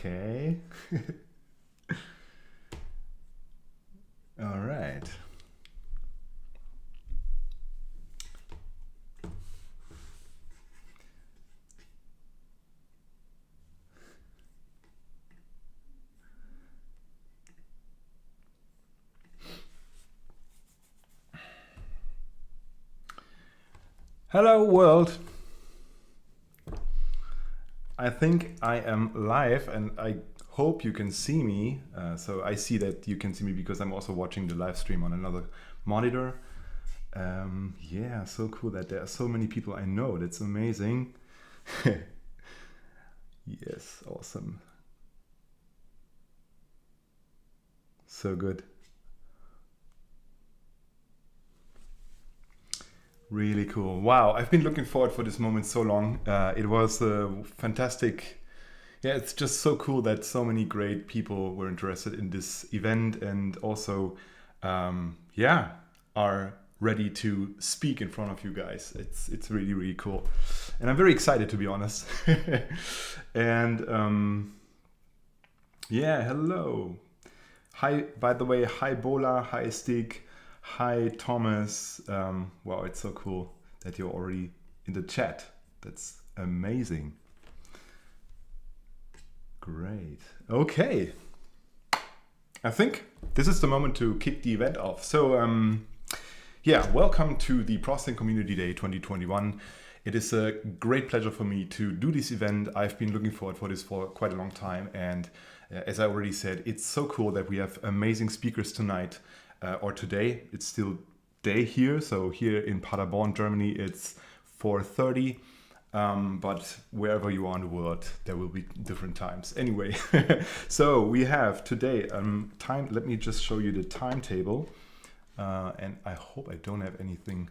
Okay. All right. Hello world. I think I am live and I hope you can see me. So I see that you can see me because I'm also watching the live stream on another monitor. Yeah, so cool that there are so many people I know. That's amazing. Yes, awesome. So good. Really cool. Wow, I've been looking forward for this moment so long. It was fantastic. Yeah, it's just so cool that so many great people were interested in this event and also, yeah, are ready to speak in front of you guys. It's really really cool, and I'm very excited to be honest. And yeah, hello. Hi, by the way, hi Bola, hi Stig, hi Thomas. Wow, it's so cool that you're already in the chat. That's amazing. Great. Okay. I think this is the moment to kick the event off. So, yeah, welcome to the Processing Community Day 2021. It is a great pleasure for me to do this event. I've been looking forward for this for quite a long time. And as I already said, it's so cool that we have amazing speakers tonight or today. It's still day here. So here in Paderborn, Germany, it's 4:30. But wherever you are in the world, there will be different times. Anyway, so we have today time. Let me just show you the timetable. And I hope I don't have anything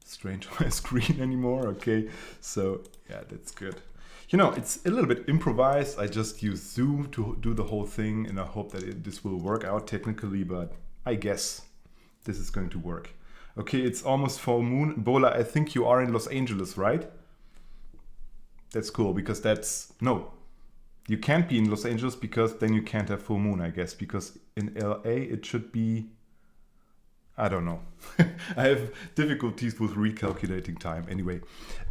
strange on my screen anymore. Okay, so yeah, that's good. You know, it's a little bit improvised. I just use Zoom to do the whole thing, and I hope that this will work out technically, but I guess this is going to work. Okay, it's almost full moon. Bola, I think you are in Los Angeles, right? That's cool because no, you can't be in Los Angeles because then you can't have full moon, I guess, because in LA it should be, I don't know. I have difficulties with recalculating time. Anyway,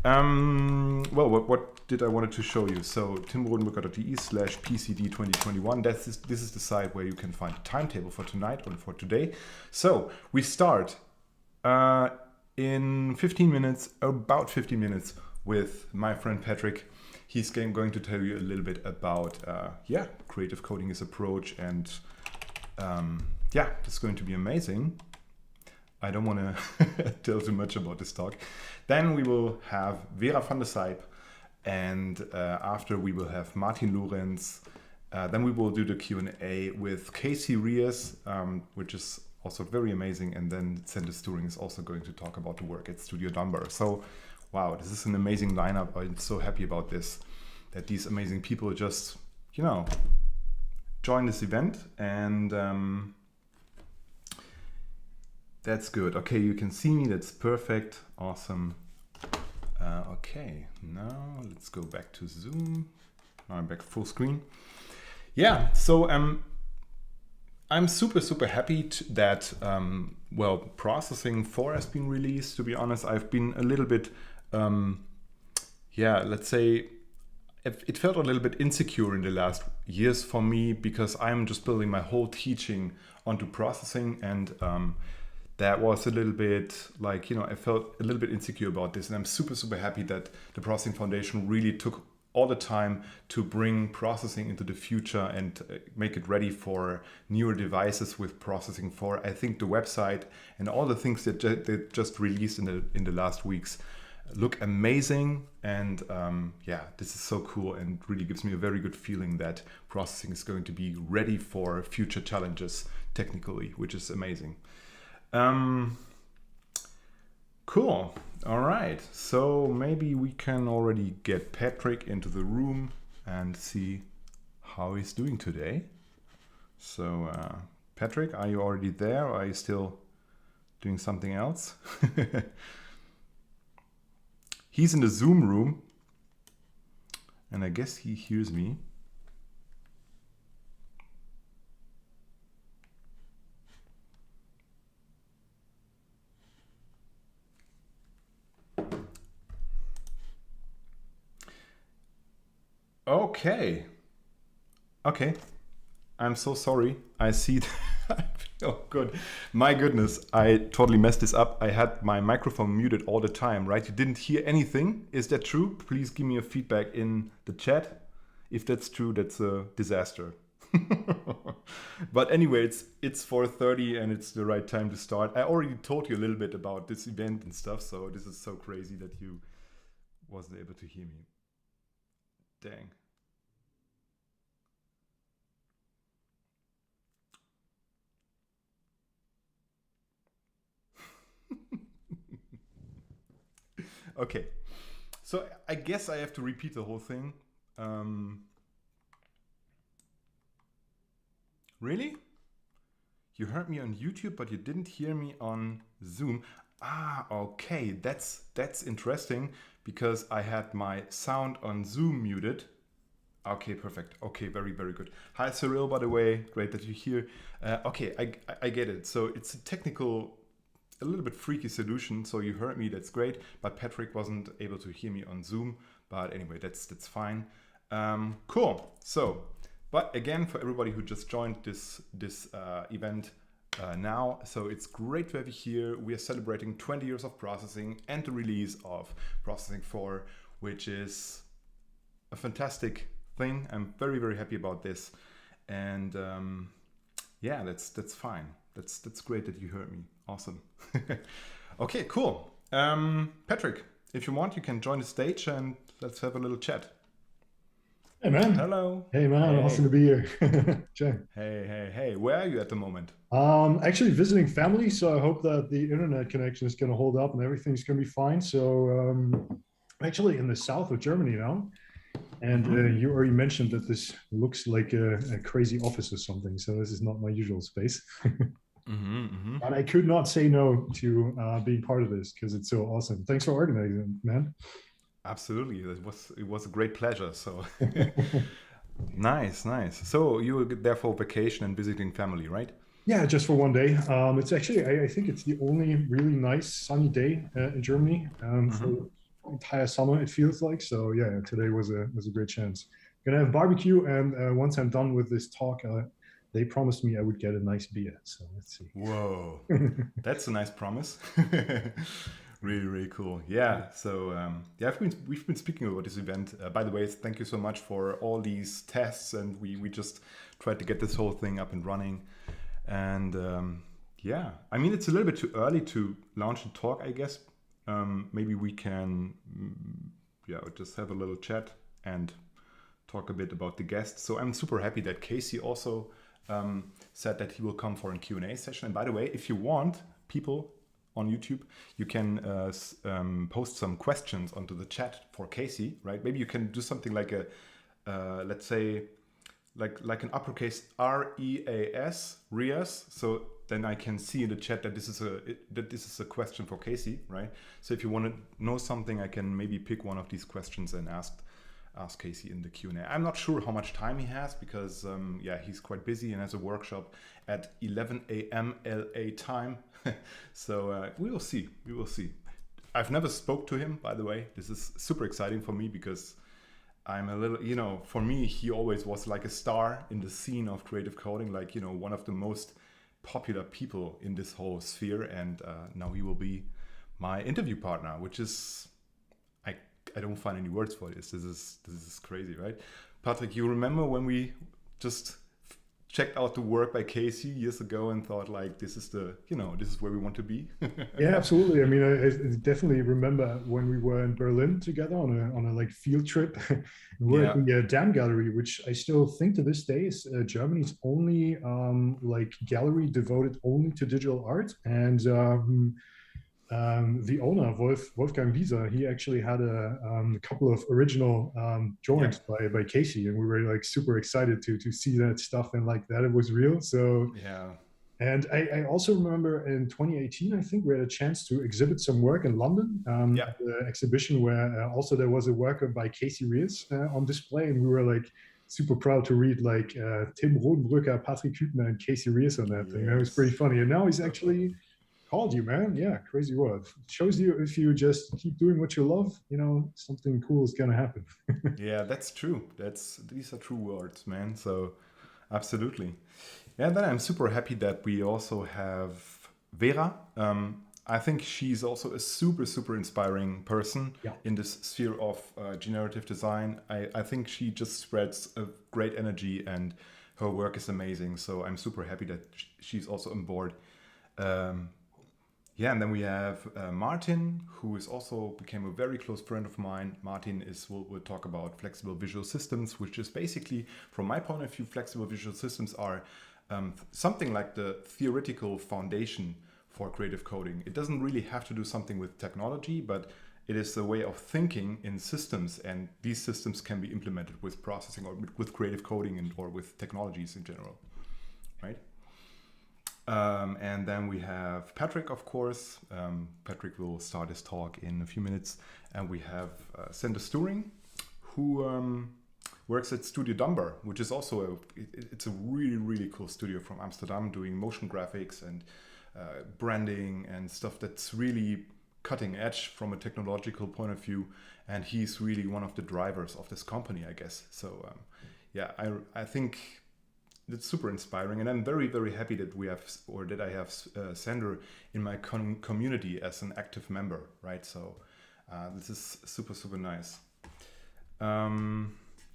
well, what did I wanted to show you? So timrodenbecker.de/PCD2021. This is the site where you can find a timetable for tonight or for today. So we start in 15 minutes, about 15 minutes, with my friend Patrick. He's going to tell you a little bit about yeah, creative coding, his approach, and yeah, it's going to be amazing. I don't want to tell too much about this talk. Then we will have Vera van der Sijp, and after we will have Martin Lorenz. Then we will do the Q&A with Casey Rias, which is also very amazing, and then Sender Sturing is also going to talk about the work at Studio Dunbar. So wow, this is an amazing lineup. I'm so happy about this, that these amazing people just, you know, join this event, and that's good. Okay, you can see me, that's perfect, awesome. Okay, now let's go back to Zoom. Now I'm back full screen. Yeah, so I'm super happy that, well, Processing 4 has been released. To be honest, I've been a little bit, yeah, let's say, it felt a little bit insecure in the last years for me because I'm just building my whole teaching onto processing, and that was a little bit like, you know, I felt a little bit insecure about this, and I'm super happy that the Processing Foundation really took all the time to bring processing into the future and make it ready for newer devices with Processing 4. I think the website and all the things that they just released in the last weeks look amazing, and yeah, this is so cool and really gives me a very good feeling that processing is going to be ready for future challenges technically, which is amazing. Cool. All right. So maybe we can already get Patrick into the room and see how he's doing today. So Patrick, are you already there, or are you still doing something else? He's in the Zoom room, and I guess he hears me. Okay. Okay. I'm so sorry. I see. Oh, good. My goodness, I totally messed this up. I had my microphone muted all the time, right? You didn't hear anything. Is that true? Please give me a feedback in the chat. If that's true, that's a disaster. But anyway, it's 4:30 and it's the right time to start. I already told you a little bit about this event and stuff, so this is so crazy that you wasn't able to hear me. Dang. Okay, so I guess I have to repeat the whole thing. Really? You heard me on YouTube, but you didn't hear me on Zoom. Ah, okay, that's interesting because I had my sound on Zoom muted. Okay, perfect. Okay, very, very good. Hi, Cyril, by the way. Great that you're here. Okay, I get it. So it's a technical, a little bit freaky solution. So you heard me, that's great. But Patrick wasn't able to hear me on Zoom. But anyway, that's fine. Cool. So, but again, for everybody who just joined this event now, so it's great to have you here. We are celebrating 20 years of processing and the release of Processing 4, which is a fantastic thing. I'm very, very happy about this. And yeah, that's fine. That's great that you heard me. Awesome. Okay, cool. Patrick, if you want, you can join the stage and let's have a little chat. Hey man. Hello. Hey man, Hey. awesome to be here. Sure. Hey. Where are you at the moment? Actually visiting family, so I hope that the internet connection is going to hold up and everything's going to be fine. So I'm actually in the south of Germany now, and you already mentioned that this looks like a crazy office or something. So this is not my usual space, but I could not say no to being part of this because it's so awesome. Thanks for organizing, man. Absolutely. It was a great pleasure. So nice. So you were there for vacation and visiting family, right? Yeah, just for one day. It's actually, I think it's the only really nice sunny day in Germany for the entire summer, it feels like. So yeah, today was a great chance. Gonna have barbecue, and once I'm done with this talk, they promised me I would get a nice beer. So let's see. Whoa, that's a nice promise. Really, really cool. Yeah. So yeah, we've been speaking about this event. By the way, thank you so much for all these tests, and we just tried to get this whole thing up and running. And yeah, I mean, it's a little bit too early to launch a talk, I guess. Maybe we can, yeah, just have a little chat and talk a bit about the guests. So I'm super happy that Casey also said that he will come for a Q&A session. And by the way, if you want, people on YouTube, you can post some questions onto the chat for Casey, right? Maybe you can do something like a, let's say, like an uppercase REAS, REAS. So then I can see in the chat that this is a question for Casey, right? So if you want to know something, I can maybe pick one of these questions and ask Casey in the Q&A. I'm not sure how much time he has because yeah, he's quite busy and has a workshop at 11 a.m. LA time. So we will see. I've never spoke to him, by the way. This is super exciting for me because I'm a little, for me, he always was like a star in the scene of creative coding, like, one of the most popular people in this whole sphere. And now he will be my interview partner, which is, I don't find any words for this. This is crazy, right? Patrick, you remember when we just checked out the work by Casey years ago and thought like, this is where we want to be? Yeah, absolutely. I mean, I definitely remember when we were in Berlin together on a like field trip. We were Yeah. at the Dam Gallery, which I still think to this day is Germany's only like gallery devoted only to digital art. And the owner, Wolfgang Wieser, he actually had a couple of original drawings by Casey, and we were like super excited to see that stuff and like that it was real. So Yeah. and I also remember in 2018, I think we had a chance to exhibit some work in London at the exhibition where also there was a work by Casey Reers on display, and we were like super proud to read like Tim Rodenbrücker, Patrick Hübner, and Casey Reers on that thing. That was pretty funny. And now he's actually called you, man. Yeah, crazy world. It shows you if you just keep doing what you love, something cool is gonna happen. Yeah, that's true. These are true words, man. So absolutely. Yeah, then I'm super happy that we also have Vera. I think she's also a super inspiring person Yeah. in this sphere of generative design. I think she just spreads a great energy and her work is amazing. So I'm super happy that she's also on board. Yeah, and then we have Martin, who is also became a very close friend of mine. Martin we'll talk about flexible visual systems, which is basically, from my point of view, flexible visual systems are something like the theoretical foundation for creative coding. It doesn't really have to do something with technology, but it is a way of thinking in systems, and these systems can be implemented with processing or with creative coding or with technologies in general, right? And then we have Patrick, of course. Patrick will start his talk in a few minutes. And we have Sander Sturing, who works at Studio Dumber, which is also it's a really cool studio from Amsterdam, doing motion graphics and branding and stuff that's really cutting edge from a technological point of view. And he's really one of the drivers of this company, I guess. So yeah, I think it's super inspiring, and I'm very happy that I have Sander in my community as an active member, right? So this is super nice.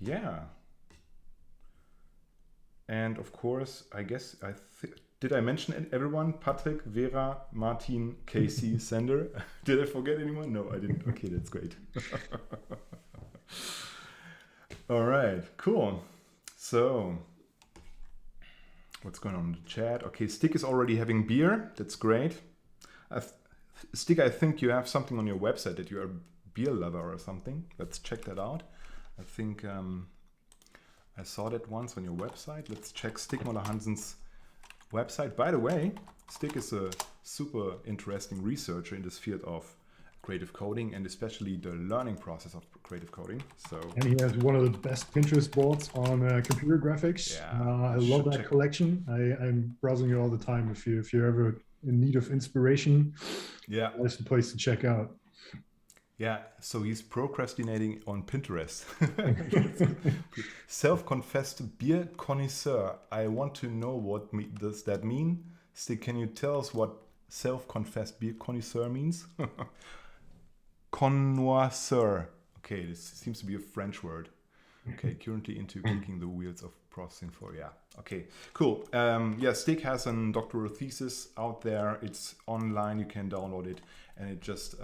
Yeah, and of course, I guess did I mention everyone? Patrick, Vera, Martin, Casey, Sander. Did I forget anyone? No, I didn't. Okay, that's great. All right, cool. So what's going on in the chat? Okay, Stick is already having beer. That's great. Stick, I think you have something on your website that you're a beer lover or something. Let's check that out. I think I saw that once on your website. Let's check Stick Moller Hansen's website. By the way, Stick is a super interesting researcher in this field of creative coding, and especially the learning process of creative coding. So, and he has one of the best Pinterest boards on computer graphics. Yeah, I love that collection. I'm browsing it all the time. If you're ever in need of inspiration, yeah, that's the place to check out. Yeah, so he's procrastinating on Pinterest. Self-confessed beer connoisseur. I want to know what does that mean? Stick, can you tell us what self-confessed beer connoisseur means? Connoisseur. Okay, this seems to be a French word. Okay, currently into kicking the wheels of processing for, yeah. Okay, cool. Yeah, Stick has a doctoral thesis out there. It's online, you can download it, and it just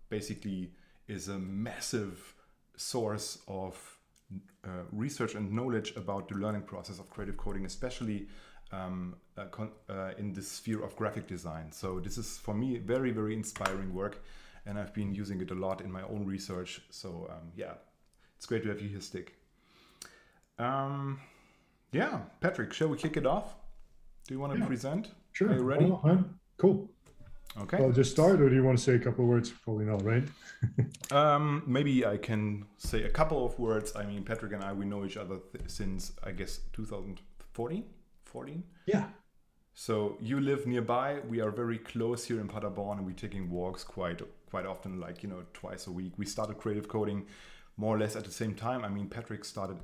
basically is a massive source of research and knowledge about the learning process of creative coding, especially in the sphere of graphic design. So this is, for me, very inspiring work, and I've been using it a lot in my own research. So yeah, it's great to have you here, Stick. Yeah, Patrick, shall we kick it off? Do you want to present? Sure. Are you ready? Cool. Okay. Well, just start, or do you want to say a couple of words? Probably not, right? Maybe I can say a couple of words. I mean, Patrick and I, we know each other since, I guess, 2014? Yeah. So you live nearby. We are very close here in Paderborn, and we're taking walks quite often, like, twice a week. We started creative coding more or less at the same time. I mean, Patrick started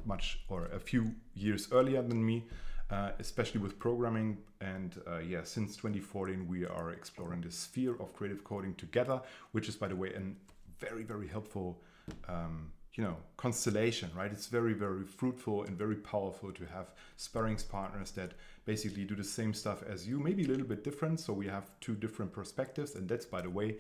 a few years earlier than me, especially with programming. And yeah, since 2014, we are exploring the sphere of creative coding together, which is, by the way, a very helpful, constellation, right? It's very fruitful and very powerful to have sparring partners that basically do the same stuff as you, maybe a little bit different. So we have two different perspectives. And that's, by the way,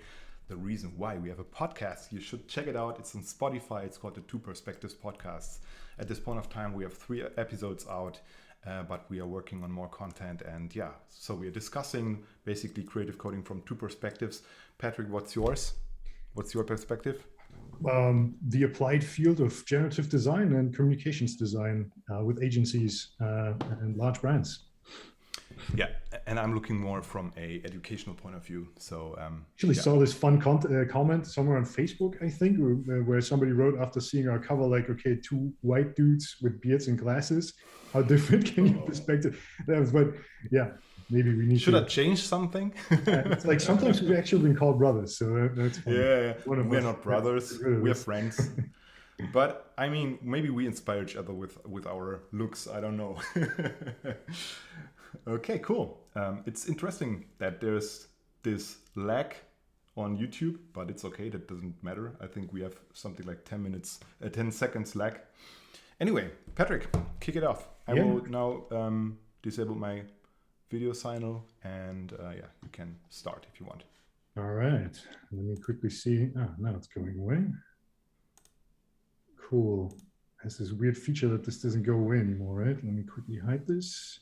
the reason why we have a podcast. You should check it out. It's on Spotify. It's called the Two Perspectives Podcast. At this point of time, we have 3 episodes out, but we are working on more content. And yeah, so we are discussing basically creative coding from 2 perspectives. Patrick, what's yours? What's your perspective? The applied field of generative design and communications design with agencies and large brands. Yeah, and I'm looking more from a educational point of view. So actually saw this fun comment somewhere on Facebook, I think, where somebody wrote after seeing our cover, like, okay, 2 white dudes with beards and glasses. How different can your perspective? But yeah, maybe we need Should I to. change something? It's like sometimes we've actually been called brothers, so that's funny. Yeah, One of we're us not has to get brothers. rid of We're this. friends. But I mean, maybe we inspire each other with our looks. I don't know. Okay, cool. It's interesting that there's this lag on YouTube, but it's okay. That doesn't matter. I think we have something like 10 minutes, 10 seconds lag. Anyway, Patrick, kick it off. I Yeah. will now disable my video signal, and yeah, you can start if you want. All right. Let me quickly see. Oh, now it's going away. Cool. Has this weird feature that this doesn't go away anymore, right? Let me quickly hide this.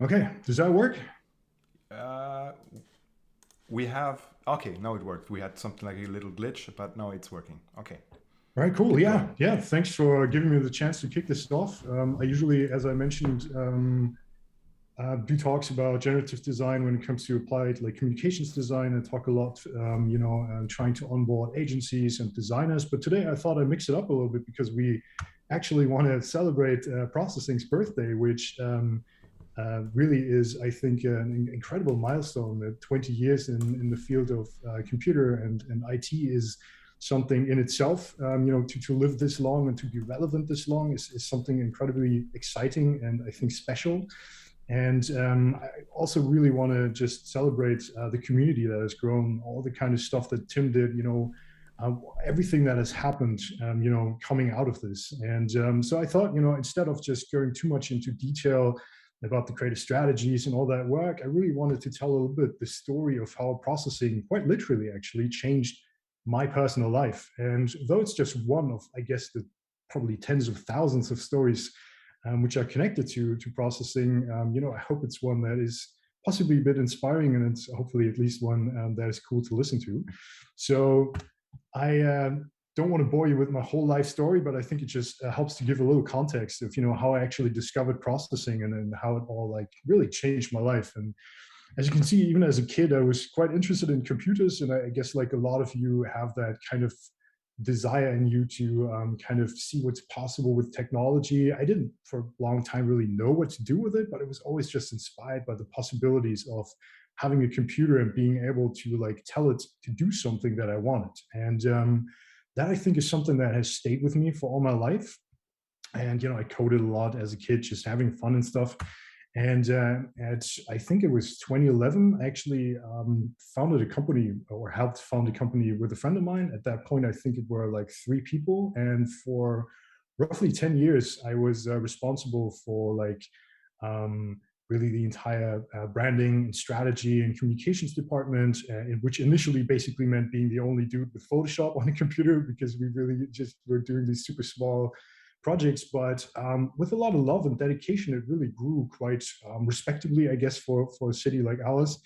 Okay, does that work? We have, okay, now it worked. We had something like a little glitch, but now it's working. Okay. All right, cool. Yeah, yeah. Thanks for giving me the chance to kick this off. I usually, as I mentioned, do talks about generative design when it comes to applied like communications design, and talk a lot, trying to onboard agencies and designers. But today I thought I'd mix it up a little bit because we actually want to celebrate Processing's birthday, which really is, I think, an incredible milestone. 20 years in the field of computer and IT is something in itself. To live this long and to be relevant this long is something incredibly exciting and I think special. And I also really want to just celebrate the community that has grown, all the kind of stuff that Tim did, everything that has happened, coming out of this. And so I thought, instead of just going too much into detail about the creative strategies and all that work, I really wanted to tell a little bit the story of how processing, quite literally actually, changed my personal life. And though it's just one of, I guess, the probably tens of thousands of stories which are connected to processing, I hope it's one that is possibly a bit inspiring, and it's hopefully at least one that is cool to listen to. So I don't want to bore you with my whole life story, but I think it just helps to give a little context of how I actually discovered processing and how it all like really changed my life. And as you can see, even as a kid, I was quite interested in computers, and I guess like a lot of you have that kind of desire in you to kind of see what's possible with technology. I didn't for a long time really know what to do with it, but it was always just inspired by the possibilities of having a computer and being able to like tell it to do something that I wanted. And that I think is something that has stayed with me for all my life. And I coded a lot as a kid, just having fun and stuff. And I think it was 2011, I actually founded a company or helped found a company with a friend of mine. At that point, I think it were like 3 people. And for roughly 10 years, I was responsible for like really the entire branding and strategy and communications department, which initially basically meant being the only dude with Photoshop on a computer, because we really just were doing these super small projects, but with a lot of love and dedication, it really grew quite respectably, I guess, for a city like ours.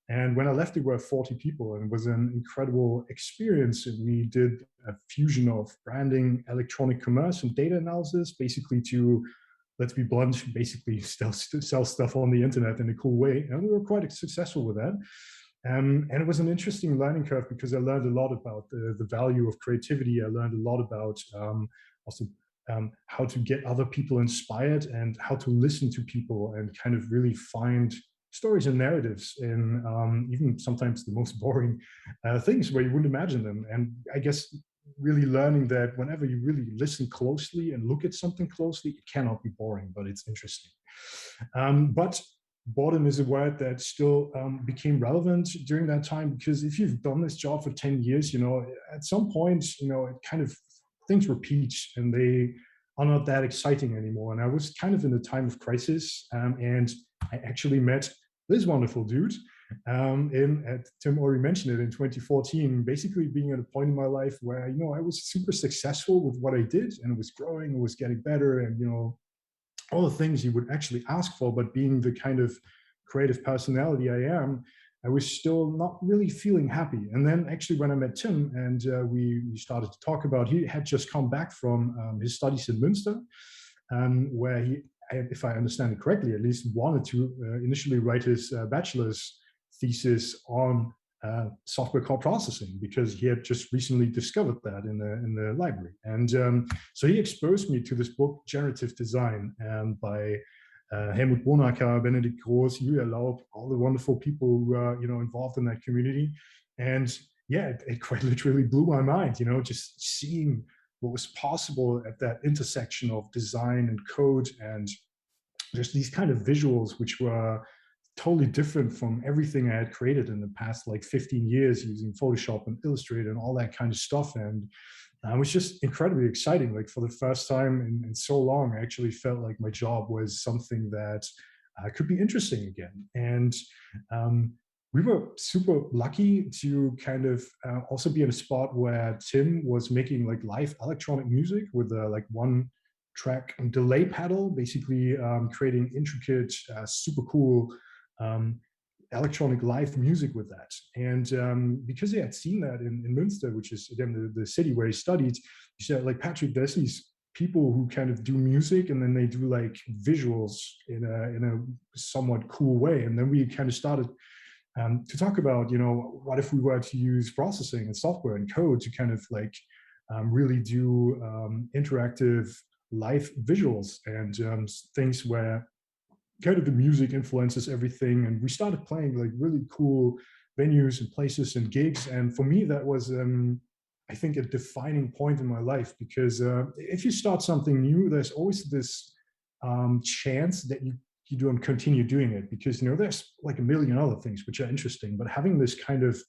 And when I left, it were 40 people, and it was an incredible experience. And we did a fusion of branding, electronic commerce, and data analysis, basically to, let's be blunt, basically sell stuff on the internet in a cool way. And we were quite successful with that. And it was an interesting learning curve because I learned a lot about the value of creativity. I learned a lot about also how to get other people inspired and how to listen to people and kind of really find stories and narratives in even sometimes the most boring things where you wouldn't imagine them. And I guess really learning that whenever you really listen closely and look at something closely, it cannot be boring, but it's interesting. But boredom is a word that still became relevant during that time, because if you've done this job for 10 years, at some point, it kind of, things repeat and they are not that exciting anymore. And I was kind of in a time of crisis, and I actually met this wonderful dude. Tim already mentioned it, in 2014, basically being at a point in my life where, I was super successful with what I did, and it was growing, it was getting better, and, all the things you would actually ask for, but being the kind of creative personality I am, I was still not really feeling happy. And then actually when I met Tim and we started to talk about, he had just come back from his studies in Münster, where he, if I understand it correctly, at least wanted to initially write his bachelor's thesis on software called processing, because he had just recently discovered that in the library. And so he exposed me to this book, Generative Design, by Helmut Bonacker, Benedikt Groß, Julia Laub, all the wonderful people who are, involved in that community. And yeah, it quite literally blew my mind, just seeing what was possible at that intersection of design and code, and just these kind of visuals, which were totally different from everything I had created in the past like 15 years using Photoshop and Illustrator and all that kind of stuff. And it was just incredibly exciting. Like for the first time in so long, I actually felt like my job was something that could be interesting again. And we were super lucky to kind of also be in a spot where Tim was making like live electronic music with like one track delay pedal, basically creating intricate, super cool electronic live music with that. And because he had seen that in Münster, which is again the city where he studied, he said, like, Patrick, there's these people who kind of do music and then they do like visuals in a somewhat cool way. And then we kind of started to talk about, what if we were to use processing and software and code to kind of like really do interactive live visuals and things where kind of the music influences everything. And we started playing like really cool venues and places and gigs. And for me, that was, I think, a defining point in my life, because if you start something new, there's always this chance that you don't continue doing it, because there's like a million other things which are interesting, but having this kind of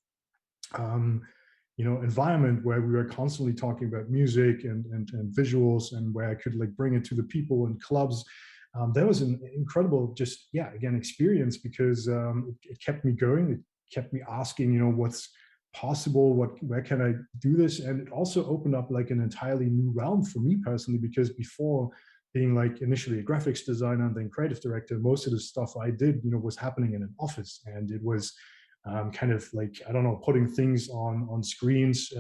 environment where we were constantly talking about music and visuals, and where I could like bring it to the people in clubs, that was an incredible, just again, experience, because it kept me going. It kept me asking, what's possible, where can I do this? And it also opened up like an entirely new realm for me personally, because before being like initially a graphics designer and then creative director, most of the stuff I did, was happening in an office, and it was kind of like, I don't know, putting things on screens.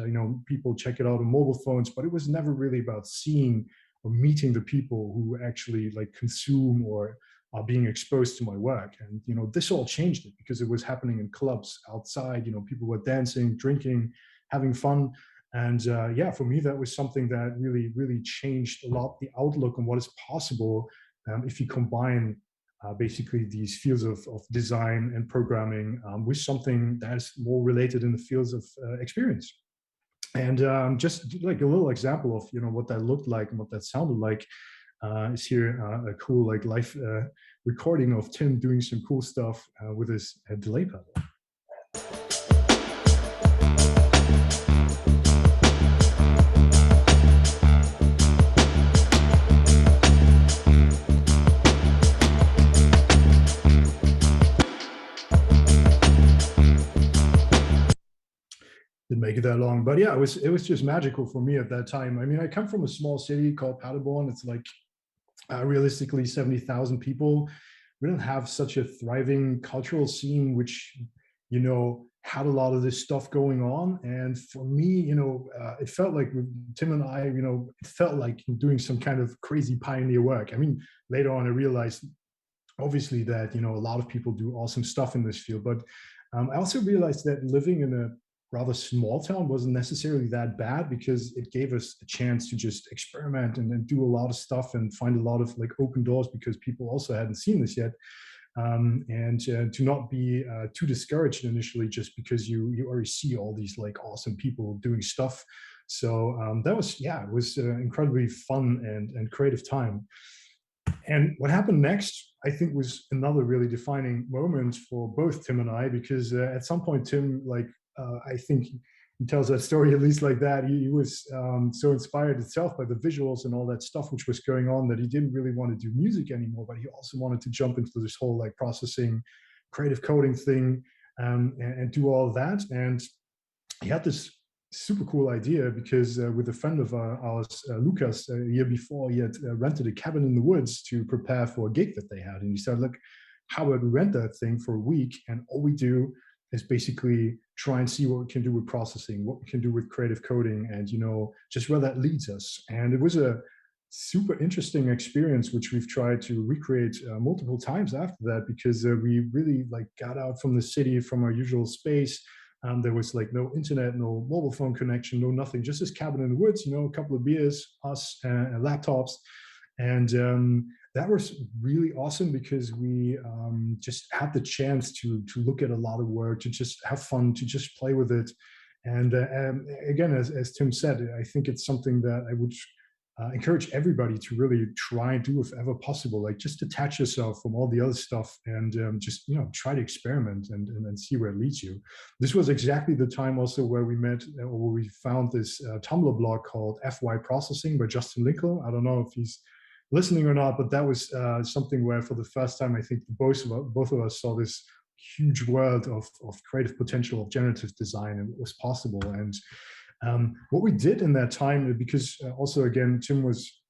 People check it out on mobile phones, but it was never really about seeing or meeting the people who actually like consume or are being exposed to my work. And this all changed it, because it was happening in clubs outside. People were dancing, drinking, having fun. And for me, that was something that really, really changed a lot the outlook on what is possible if you combine basically these fields of design and programming with something that is more related in the fields of experience. And just like a little example of what that looked like and what that sounded like is here a cool like live recording of Tim doing some cool stuff with his delay pedal. Didn't make it that long, but it was just magical for me at that time. I mean, I come from a small city called Paderborn. It's like realistically 70,000 people. We don't have such a thriving cultural scene, which had a lot of this stuff going on. And for me, it felt like with Tim and I, it felt like doing some kind of crazy pioneer work. I mean, later on, I realized obviously that a lot of people do awesome stuff in this field, but I also realized that living in a rather small town wasn't necessarily that bad, because it gave us a chance to just experiment and do a lot of stuff and find a lot of like open doors, because people also hadn't seen this yet. And to not be too discouraged initially just because you already see all these like awesome people doing stuff. So that was, it was incredibly fun and creative time. And what happened next, I think, was another really defining moment for both Tim and I, because at some point, Tim, like, I think he tells that story at least like that. He was so inspired himself by the visuals and all that stuff which was going on, that he didn't really want to do music anymore, but he also wanted to jump into this whole like processing, creative coding thing, and do all of that. And he had this super cool idea, because with a friend of ours, Lucas, a year before, he had rented a cabin in the woods to prepare for a gig that they had. And he said, look, how about we rent that thing for a week, and all we do is basically try and see what we can do with processing, what we can do with creative coding, and just where that leads us. And it was a super interesting experience, which we've tried to recreate multiple times after that, because we really like got out from the city, from our usual space. There was like no internet, no mobile phone connection, no nothing, just this cabin in the woods, a couple of beers, us, and laptops. And that was really awesome because we just had the chance to look at a lot of work, to just have fun, to just play with it. And again, as Tim said, I think it's something that I would encourage everybody to really try and do if ever possible. Like just detach yourself from all the other stuff and just try to experiment and see where it leads you. This was exactly the time also where we met, or where we found this Tumblr blog called FY Processing by Justin Lincoln. I don't know if he's listening or not, but that was something where for the first time I think both of us saw this huge world of creative potential of generative design and what was possible. And what we did in that time, because also again Tim was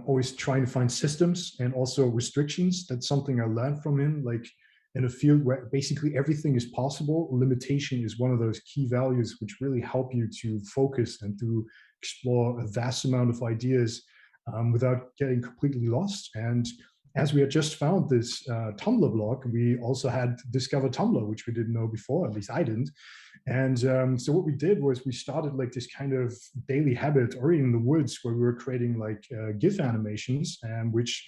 always trying to find systems and also restrictions. That's something I learned from him. Like in a field where basically everything is possible, limitation is one of those key values which really help you to focus and to explore a vast amount of ideas without getting completely lost. And as we had just found this Tumblr blog, we also had discovered Tumblr, which we didn't know before, at least I didn't. And so what we did was we started like this kind of daily habit, or in the woods, where we were creating like GIF animations, which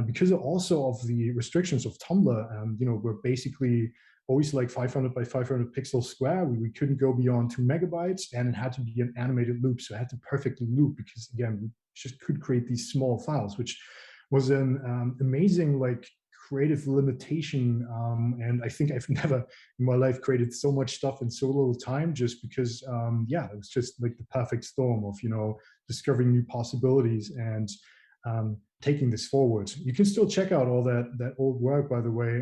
because also of the restrictions of Tumblr, we're basically always like 500 by 500 pixels square. We couldn't go beyond 2 megabytes, and it had to be an animated loop. So it had to perfectly loop because again, we just could create these small files, which was an amazing like creative limitation. And I think I've never in my life created so much stuff in so little time, just because it was just like the perfect storm of discovering new possibilities and taking this forward. You can still check out all that old work, by the way.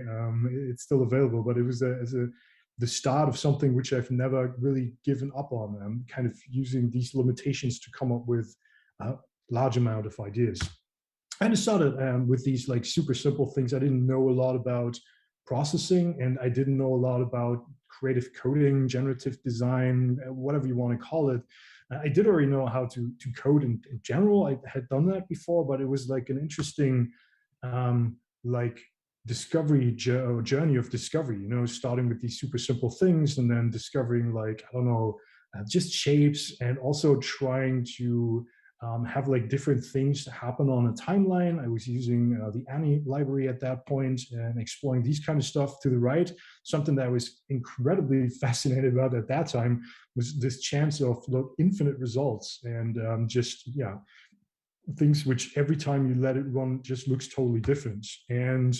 It's still available, but it was the start of something which I've never really given up on. Kind of using these limitations to come up with a large amount of ideas. And it started with these like super simple things. I didn't know a lot about processing, and I didn't know a lot about creative coding, generative design, whatever you want to call it. I did already know how to code in general. I had done that before, but it was like an interesting like discovery journey of discovery, starting with these super simple things and then discovering like, I don't know, just shapes, and also trying to have like different things happen on a timeline. I was using the Annie library at that point and exploring these kind of stuff to the right. Something that I was incredibly fascinated about at that time was this chance of infinite results and things which every time you let it run just looks totally different. And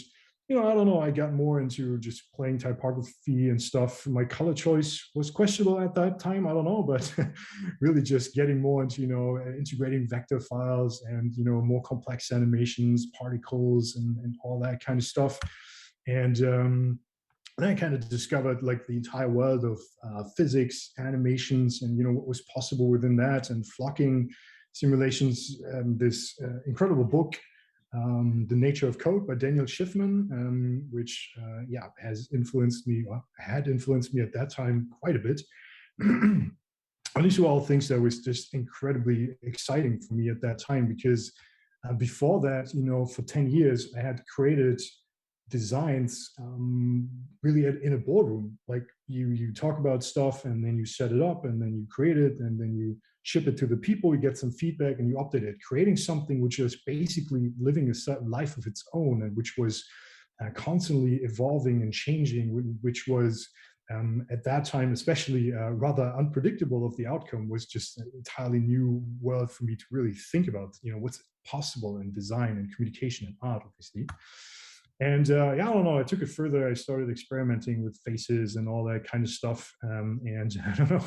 I don't know, I got more into just playing typography and stuff. My color choice was questionable at that time, I don't know, but really just getting more into, integrating vector files and, more complex animations, particles, and all that kind of stuff. And then I kind of discovered like the entire world of physics, animations, and, what was possible within that, and flocking simulations. This incredible book, The Nature of Code by Daniel Schiffman, which has influenced me, or had influenced me at that time quite a bit. And these were all things that was just incredibly exciting for me at that time, because before that, for 10 years, I had created designs really in a boardroom. Like you talk about stuff and then you set it up and then you create it and then you ship it to the people, you get some feedback and you update it, creating something which is basically living a certain life of its own, and which was constantly evolving and changing, which was at that time, especially rather unpredictable of the outcome, was just an entirely new world for me to really think about, what's possible in design and communication and art, obviously. And I don't know, I took it further. I started experimenting with faces and all that kind of stuff. And I don't know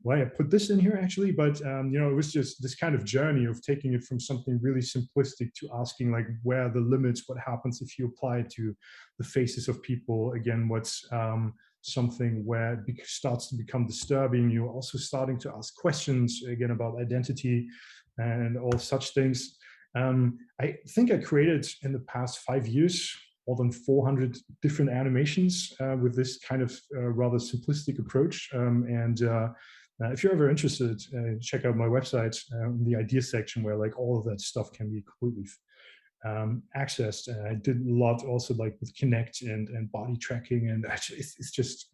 why I put this in here actually, but it was just this kind of journey of taking it from something really simplistic to asking like, where are the limits? What happens if you apply it to the faces of people? Again, what's something where it starts to become disturbing? You're also starting to ask questions again about identity and all such things. I think I created in the past 5 years more than 400 different animations with this kind of rather simplistic approach. If you're ever interested, check out my website in the idea section, where like all of that stuff can be completely accessed. I did a lot also like with Connect and body tracking, and it's just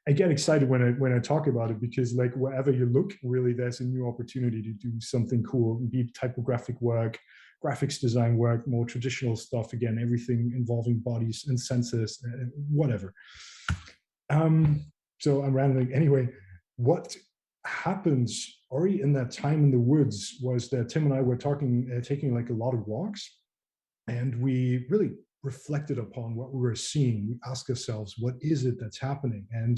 I get excited when I talk about it, because like wherever you look, really there's a new opportunity to do something cool, be it typographic work, graphics design work, more traditional stuff, again, everything involving bodies and sensors, whatever. So I'm rambling. Anyway, what happens already in that time in the woods was that Tim and I were taking like a lot of walks, and we really reflected upon what we were seeing. We asked ourselves, what is it that's happening? And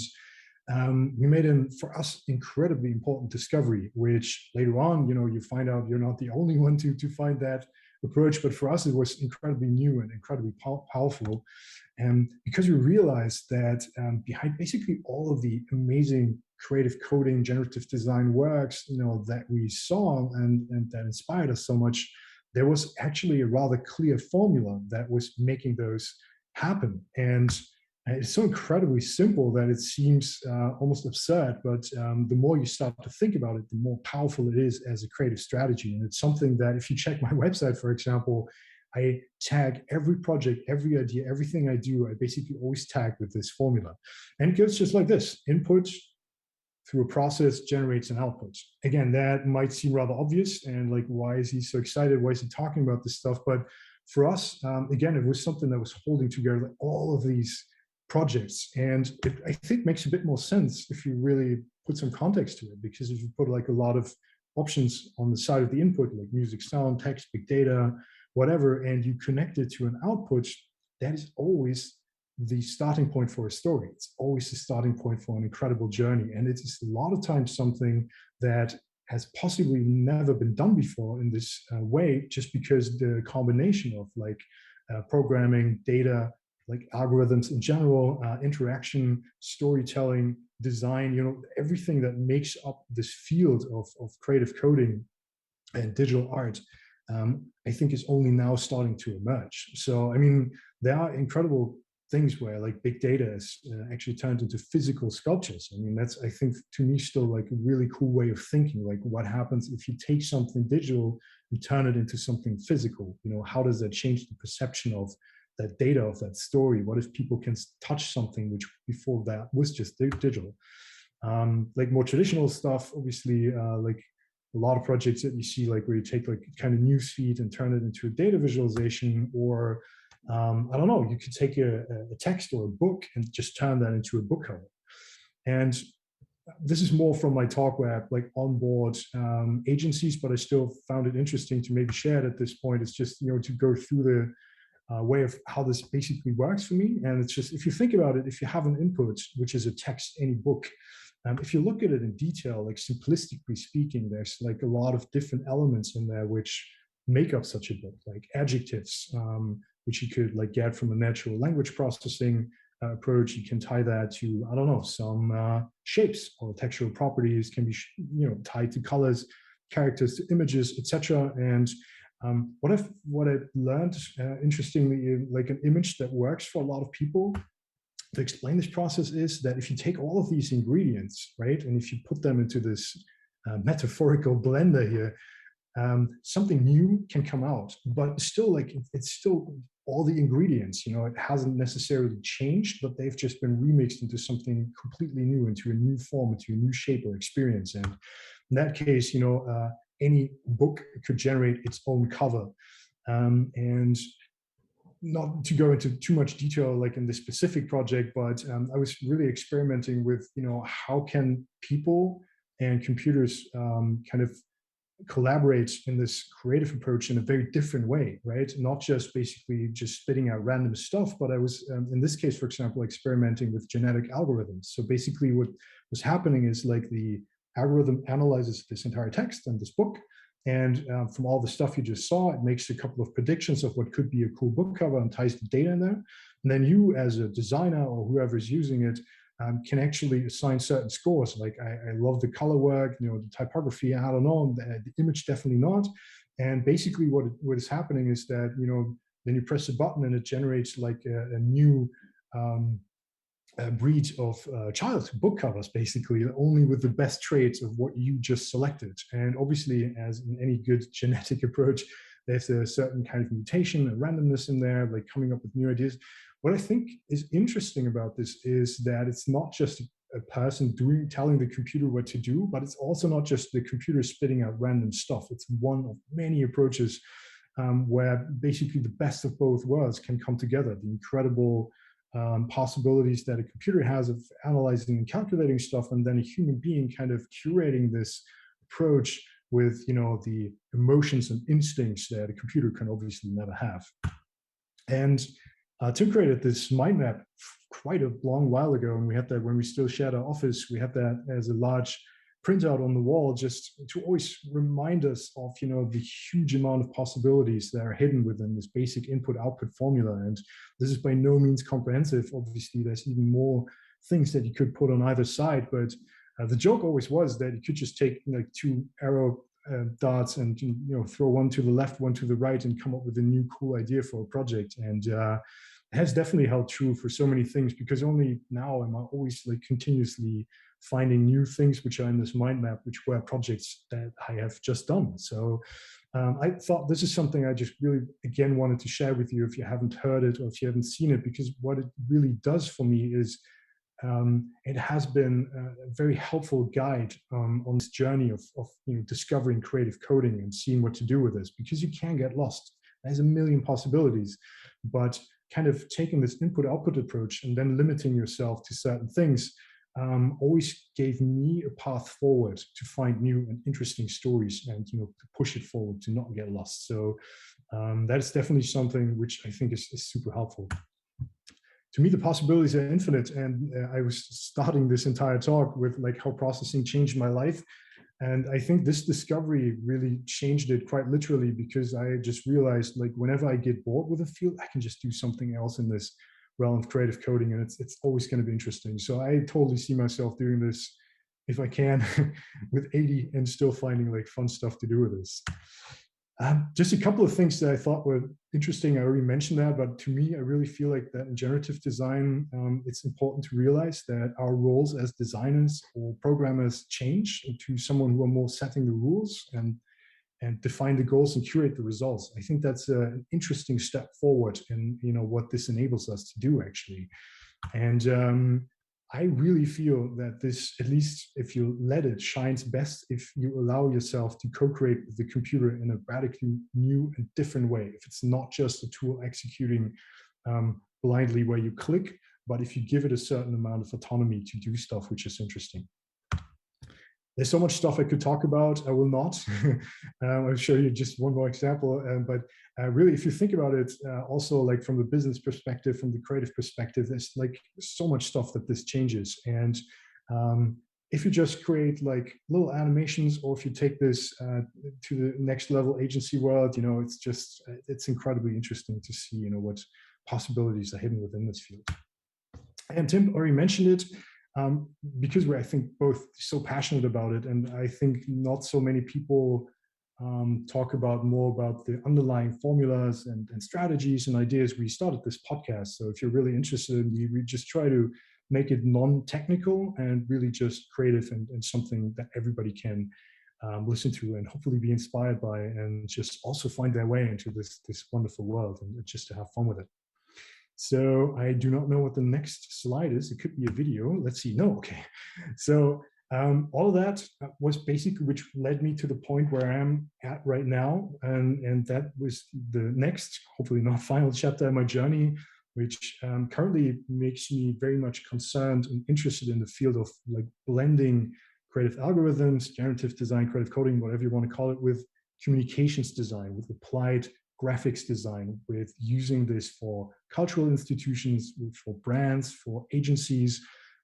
we made for us, incredibly important discovery, which later on, you find out you're not the only one to find that approach, but for us, it was incredibly new and incredibly powerful. And because we realized that behind basically all of the amazing creative coding, generative design works, that we saw and that inspired us so much, there was actually a rather clear formula that was making those happen. And it's so incredibly simple that it seems almost absurd, but the more you start to think about it, the more powerful it is as a creative strategy. And it's something that, if you check my website, for example, I tag every project, every idea, everything I do, I basically always tag with this formula. And it goes just like this: input through a process generates an output. Again, that might seem rather obvious, and like, why is he so excited? Why is he talking about this stuff? But for us, again, it was something that was holding together all of these projects. And it, I think, makes a bit more sense if you really put some context to it, because if you put like a lot of options on the side of the input, like music, sound, text, big data, whatever, and you connect it to an output, that is always the starting point for a story. It's always the starting point for an incredible journey. And it is a lot of times something that has possibly never been done before in this way, just because the combination of like programming, data, like algorithms in general, interaction, storytelling, design, everything that makes up this field of creative coding and digital art, I think is only now starting to emerge. So, I mean, there are incredible things where like big data is actually turned into physical sculptures. I mean, that's, I think, to me, still like a really cool way of thinking. Like, what happens if you take something digital and turn it into something physical? How does that change the perception of that data, of that story? What if people can touch something which before that was just digital? Like more traditional stuff, obviously, like a lot of projects that you see, like where you take like kind of newsfeed and turn it into a data visualization, or I don't know, you could take a text or a book and just turn that into a book cover. And this is more from my talk where I like onboard agencies, but I still found it interesting to maybe share it at this point. It's just, to go through the way of how this basically works for me. And it's just, if you think about it, if you have an input, which is a text, any book, if you look at it in detail, like simplistically speaking, there's like a lot of different elements in there which make up such a book, like adjectives, which you could like get from a natural language processing approach. You can tie that to, I don't know, some shapes or textural properties can be, tied to colors, characters to images, etc. And what I've learned, interestingly, like an image that works for a lot of people to explain this process is that if you take all of these ingredients, right, and if you put them into this metaphorical blender here, something new can come out, but still, like, it's still all the ingredients, it hasn't necessarily changed, but they've just been remixed into something completely new, into a new form, into a new shape or experience. And in that case, any book could generate its own cover. And not to go into too much detail, like in this specific project, but I was really experimenting with, how can people and computers kind of collaborate in this creative approach in a very different way, right? Not just basically just spitting out random stuff, but I was, in this case, for example, experimenting with genetic algorithms. So basically what was happening is like the algorithm analyzes this entire text in this book, and from all the stuff you just saw, it makes a couple of predictions of what could be a cool book cover and ties the data in there. And then you, as a designer or whoever is using it, can actually assign certain scores. Like, I love the color work, the typography, I don't know, the image definitely not. And basically what is happening is that, then you press a button and it generates like a new breed of child book covers, basically, only with the best traits of what you just selected. And obviously, as in any good genetic approach, there's a certain kind of mutation and randomness in there, like coming up with new ideas. What I think is interesting about this is that it's not just a person telling the computer what to do, but it's also not just the computer spitting out random stuff. It's one of many approaches where basically the best of both worlds can come together. The incredible possibilities that a computer has of analyzing and calculating stuff, and then a human being kind of curating this approach with, you know, the emotions and instincts that a computer can obviously never have. And Tim created this mind map quite a long while ago, and we had that when we still shared our office. We had that as a large printout on the wall, just to always remind us of, you know, the huge amount of possibilities that are hidden within this basic input-output formula. And this is by no means comprehensive. Obviously, there's even more things that you could put on either side, but the joke always was that you could just take like two arrow dots and, you know, throw one to the left, one to the right, and come up with a new cool idea for a project. And it has definitely held true for so many things, because only now am I always like continuously finding new things which are in this mind map, which were projects that I have just done. So I thought this is something I just really, again, wanted to share with you if you haven't heard it or if you haven't seen it, because what it really does for me is it has been a very helpful guide on this journey of you know, discovering creative coding and seeing what to do with this, because you can get lost. There's a million possibilities, but kind of taking this input-output approach and then limiting yourself to certain things always gave me a path forward to find new and interesting stories and, you know, to push it forward, to not get lost. So that is definitely something which I think is super helpful. To me, the possibilities are infinite, and I was starting this entire talk with like how processing changed my life. And I think this discovery really changed it quite literally, because I just realized, like, whenever I get bored with a field, I can just do something else in this realm of creative coding, and it's always going to be interesting. So I totally see myself doing this, if I can, with 80 and still finding like fun stuff to do with this. Just a couple of things that I thought were interesting. I already mentioned that, but to me, I really feel like that in generative design, it's important to realize that our roles as designers or programmers change into someone who are more setting the rules and define the goals and curate the results. I think that's an interesting step forward in, you know, what this enables us to do, actually. And I really feel that this, at least if you let it, shines best if you allow yourself to co-create with the computer in a radically new and different way. If it's not just a tool executing blindly where you click, but if you give it a certain amount of autonomy to do stuff which is interesting. There's so much stuff I could talk about. I will not. I'll show you just one more example. But really, if you think about it, also like from the business perspective, from the creative perspective, there's like so much stuff that this changes. And if you just create like little animations, or if you take this to the next level agency world, you know, it's incredibly interesting to see, you know, what possibilities are hidden within this field. And Tim already mentioned it. Because we're, I think, both so passionate about it, and I think not so many people talk more about the underlying formulas and strategies and ideas. We started this podcast, so if you're really interested, we just try to make it non-technical and really just creative and something that everybody can listen to and hopefully be inspired by, and just also find their way into this wonderful world, and just to have fun with it. So I do not know what the next slide is. It could be a video. Let's see. No, okay. So all of that was basically which led me to the point where I am at right now. And that was the next, hopefully not final chapter in my journey, which currently makes me very much concerned and interested in the field of like blending creative algorithms, generative design, creative coding, whatever you want to call it, with communications design, with applied graphics design, with using this for cultural institutions, for brands, for agencies,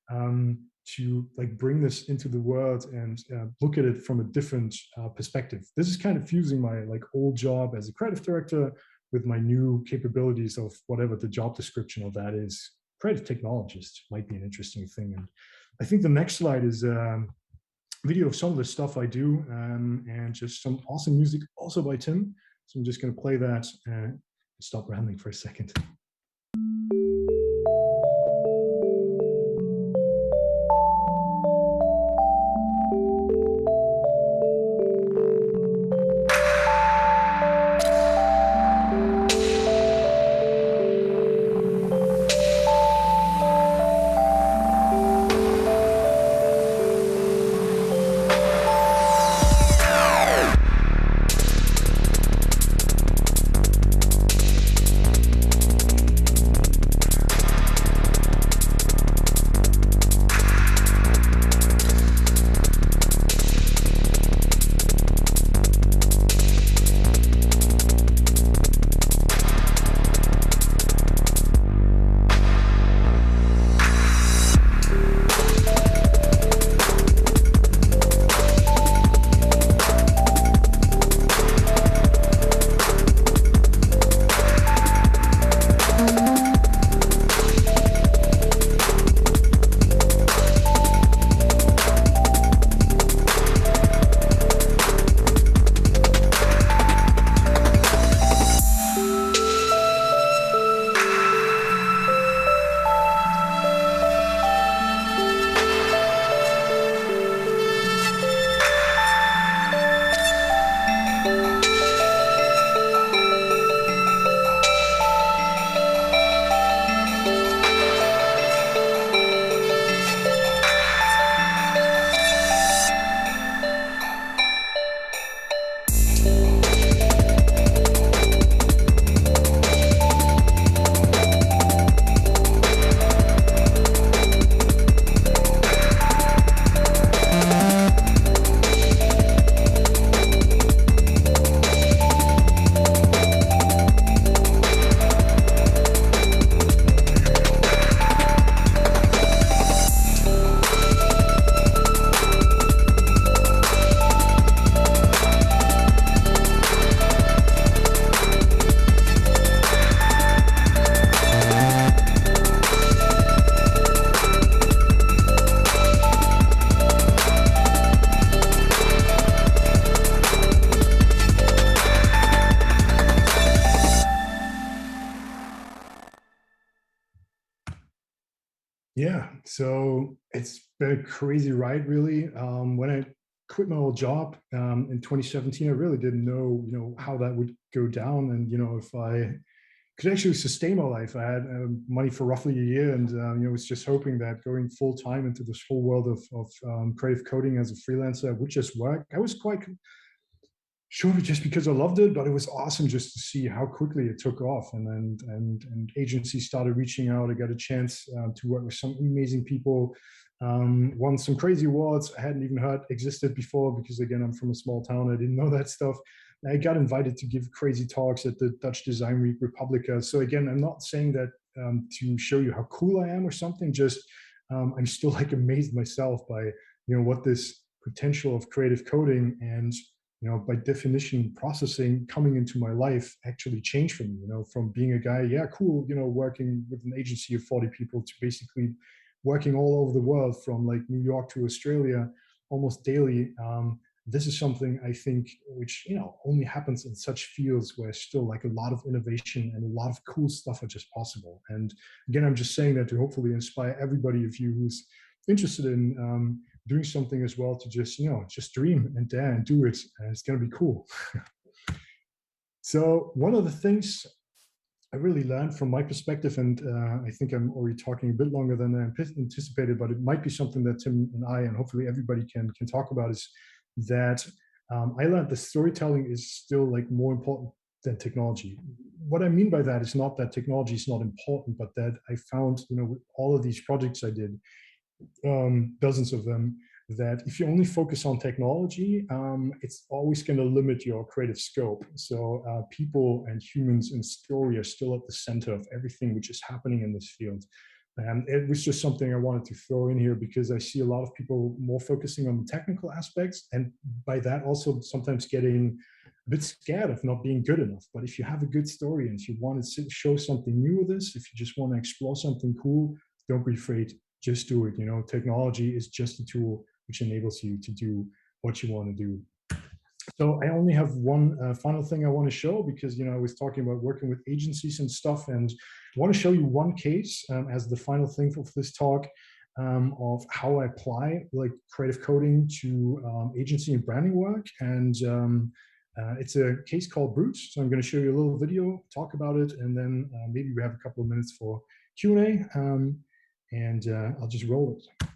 to like bring this into the world and look at it from a different perspective. This is kind of fusing my like old job as a creative director with my new capabilities of whatever the job description of that is. Creative technologist might be an interesting thing. And I think the next slide is a video of some of the stuff I do, and just some awesome music also by Tim. So I'm just going to play that and stop rambling for a second. Yeah, so it's been a crazy ride, really. When I quit my old job in 2017, I really didn't know, how that would go down, and if I could actually sustain my life. I had money for roughly a year, and was just hoping that going full time into this whole world of creative coding as a freelancer would just work. I was quite sure just because I loved it, but it was awesome just to see how quickly it took off. And agencies started reaching out. I got a chance to work with some amazing people. Won some crazy awards I hadn't even heard existed before, because again, I'm from a small town. I didn't know that stuff. I got invited to give crazy talks at the Dutch Design Week Republica. So again, I'm not saying that to show you how cool I am or something. Just I'm still like amazed myself by what this potential of creative coding and by definition, processing coming into my life actually changed for me, from being a guy, yeah, cool, working with an agency of 40 people to basically working all over the world, from like New York to Australia almost daily. This is something I think which, only happens in such fields where still like a lot of innovation and a lot of cool stuff are just possible. And again, I'm just saying that to hopefully inspire everybody of you who's interested in doing something as well, to just dream and dare and do it, and it's going to be cool. So one of the things I really learned from my perspective, and I think I'm already talking a bit longer than I anticipated, but it might be something that Tim and I and hopefully everybody can talk about, is that I learned that storytelling is still like more important than technology. What I mean by that is not that technology is not important, but that I found, with all of these projects I did, dozens of them, that if you only focus on technology, it's always going to limit your creative scope. So people and humans in story are still at the center of everything which is happening in this field. And it was just something I wanted to throw in here, because I see a lot of people more focusing on the technical aspects, and by that also sometimes getting a bit scared of not being good enough. But if you have a good story and if you want to show something new with this, if you just want to explore something cool, don't be afraid, just do it. Technology is just a tool which enables you to do what you want to do. So I only have one final thing I want to show, because I was talking about working with agencies and stuff, and I want to show you one case as the final thing of this talk, of how I apply like creative coding to agency and branding work. And it's a case called Brutes. So I'm going to show you a little video, talk about it, and then maybe we have a couple of minutes for Q&A. And I'll just roll it.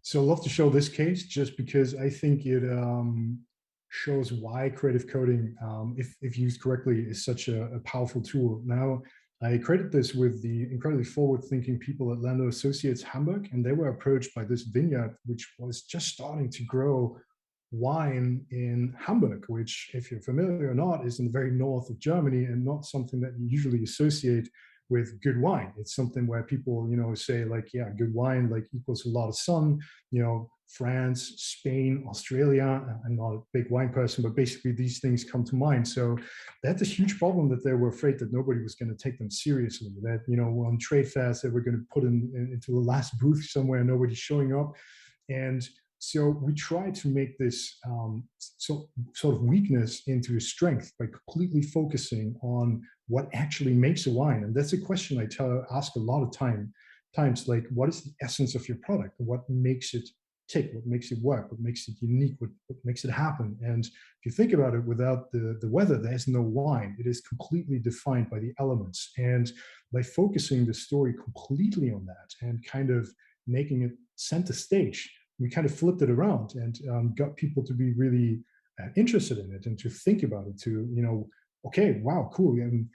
So I love to show this case just because I think it shows why creative coding, if used correctly, is such a powerful tool. Now, I credit this with the incredibly forward-thinking people at Lando Associates Hamburg, and they were approached by this vineyard, which was just starting to grow wine in Hamburg, which, if you're familiar or not, is in the very north of Germany, and not something that you usually associate with good wine. It's something where people, say like, yeah, good wine like equals a lot of sun, France, Spain, Australia. I'm not a big wine person, but basically these things come to mind. So that's a huge problem, that they were afraid that nobody was going to take them seriously. That, on trade fairs, they were going to put into the last booth somewhere, nobody's showing up. And so we try to make this sort of weakness into a strength by completely focusing on what actually makes a wine. And that's a question I ask a lot of times, like, what is the essence of your product? What makes it tick? What makes it work? What makes it unique? What makes it happen? And if you think about it, without the weather, there's no wine. It is completely defined by the elements. And by focusing the story completely on that and kind of making it center stage, we kind of flipped it around and got people to be really interested in it and to think about it, to, okay, wow, cool. And,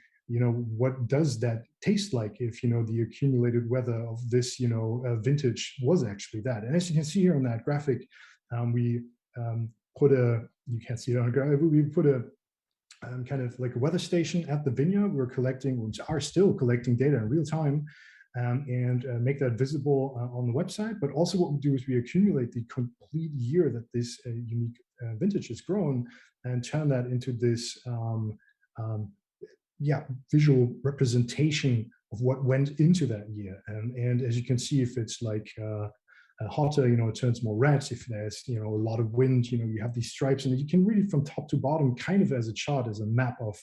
what does that taste like if, the accumulated weather of this, vintage was actually that? And as you can see here on that graphic, we you can't see it on a graphic, we put a kind of like a weather station at the vineyard. We're collecting, which are still collecting data in real time, and make that visible on the website. But also what we do is we accumulate the complete year that this unique vintage has grown and turn that into this visual representation of what went into that year. And as you can see, if it's like hotter, it turns more red. If there's, a lot of wind, you have these stripes, and you can read it from top to bottom, kind of as a chart, as a map of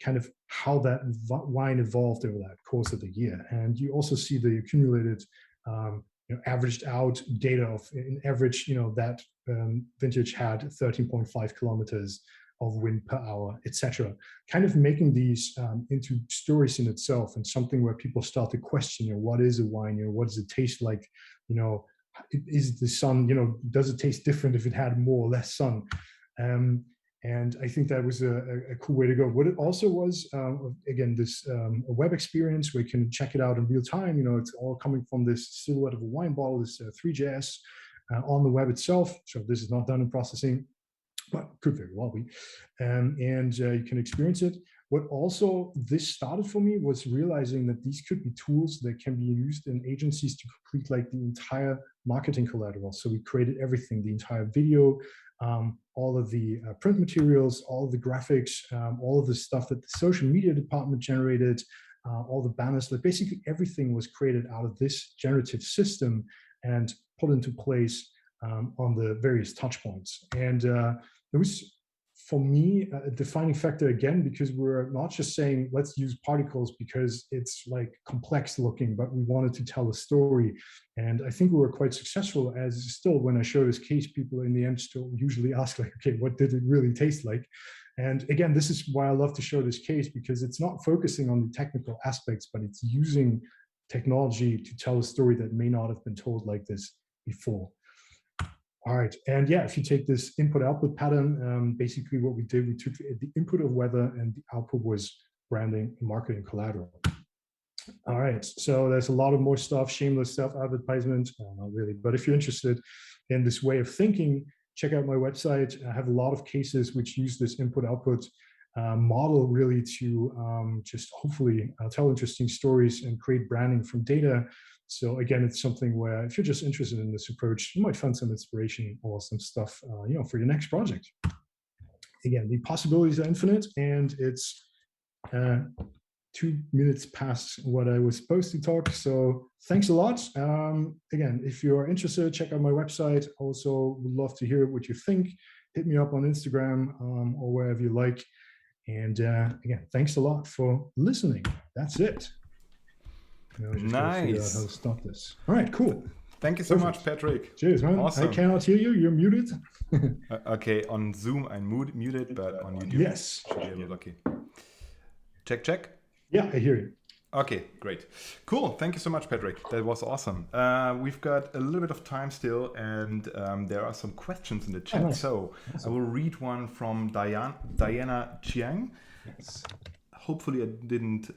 kind of how that wine evolved over that course of the year. And you also see the accumulated, averaged out data of, in average, that vintage had 13.5 kilometers of wind per hour, etc. Kind of making these into stories in itself, and something where people start to question, what is a wine? What does it taste like? Is the sun, does it taste different if it had more or less sun? And I think that was a cool way to go. What it also was, again, this a web experience where you can check it out in real time. It's all coming from this silhouette of a wine bottle, this 3JS on the web itself. So this is not done in processing, but could very well be. And you can experience it. What also this started for me was realizing that these could be tools that can be used in agencies to complete like the entire marketing collateral. So we created everything, the entire video, all of the print materials, all of the graphics, all of the stuff that the social media department generated, all the banners, like basically everything was created out of this generative system and put into place on the various touch points. And it was, for me, a defining factor again, because we're not just saying, let's use particles because it's like complex looking, but we wanted to tell a story. And I think we were quite successful, as still when I show this case, people in the end still usually ask like, okay, what did it really taste like? And again, this is why I love to show this case, because it's not focusing on the technical aspects, but it's using technology to tell a story that may not have been told like this before. All right, and yeah, if you take this input-output pattern, basically what we did, we took the input of weather and the output was branding and marketing collateral. All right, so there's a lot of more stuff, shameless self-advertisement, not really, but if you're interested in this way of thinking, check out my website. I have a lot of cases which use this input-output model really to just hopefully tell interesting stories and create branding from data. So again, it's something where if you're just interested in this approach, you might find some inspiration or some stuff, for your next project. Again, the possibilities are infinite, and it's 2 minutes past what I was supposed to talk. So thanks a lot. Again, if you're interested, check out my website. Also, would love to hear what you think. Hit me up on Instagram or wherever you like. And again, thanks a lot for listening. That's it. Nice. How to stop this. All right, cool. Thank you so much, Patrick. Cheers, man. Awesome. I cannot hear you. You're muted. Okay, on Zoom I'm muted, but on YouTube, yes, should be able to lucky. Check. Yeah, I hear you. Okay, great. Cool. Thank you so much, Patrick. That was awesome. We've got a little bit of time still, and there are some questions in the chat. Oh, nice. So awesome. I will read one from Diana Chiang. Yes. Hopefully I didn't...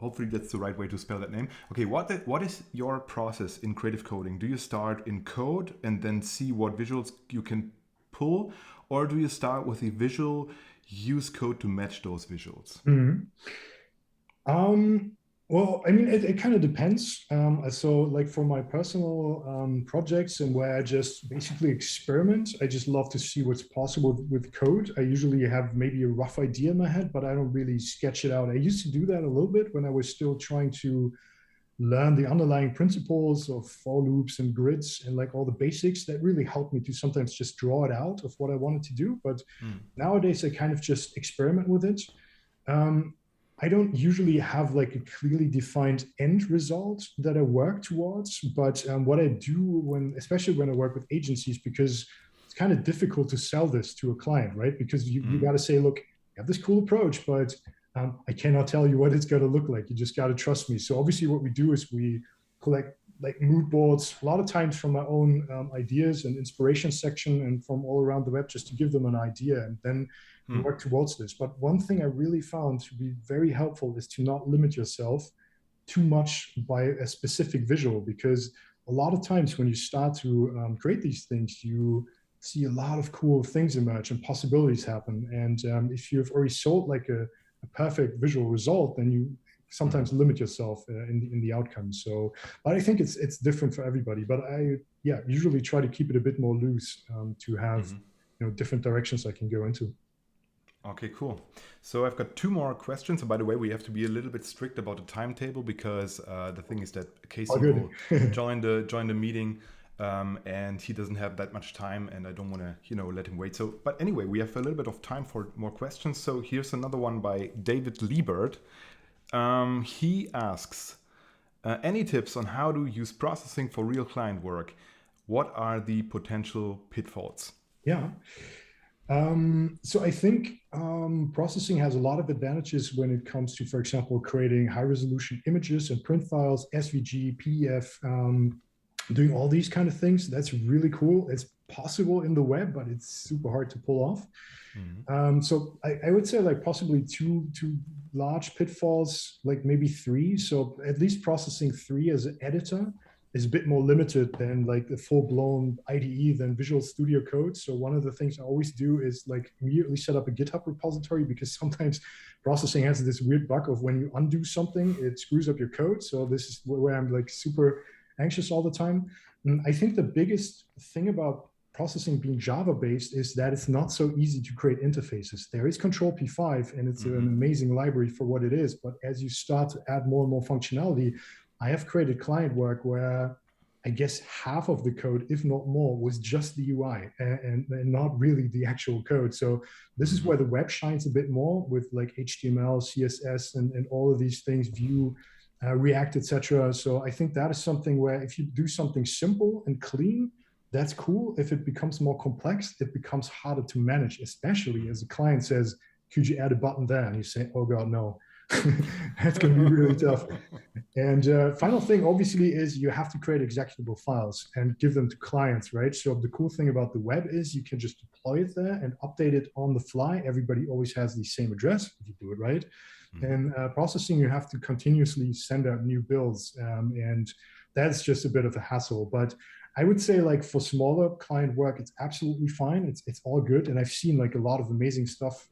hopefully that's the right way to spell that name. Okay, what is your process in creative coding? Do you start in code and then see what visuals you can pull? Or do you start with a visual, use code to match those visuals? Mm-hmm. Well, I mean, it kind of depends. So, like for my personal projects and where I just basically experiment, I just love to see what's possible with code. I usually have maybe a rough idea in my head, but I don't really sketch it out. I used to do that a little bit when I was still trying to learn the underlying principles of for loops and grids and like all the basics that really helped me to sometimes just draw it out of what I wanted to do. But Mm. nowadays, I kind of just experiment with it. Um, I don't usually have like a clearly defined end result that I work towards, but what I do when, especially when I work with agencies, because it's kind of difficult to sell this to a client, right? Because you Mm. got to say, look, I have this cool approach, but I cannot tell you what it's going to look like. You just got to trust me. So obviously, what we do is we collect like mood boards a lot of times from my own ideas and inspiration section and from all around the web just to give them an idea, and then we Mm. work towards this. But one thing I really found to be very helpful is to not limit yourself too much by a specific visual, because a lot of times when you start to create these things, you see a lot of cool things emerge and possibilities happen. And if you've already sold like a perfect visual result, then you Mm. sometimes limit yourself in the outcome. So, but I think it's different for everybody. But I usually try to keep it a bit more loose to have Mhm. different directions I can go into. Okay, cool. So I've got two more questions. And by the way, we have to be a little bit strict about the timetable because the thing is that All Casey good. will join the meeting, and he doesn't have that much time, and I don't want to let him wait. So, but anyway, we have a little bit of time for more questions. So here's another one by David Liebert. He asks, any tips on how to use processing for real client work? What are the potential pitfalls? Yeah. So I think processing has a lot of advantages when it comes to, for example, creating high resolution images and print files, SVG, PDF, doing all these kind of things. That's really cool. It's possible in the web, but it's super hard to pull off. Mhm. So I would say like possibly two large pitfalls, like maybe three. So at least processing three as an editor is a bit more limited than like the full-blown IDE than Visual Studio Code. So one of the things I always do is like immediately set up a GitHub repository, because sometimes processing has this weird bug of when you undo something, it screws up your code. So this is where I'm like super anxious all the time. And I think the biggest thing about processing being Java based is that it's not so easy to create interfaces. There is Control P5 and it's an Mhm. amazing library for what it is. But as you start to add more and more functionality, I have created client work where I guess half of the code, if not more, was just the UI and not really the actual code. So this is Mhm. where the web shines a bit more with like HTML, CSS, and all of these things, Vue, React, etc. So I think that is something where if you do something simple and clean, that's cool. If it becomes more complex, it becomes harder to manage, especially as a client says, could you add a button there? And you say, oh God, no. That's going to be really tough. And final thing, obviously, is you have to create executable files and give them to clients, right? So the cool thing about the web is you can just deploy it there and update it on the fly. Everybody always has the same address if you do it right. Mhm. And processing, you have to continuously send out new builds, and that's just a bit of a hassle. But I would say, like for smaller client work, it's absolutely fine. It's all good, and I've seen like a lot of amazing stuff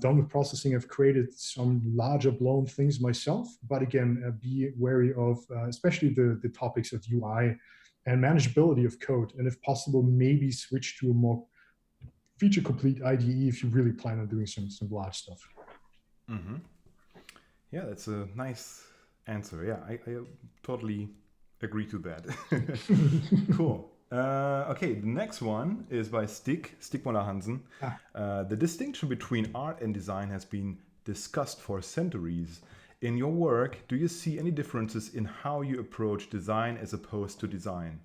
done with processing. I've created some larger blown things myself, but again, be wary of especially the topics of UI and manageability of code, and if possible, maybe switch to a more feature complete IDE if you really plan on doing some large stuff. Mhm. Yeah, that's a nice answer. Yeah, I totally agree to that. Cool. Okay, the next one is by Stigmola Hansen. Ah, The distinction between art and design has been discussed for centuries. In your work, do you see any differences in how you approach design as opposed to design?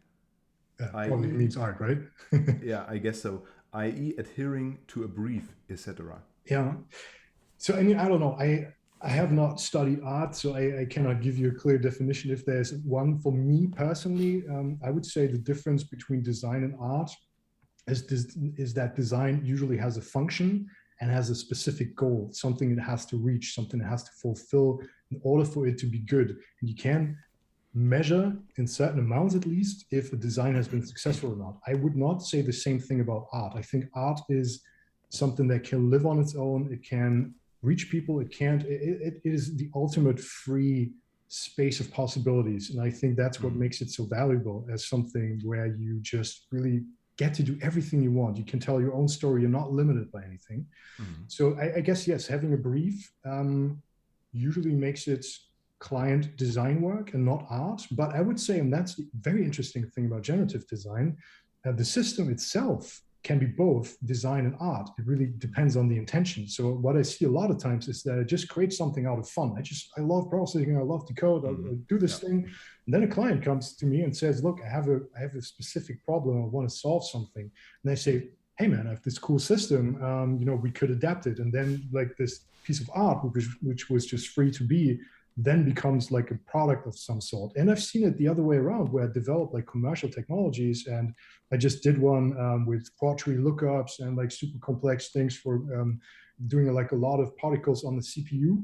probably I.e., means art, right? yeah, I guess so. I.e., adhering to a brief, etc. Yeah. So I mean, I don't know. I have not studied art, so I cannot give you a clear definition. If there's one for me personally, I would say the difference between design and art is that design usually has a function and has a specific goal, something it has to reach, something it has to fulfill in order for it to be good. And you can measure in certain amounts, at least, if a design has been successful or not. I would not say the same thing about art. I think art is something that can live on its own. It can reach people. It can't. It is the ultimate free space of possibilities, and I think that's what makes it so valuable as something where you just really get to do everything you want. You can tell your own story. You're not limited by anything. So I guess, yes, having a brief usually makes it client design work and not art. But I would say, and that's the very interesting thing about generative design, the system itself can be both design and art. It really depends on the intention. So what I see a lot of times is that I just create something out of fun. I love processing. I love the code. I'll do this thing. And then a client comes to me and says, look, I have a specific problem. I want to solve something. And I say, hey man, I have this cool system. We could adapt it. And then like this piece of art, which was just free to be, then becomes like a product of some sort. And I've seen it the other way around, where I developed like commercial technologies, and I just did one with quad tree lookups and like super complex things for doing like a lot of particles on the CPU.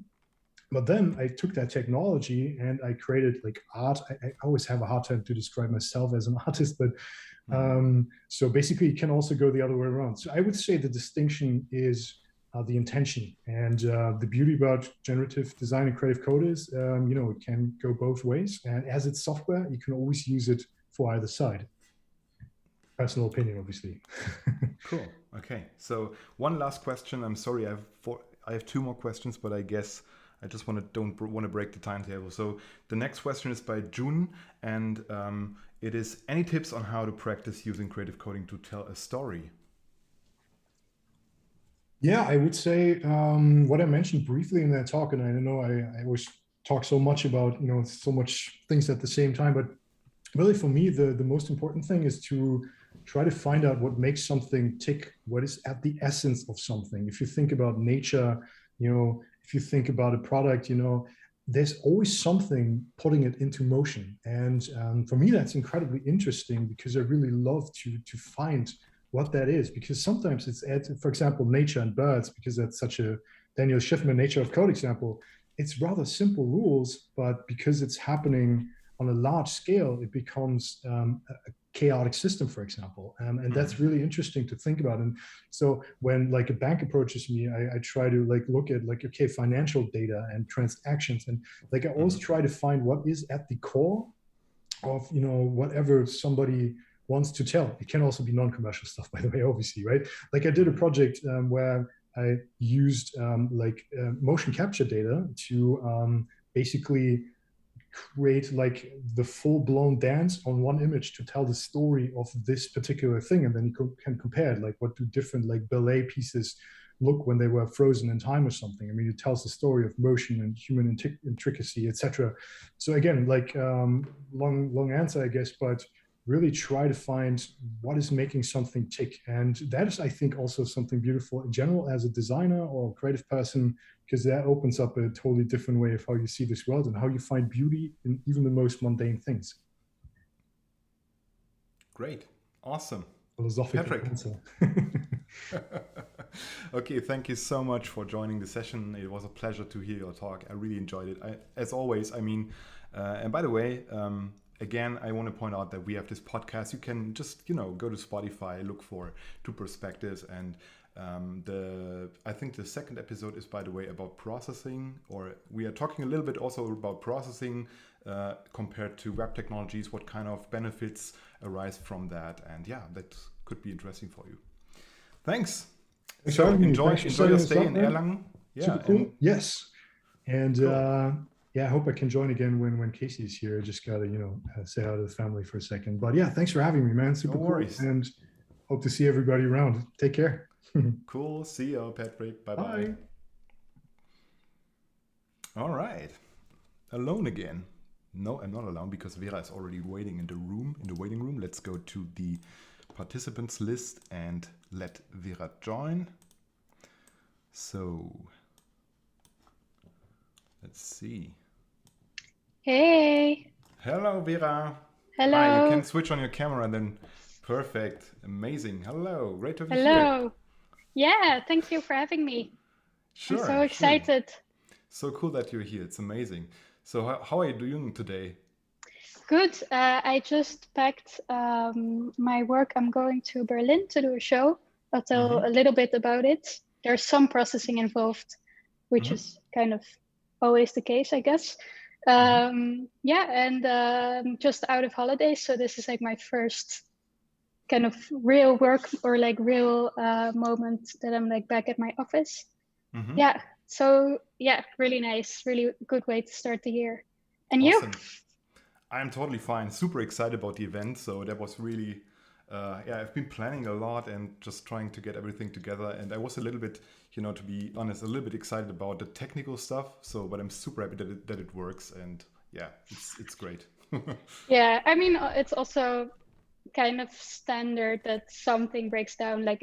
But then I took that technology and I created like art. I always have a hard time to describe myself as an artist, but so basically it can also go the other way around. So I would say the distinction is the intention, and the beauty about generative design and creative code is, it can go both ways. And as it's software, you can always use it for either side. Personal opinion, obviously. Cool. Okay. So one last question. I'm sorry, I have two more questions, but I guess I just don't want to break the timetable. So the next question is by June, and it is, any tips on how to practice using creative coding to tell a story? Yeah, I would say what I mentioned briefly in that talk, and I know I always talk so much about, so much things at the same time, but really for me, the most important thing is to try to find out what makes something tick, what is at the essence of something. If you think about nature, if you think about a product, there's always something putting it into motion. And for me, that's incredibly interesting, because I really love to find what that is, because sometimes for example, nature and birds, because that's such a Daniel Schiffman nature of code example. It's rather simple rules, but because it's happening on a large scale, it becomes a chaotic system, for example. And that's really interesting to think about. And so when like a bank approaches me, I try to like look at like, okay, financial data and transactions. And like, I always try to find what is at the core of, whatever somebody wants to tell. It can also be non-commercial stuff, by the way, obviously, right? Like I did a project where I used motion capture data to basically create like the full-blown dance on one image to tell the story of this particular thing. And then you can compare it, like what do different like ballet pieces look when they were frozen in time or something. I mean, it tells the story of motion and human intricacy, etc. So again, like long answer, I guess, but really try to find what is making something tick. And that is, I think, also something beautiful in general as a designer or a creative person, because that opens up a totally different way of how you see this world and how you find beauty in even the most mundane things. Great. Awesome. Philosophical Patrick. answer. Okay, thank you so much for joining the session. It was a pleasure to hear your talk. I really enjoyed it. As always, and by the way, again, I want to point out that we have this podcast. You can just, go to Spotify, look for Two Perspectives. And I think the second episode is, by the way, about processing, or we are talking a little bit also about processing compared to web technologies, what kind of benefits arise from that. And yeah, that could be interesting for you. Thanks. So enjoy your stay in Erlangen. Yeah, super cool. Yes. And cool. I hope I can join again when Casey is here. I just got to, say hi to the family for a second. But yeah, thanks for having me, man. Super cool. And hope to see everybody around. Take care. Cool. See you, Patrick. Bye-bye. Bye. All right. Alone again. No, I'm not alone, because Vera is already waiting in the waiting room. Let's go to the participants list and let Vera join. So let's see. Hey. Hello, Vera. Hello. Hi, you can switch on your camera and then perfect. Amazing. Hello. Great to have you here. Hello. Yeah, thank you for having me. Sure. I'm so excited. Sure. So cool that you're here. It's amazing. So how are you doing today? Good. I just packed my work. I'm going to Berlin to do a show. I'll tell a little bit about it. There's some processing involved. which is kind of always the case, I guess. And just out of holidays, so this is like my first kind of real work or like real moment that I'm like back at my office. Yeah, so yeah, really nice, really good way to start the year. And Awesome. you? I'm totally fine. Super excited about the event. So that was really, I've been planning a lot and just trying to get everything together. And I was a little bit, to be honest, a little bit excited about the technical stuff. So, but I'm super happy that it works. And yeah, it's great. Yeah, I mean, it's also kind of standard that something breaks down. Like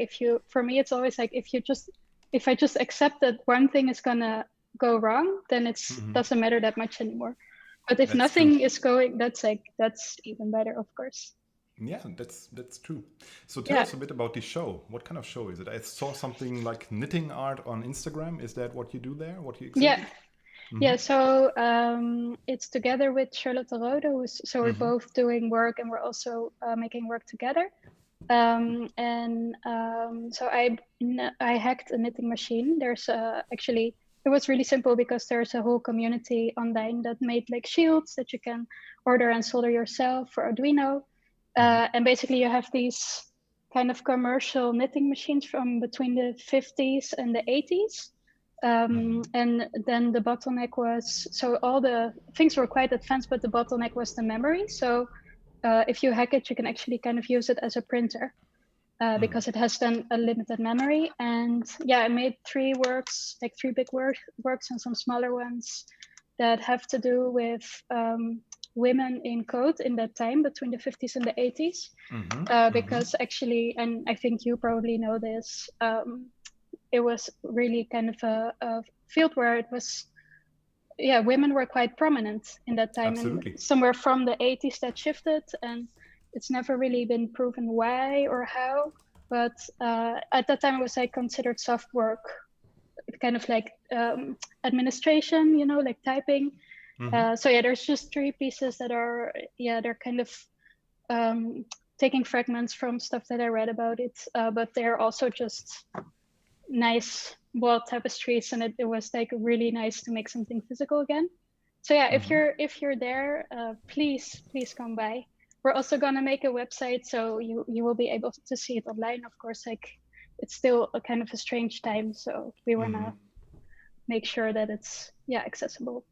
for me, it's always like if I just accept that one thing is gonna go wrong, then it's doesn't matter that much anymore. But if That's nothing true. is going, that's even better, of course. Yeah, that's true. So tell us a bit about the show. What kind of show is it? I saw something like knitting art on Instagram. Is that what you do there? What you exhibit? Yeah. So it's together with Charlotte Rode, so we're both doing work and we're also making work together. So I hacked a knitting machine. There's actually, it was really simple because there's a whole community online that made like shields that you can order and solder yourself for Arduino. And basically you have these kind of commercial knitting machines from between the 50s and the 80s. And then the bottleneck was, so all the things were quite advanced, but the bottleneck was the memory. So if you hack it, you can actually kind of use it as a printer because it has then a limited memory. And yeah, I made three works, like three big works and some smaller ones that have to do with women in code in that time between the 50s and the 80s. Because actually, and I think you probably know this, it was really kind of a field where it was, women were quite prominent in that time. Absolutely. And somewhere from the 80s that shifted, and it's never really been proven why or how. But at that time, it was like considered soft work, kind of like administration, like typing. So yeah, there's just three pieces that are, they're kind of taking fragments from stuff that I read about it, but they're also just nice wall tapestries, and it was like really nice to make something physical again. So yeah, if you're there, please come by. We're also gonna make a website, so you will be able to see it online. Of course, like it's still a kind of a strange time, so we wanna make sure that it's accessible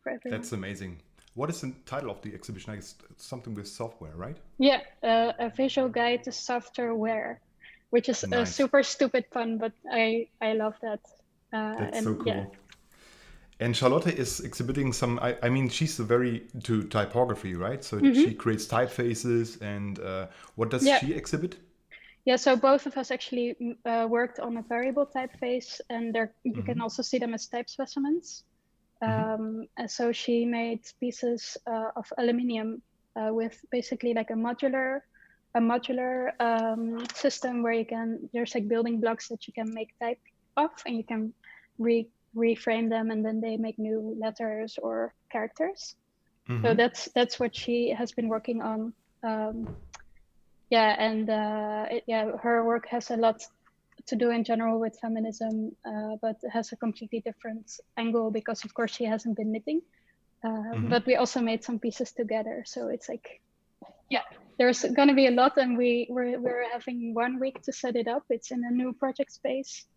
for everyone. That's amazing. What is the title of the exhibition? It's something with software, right? Yeah, a visual guide to software, which is a super stupid pun, but I love that. That's so cool. Yeah. And Charlotte is exhibiting some, I mean, she's very into typography, right? So she creates typefaces, and what does she exhibit? Yeah, so both of us actually worked on a variable typeface, and you can also see them as type specimens. And so she made pieces of aluminium with basically like a modular system where there's like building blocks that you can make type of, and you can reframe them, and then they make new letters or characters. So that's what she has been working on. Her work has a lot to do in general with feminism, but it has a completely different angle because of course she hasn't been knitting. But we also made some pieces together. So it's like, there's gonna be a lot, and we're having 1 week to set it up. It's in a new project space.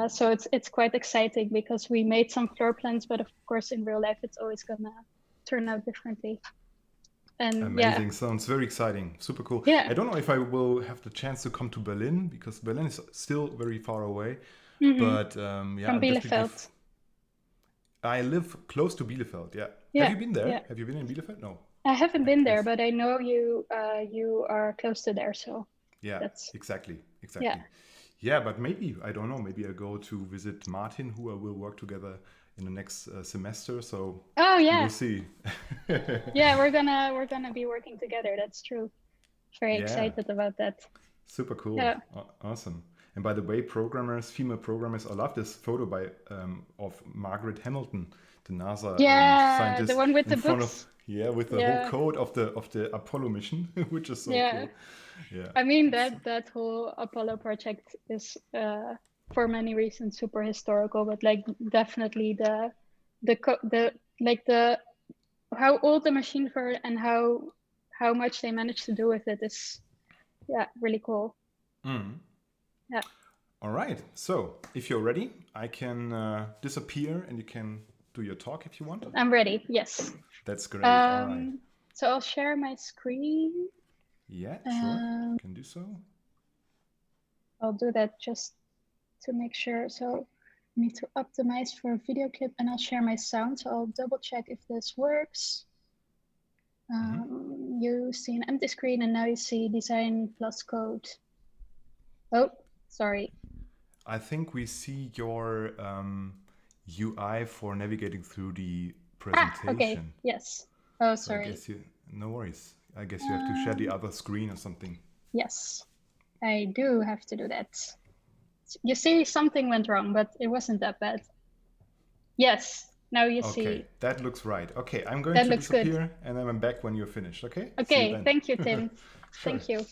So it's quite exciting because we made some floor plans, but of course in real life it's always gonna turn out differently. And amazing. Sounds very exciting. Super cool. I don't know if I will have the chance to come to Berlin because Berlin is still very far away. But from Bielefeld. I live close to Bielefeld. Yeah. Have you been there? Have you been in Bielefeld? No. I haven't been there, but I know you are close to there. So exactly. Yeah, but maybe, I don't know, maybe I go to visit Martin, who I will work together in the next semester. So we'll see. We're gonna be working together. That's true. Very excited about that. Super cool. Yeah. Awesome. And by the way, female programmers, I love this photo of Margaret Hamilton, the NASA scientist. The one with the books. With the whole code of the Apollo mission, which is so cool. Yeah. I mean that whole Apollo project is for many reasons super historical, but like definitely the how old the machines were and how much they managed to do with it is really cool. Yeah. All right. So if you're ready, I can disappear and you can do your talk if you want. I'm ready. Yes. That's great. All right. So I'll share my screen. Yeah, sure. Can do so. I'll do that just to make sure. So I need to optimize for a video clip, and I'll share my sound. So I'll double check if this works. You see an empty screen, and now you see design plus code. Oh, sorry. I think we see your UI for navigating through the presentation. Okay. Yes. Oh, sorry. So I guess no worries. I guess you have to share the other screen or something. Yes, I do have to do that. You see, something went wrong, but it wasn't that bad. Yes, now you see. Okay, that looks right. Okay, I'm going to disappear and then I'm back when you're finished, okay? Okay, thank you, Tim. Sure. Thank you.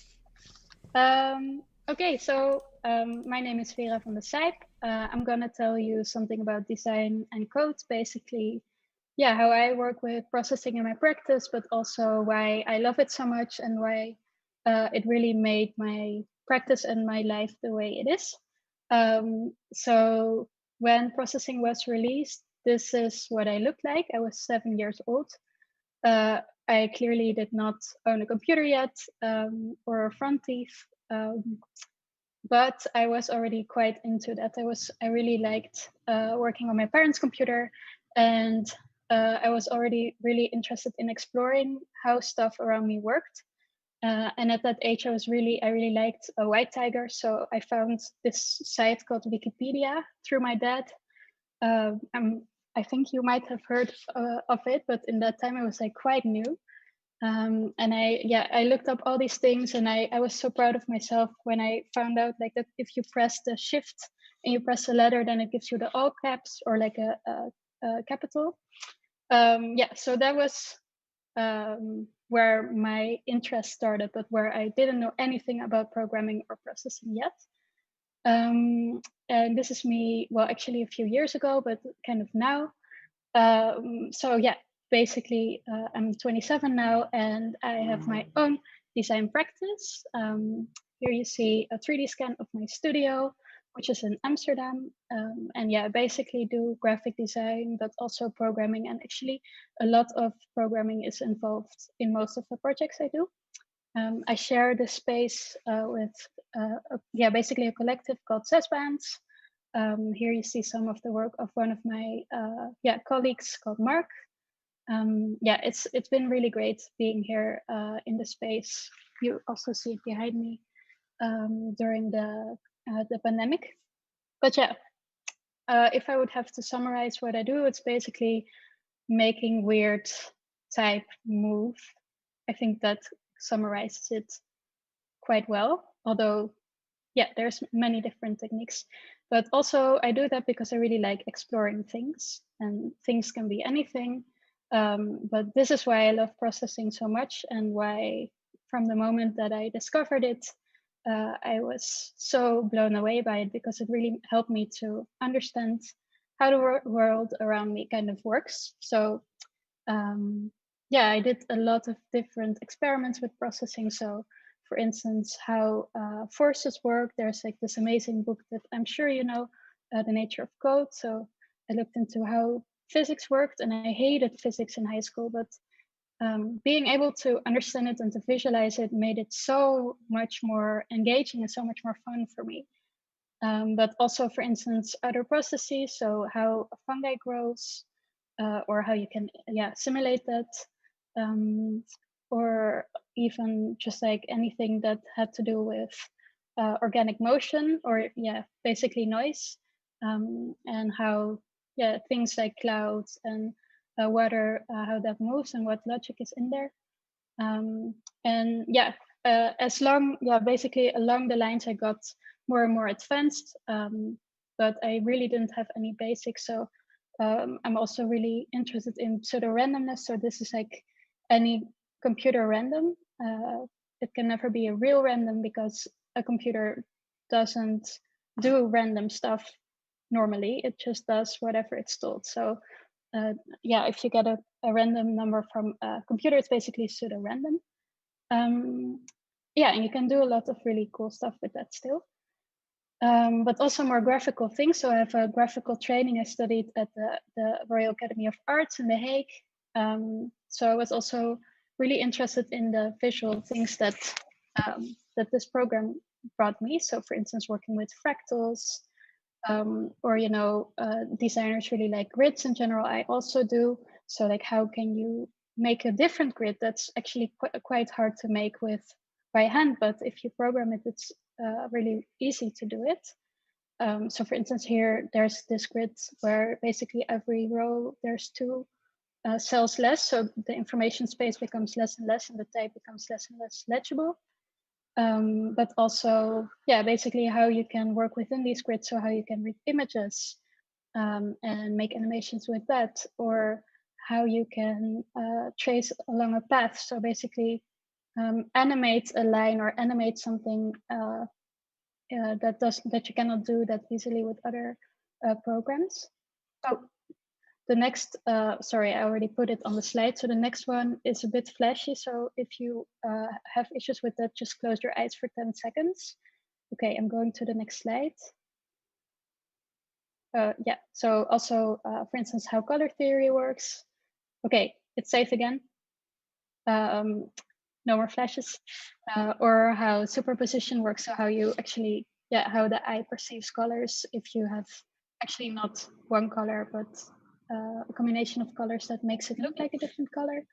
Okay, so my name is Vera from the site. I'm gonna tell you something about design and code, basically. Yeah, how I work with processing in my practice, but also why I love it so much and why it really made my practice and my life the way it is. So when processing was released, this is what I looked like. I was 7 years old. I clearly did not own a computer yet or a front teeth, but I was already quite into that. I really liked working on my parents' computer, and I was already really interested in exploring how stuff around me worked. And at that age, I really liked a white tiger. So I found this site called Wikipedia through my dad. I think you might have heard of it, but in that time it was like quite new. And I looked up all these things, and I was so proud of myself when I found out like that if you press the shift and you press a letter, then it gives you the all caps or like a capital. So that was where my interest started, but where I didn't know anything about programming or processing yet. And this is me, well, actually a few years ago, but kind of now. Basically, I'm 27 now, and I have my own design practice. Here you see a 3D scan of my studio, which is in Amsterdam. I basically do graphic design, but also programming. And actually, a lot of programming is involved in most of the projects I do. I share this space with basically a collective called Zesbands. Here you see some of the work of one of my colleagues called Mark. It's been really great being here in the space. You also see it behind me during the pandemic. But if I would have to summarize what I do, it's basically making weird type move. I think that summarizes it quite well, although there's many different techniques. But also I do that because I really like exploring things, and things can be anything. But this is why I love processing so much, and why from the moment that I discovered it, I was so blown away by it, because it really helped me to understand how the world around me kind of works. So I did a lot of different experiments with processing. So for instance, how forces work. There's like this amazing book that I'm sure you know, The Nature of Code. So I looked into how physics worked, and I hated physics in high school, but being able to understand it and to visualize it made it so much more engaging and so much more fun for me. But also, for instance, other processes, so how a fungi grows, or how you can simulate that, or even just like anything that had to do with organic motion, or basically noise, and how things like clouds and water, how that moves and what logic is in there. Basically along the lines I got more and more advanced, but I really didn't have any basics. So I'm also really interested in pseudo randomness. So this is like any computer random. It can never be a real random, because a computer doesn't do random stuff normally. It just does whatever it's told. So yeah, if you get a random number from a computer, it's basically pseudo-random. Yeah, and you can do a lot of really cool stuff with that still. But also more graphical things. So I have a graphical training I studied at the Royal Academy of Arts in The Hague. So I was also really interested in the visual things that that this program brought me. So for instance, working with fractals, or designers really like grids in general. I also do. So like, how can you make a different grid that's actually quite hard to make with by hand, but if you program it, it's really easy to do it. So for instance, here there's this grid where basically every row there's 2 cells less, so the information space becomes less and less, and the type becomes less and less legible. But also, yeah, basically how you can work within these grids, so how you can read images and make animations with that, or how you can trace along a path. So basically animate a line or animate something that you cannot do that easily with other programs. Oh, the next, sorry, I already put it on the slide. So the next one is a bit flashy. So if you have issues with that, just close your eyes for 10 seconds. Okay, I'm going to the next slide. Yeah, so also, for instance, how color theory works. Okay, it's safe again. No more flashes. Or how superposition works. So how you actually, yeah, how the eye perceives colors if you have actually not one color, but a combination of colors that makes it look like a different color.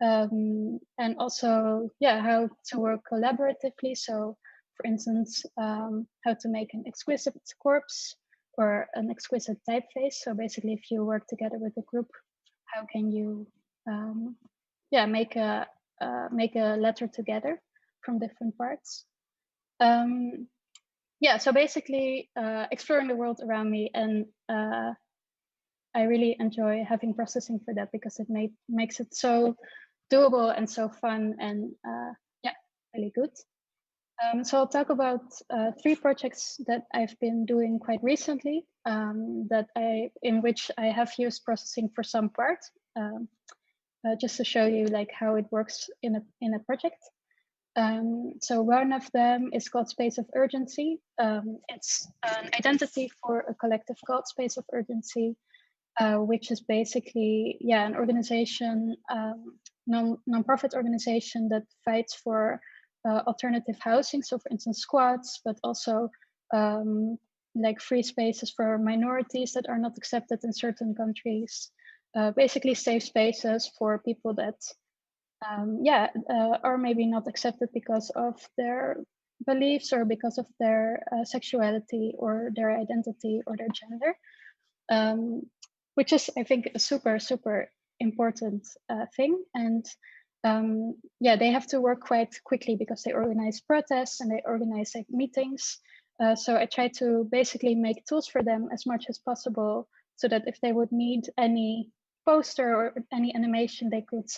And also, yeah, how to work collaboratively. So for instance, how to make an exquisite corpse or an exquisite typeface. So basically, if you work together with a group, how can you yeah, make a letter together from different parts. Yeah, so basically exploring the world around me, and I really enjoy having processing for that because it makes it so doable and so fun, and yeah, really good. So I'll talk about 3 projects that I've been doing quite recently, in which I have used processing for some part. Just to show you like how it works in a project. So one of them is called Space of Urgency. It's an identity for a collective called Space of Urgency, which is basically, yeah, an organization, non-profit organization that fights for alternative housing. So for instance, squats, but also like free spaces for minorities that are not accepted in certain countries. Basically safe spaces for people that are maybe not accepted because of their beliefs or because of their sexuality or their identity or their gender, which is, I think, a super, super important thing. And yeah, they have to work quite quickly because they organize protests and they organize like meetings. So I try to basically make tools for them as much as possible so that if they would need any poster or any animation, they could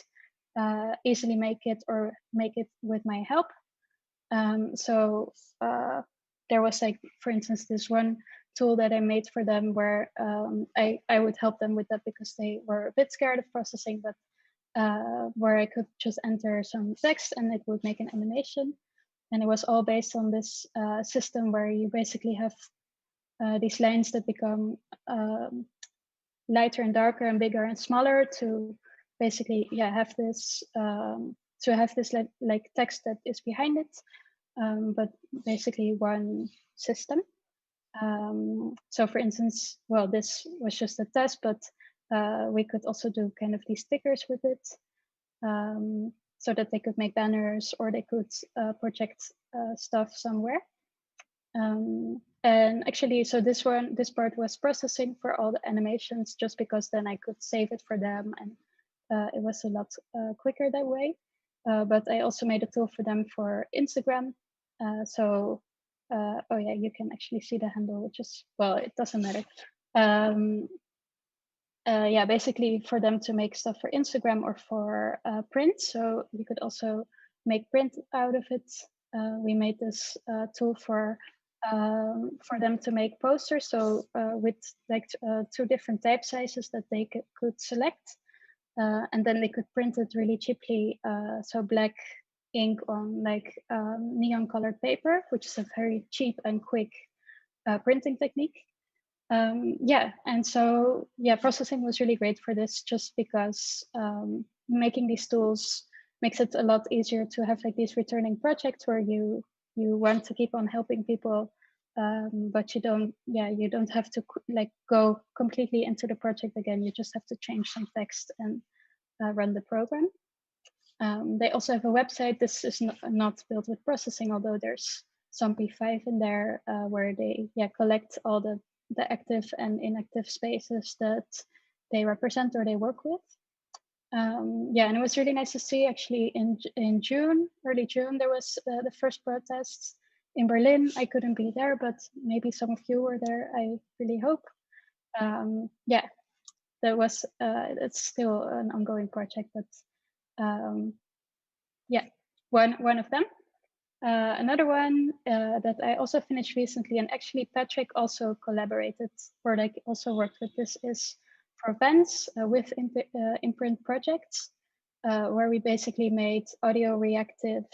easily make it or make it with my help. So there was like, for instance, this one tool that I made for them where I would help them with that because they were a bit scared of processing, but where I could just enter some text and it would make an animation. And it was all based on this system where you basically have these lines that become lighter and darker and bigger and smaller to basically, yeah, have this like text that is behind it, but basically one system. So for instance, well, this was just a test, but we could also do kind of these stickers with it, so that they could make banners or they could project stuff somewhere. And actually, so this part was processing for all the animations, just because then I could save it for them, and it was a lot quicker that way. But I also made a tool for them for Instagram. Oh yeah, you can actually see the handle, which is, well, it doesn't matter. Yeah, basically for them to make stuff for Instagram or for print. So you could also make print out of it. We made this tool for for them to make posters. So with like 2 different type sizes that they could select. And then they could print it really cheaply. So black ink on like neon colored paper, which is a very cheap and quick printing technique. Yeah, and so yeah, processing was really great for this, just because making these tools makes it a lot easier to have like these returning projects where you want to keep on helping people, but you don't have to like go completely into the project again. You just have to change some text and run the program. They also have a website. This is not built with processing, although there's some P5 in there where they collect all the active and inactive spaces that they represent or they work with. And it was really nice to see actually in June, early June, there was the first protests in Berlin. I couldn't be there, but maybe some of you were there, I really hope. There was, it's still an ongoing project, but one of them. Another one that I also finished recently, and actually Patrick also collaborated or like also worked with this, is for events with imprint projects, where we basically made audio reactive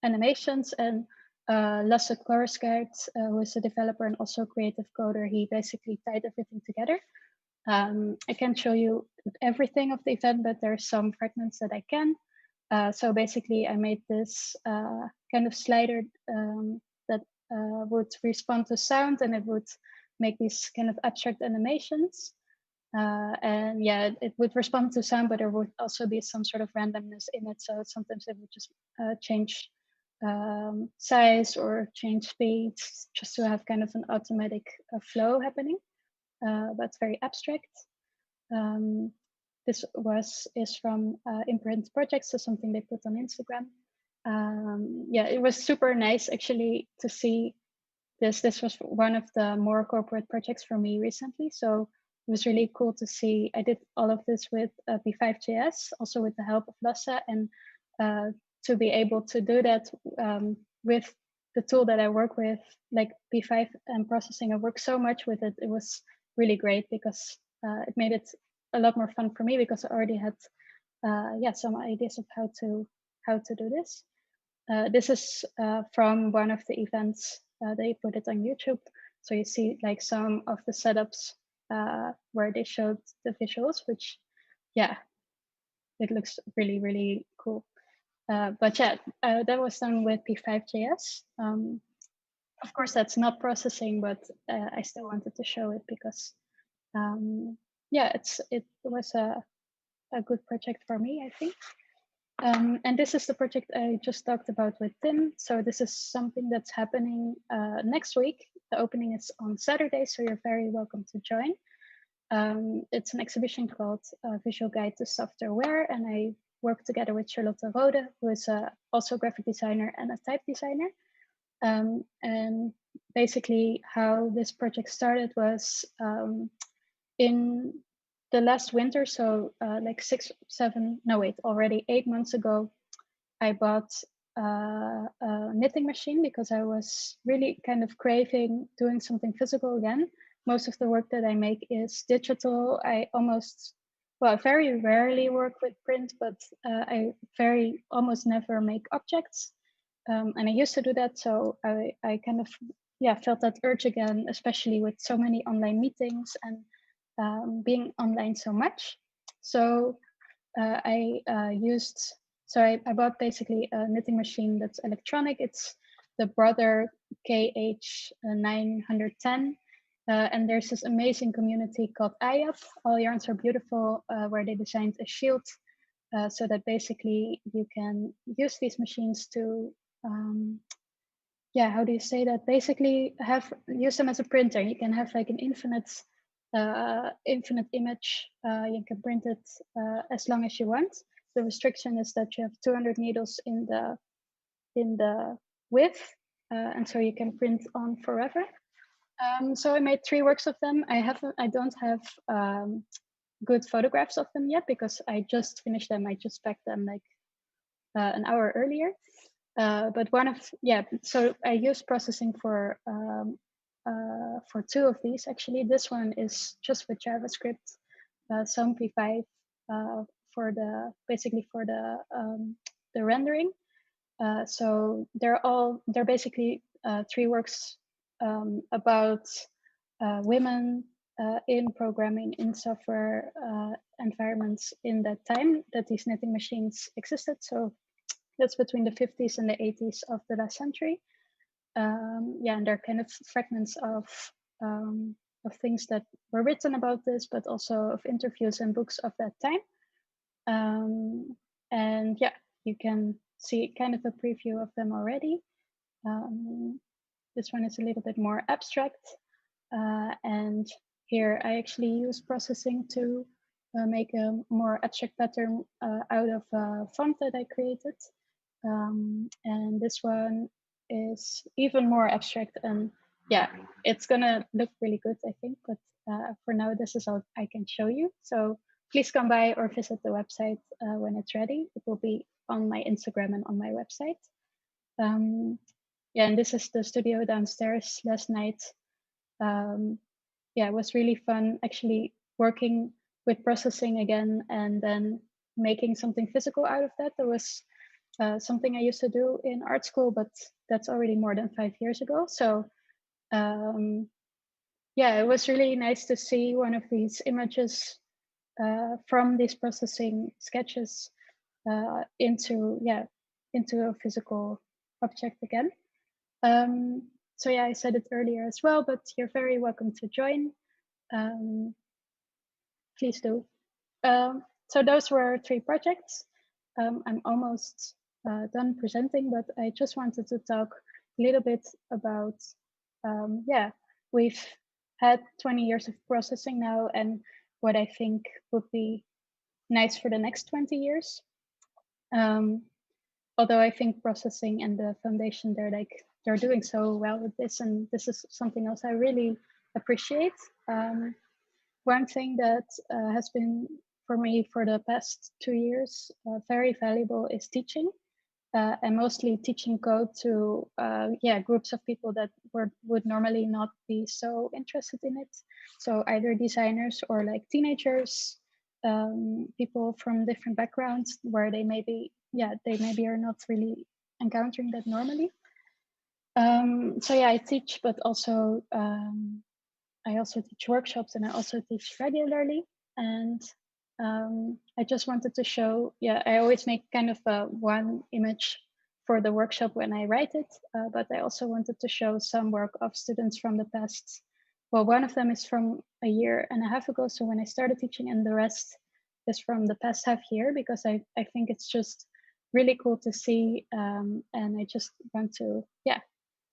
animations. And Lasse Korsgaard, who is a developer and also creative coder, he basically tied everything together. I can't show you everything of the event, but there are some fragments that I can. So basically, I made this kind of slider that would respond to sound, and it would make these kind of abstract animations. And it would respond to sound, but there would also be some sort of randomness in it. So sometimes it would just change size or change speed, just to have kind of an automatic flow happening. But very abstract. This is from Imprint Projects, so something they put on Instagram. It was super nice actually to see this. This was one of the more corporate projects for me recently, so it was really cool to see. I did all of this with P5.js, also with the help of Lasse, and to be able to do that with the tool that I work with, like P5 and processing. I work so much with it. It was really great because it made it a lot more fun for me, because I already had some ideas of how to do this. This is from one of the events. They put it on YouTube, so you see like some of the setups where they showed the visuals, which it looks really, really cool. That was done with P5.js. Of course, that's not processing, but I still wanted to show it because it was a good project for me, I think. And this is the project I just talked about with Tim. So this is something that's happening next week. The opening is on Saturday, so you're very welcome to join. It's an exhibition called Visual Guide to Software Wear, and I work together with Charlotte Rode, who is also a graphic designer and a type designer. And basically how this project started was in the last winter, so like already 8 months ago, I bought a knitting machine because I was really kind of craving doing something physical again. Most of the work that I make is digital. I very rarely work with print, but I almost never make objects. And I used to do that, so I kind of felt that urge again, especially with so many online meetings and being online so much. So I bought basically a knitting machine that's electronic. It's the Brother KH910. And there's this amazing community called IAP, All Yarns Are Beautiful, where they designed a shield so that basically you can use these machines to, how do you say that? Basically use them as a printer. You can have like an infinite image. You can print it as long as you want. The restriction is that you have 200 needles in the width, and so you can print on forever. So I made 3 works of them. I don't have good photographs of them yet because I just finished them. I just packed them like an hour earlier. But so I use processing for 2 of these actually. This one is just with JavaScript, some P5 for the rendering. So they're basically 3 works about women in programming in software environments in that time that these knitting machines existed. So that's between the 50s and the 80s of the last century. And they're kind of fragments of things that were written about this, but also of interviews and books of that time. And yeah, you can see kind of a preview of them already. This one is a little bit more abstract. And here I actually use processing to make a more abstract pattern out of a font that I created. And this one is even more abstract, and yeah, it's gonna look really good, I think, but for now this is all I can show you. So please come by or visit the website when it's ready. It will be on my Instagram and on my website. And this is the studio downstairs last night. It was really fun actually working with processing again and then making something physical out of that. There was something I used to do in art school, but that's already more than 5 years ago. So it was really nice to see one of these images from these processing sketches into a physical object again. I said it earlier as well, but you're very welcome to join. Please do. So those were 3 projects. I'm almost done presenting, but I just wanted to talk a little bit about, we've had 20 years of processing now, and what I think would be nice for the next 20 years. Although I think processing and the foundation, they're doing so well with this, and this is something else I really appreciate. One thing that has been for me for the past 2 years very valuable is teaching, and mostly teaching code to groups of people that would normally not be so interested in it. So either designers or like teenagers, people from different backgrounds where they maybe are not really encountering that normally. I teach, but also I also teach workshops, and I also teach regularly. And I just wanted to show, I always make kind of one image for the workshop when I write it, but I also wanted to show some work of students from the past. Well, one of them is from a year and a half ago, so when I started teaching, and the rest is from the past half year, because I think it's just really cool to see, and I just want to,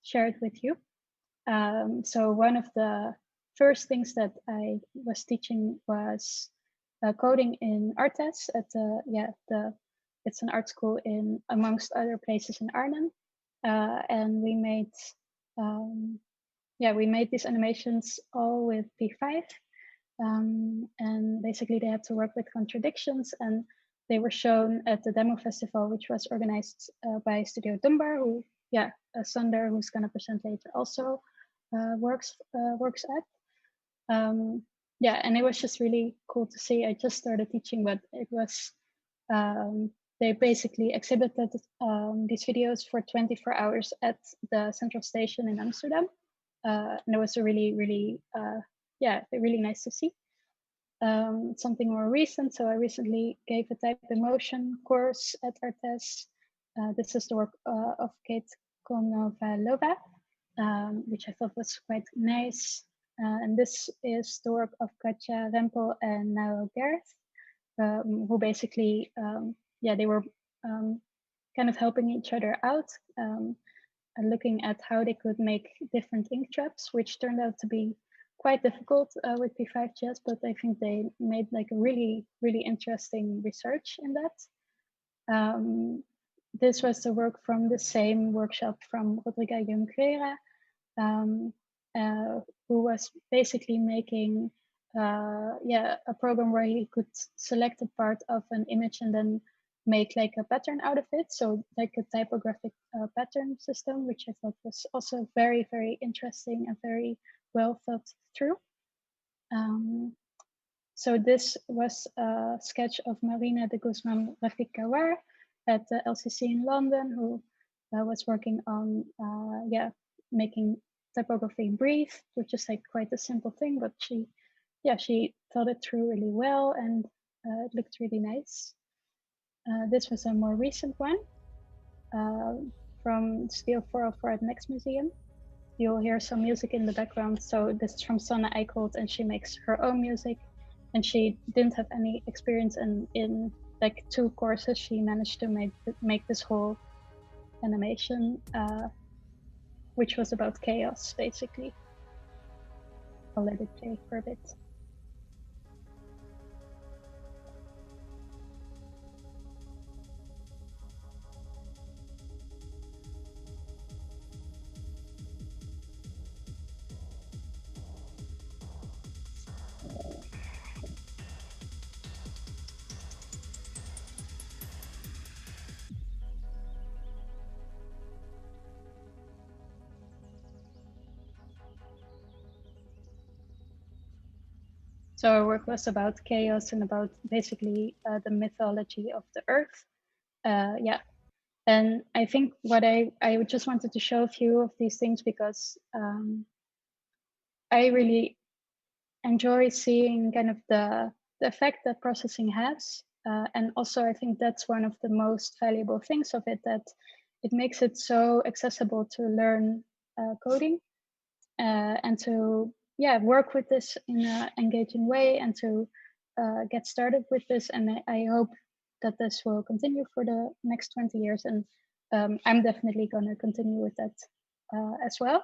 share it with you. So one of the first things that I was teaching was coding in Artes at it's an art school in, amongst other places, in Arnhem, and we made these animations all with P5, and basically they had to work with contradictions, and they were shown at the demo festival, which was organized by Studio Dunbar, who Sander, who's going to present later, also works at. And it was just really cool to see. I just started teaching, but it was they basically exhibited these videos for 24 hours at the Central Station in Amsterdam, and it was a really nice to see. Something more recent. So I recently gave a type emotion course at Artes. This is the work of Kate Konovalova, which I thought was quite nice. And this is the work of Katja Rempel and Niall Gareth, who basically, they were kind of helping each other out and looking at how they could make different ink traps, which turned out to be quite difficult with P5JS, but I think they made like a really, really interesting research in that. This was the work from the same workshop from Rodriga Vera, who was basically making a program where he could select a part of an image and then make like a pattern out of it. So like a typographic pattern system, which I thought was also very, very interesting and very well thought through. So this was a sketch of Marina de Guzman Rafiq-Kawar at the LCC in London, who was working on making typography breathe, which is like quite a simple thing, but she thought it through really well, and it looked really nice. This was a more recent one from Studio 404 at Next Museum. You'll hear some music in the background. So this is from Sanne Eickholt, and she makes her own music. And she didn't have any experience in like 2 courses. She managed to make this whole animation, which was about chaos, basically. I'll let it play for a bit. So our work was about chaos and about basically the mythology of the earth. And I think what I just wanted to show a few of these things because I really enjoy seeing kind of the effect that processing has. And also I think that's one of the most valuable things of it, that it makes it so accessible to learn coding and to work with this in an engaging way and to get started with this. And I hope that this will continue for the next 20 years. And I'm definitely going to continue with that as well.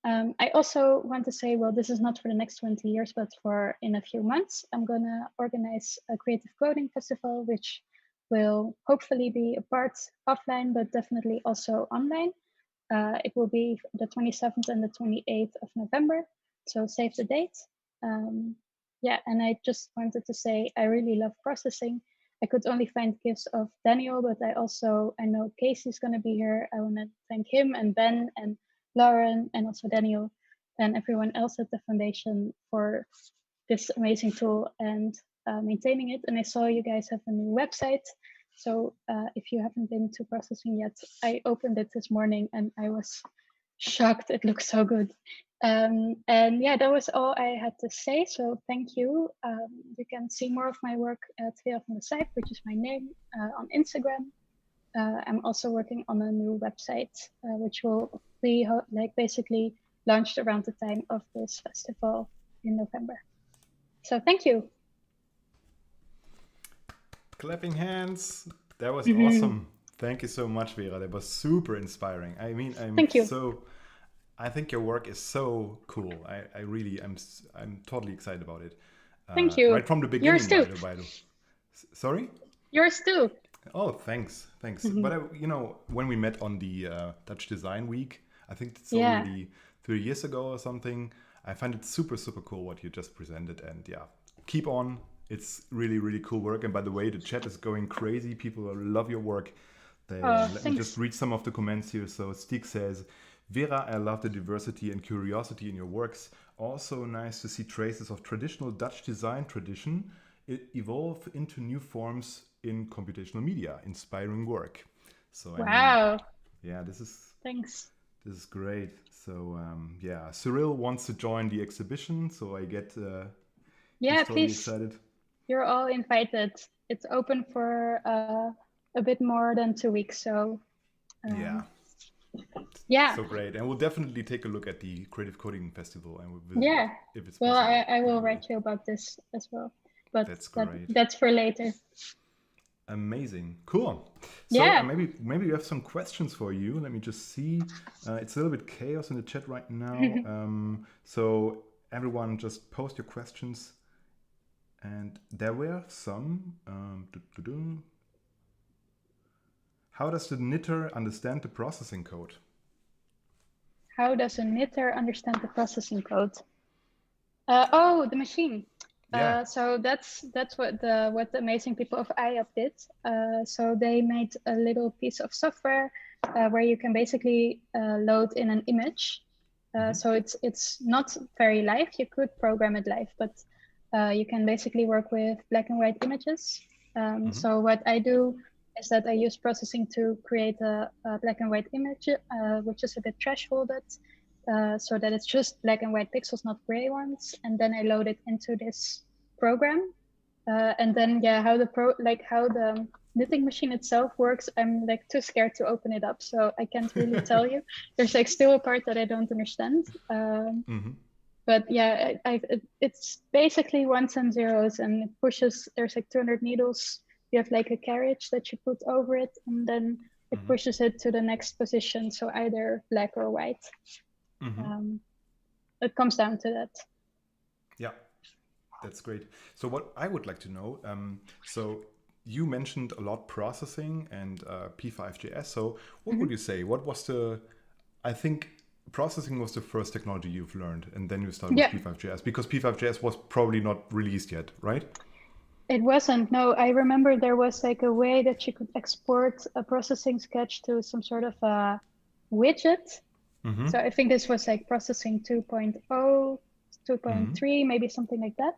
I also want to say, well, this is not for the next 20 years, but for in a few months, I'm going to organize a creative coding festival, which will hopefully be a part offline, but definitely also online. It will be the 27th and the 28th of November, so save the date. And I just wanted to say I really love processing. I could only find gifts of Daniel, but I know Casey's going to be here. I want to thank him and Ben and Lauren and also Daniel and everyone else at the foundation for this amazing tool and maintaining it. And I saw you guys have a new website. So if you haven't been to processing yet, I opened it this morning and I was shocked. It looks so good. And that was all I had to say. So thank you. You can see more of my work at Vera van de Sijp, which is my name, on Instagram. I'm also working on a new website, which will be basically launched around the time of this festival in November. So thank you. Clapping hands. That was awesome. Thank you so much, Vera. That was super inspiring. I mean, thank you. I think your work is so cool. I'm totally excited about it. Thank you. Right from the beginning. Yours too. Sorry? Yours too. Oh, thanks. But when we met on the Dutch Design Week, I think it's already 3 years ago or something. I find it super, super cool what you just presented. And keep on. It's really, really cool work. And by the way, the chat is going crazy. People love your work. Let me just read some of the comments here. So Stig says, Vera, I love the diversity and curiosity in your works. Also nice to see traces of traditional Dutch design tradition evolve into new forms in computational media. Inspiring work. So wow. Thanks. This is great. So Cyril wants to join the exhibition. So I get totally please. excited. You're all invited. It's open for a bit more than 2 weeks. So so great. And we'll definitely take a look at the Creative Coding Festival and we'll visit if it's well, possible. I will write you about this as well. But that's great. That's for later. Amazing. Cool. So maybe you have some questions for you. Let me just see. It's a little bit chaos in the chat right now. So everyone just post your questions. And there were some. How does the knitter understand the processing code? How does a knitter understand the processing code? The machine. So that's what the amazing people of IAP did. So they made a little piece of software where you can basically load in an image. So it's not very live. You could program it live, but you can basically work with black and white images. So what I do is that I use processing to create a black and white image, which is a bit thresholded, so that it's just black and white pixels, not gray ones. And then I load it into this program. And then, how the knitting machine itself works, I'm like too scared to open it up. So I can't really tell you. There's like still a part that I don't understand. But yeah, it's basically ones and zeros, and it pushes, there's like 200 needles. You have like a carriage that you put over it, and then it pushes it to the next position. So either black or white. It comes down to that. Yeah, that's great. So what I would like to know, so you mentioned a lot processing and P5JS. So what would you say? What was I think processing was the first technology you've learned, and then you started with P5JS, because P5JS was probably not released yet, right? It wasn't. No, I remember there was like a way that you could export a processing sketch to some sort of a widget. So I think this was like processing 2.0, 2.3, maybe something like that.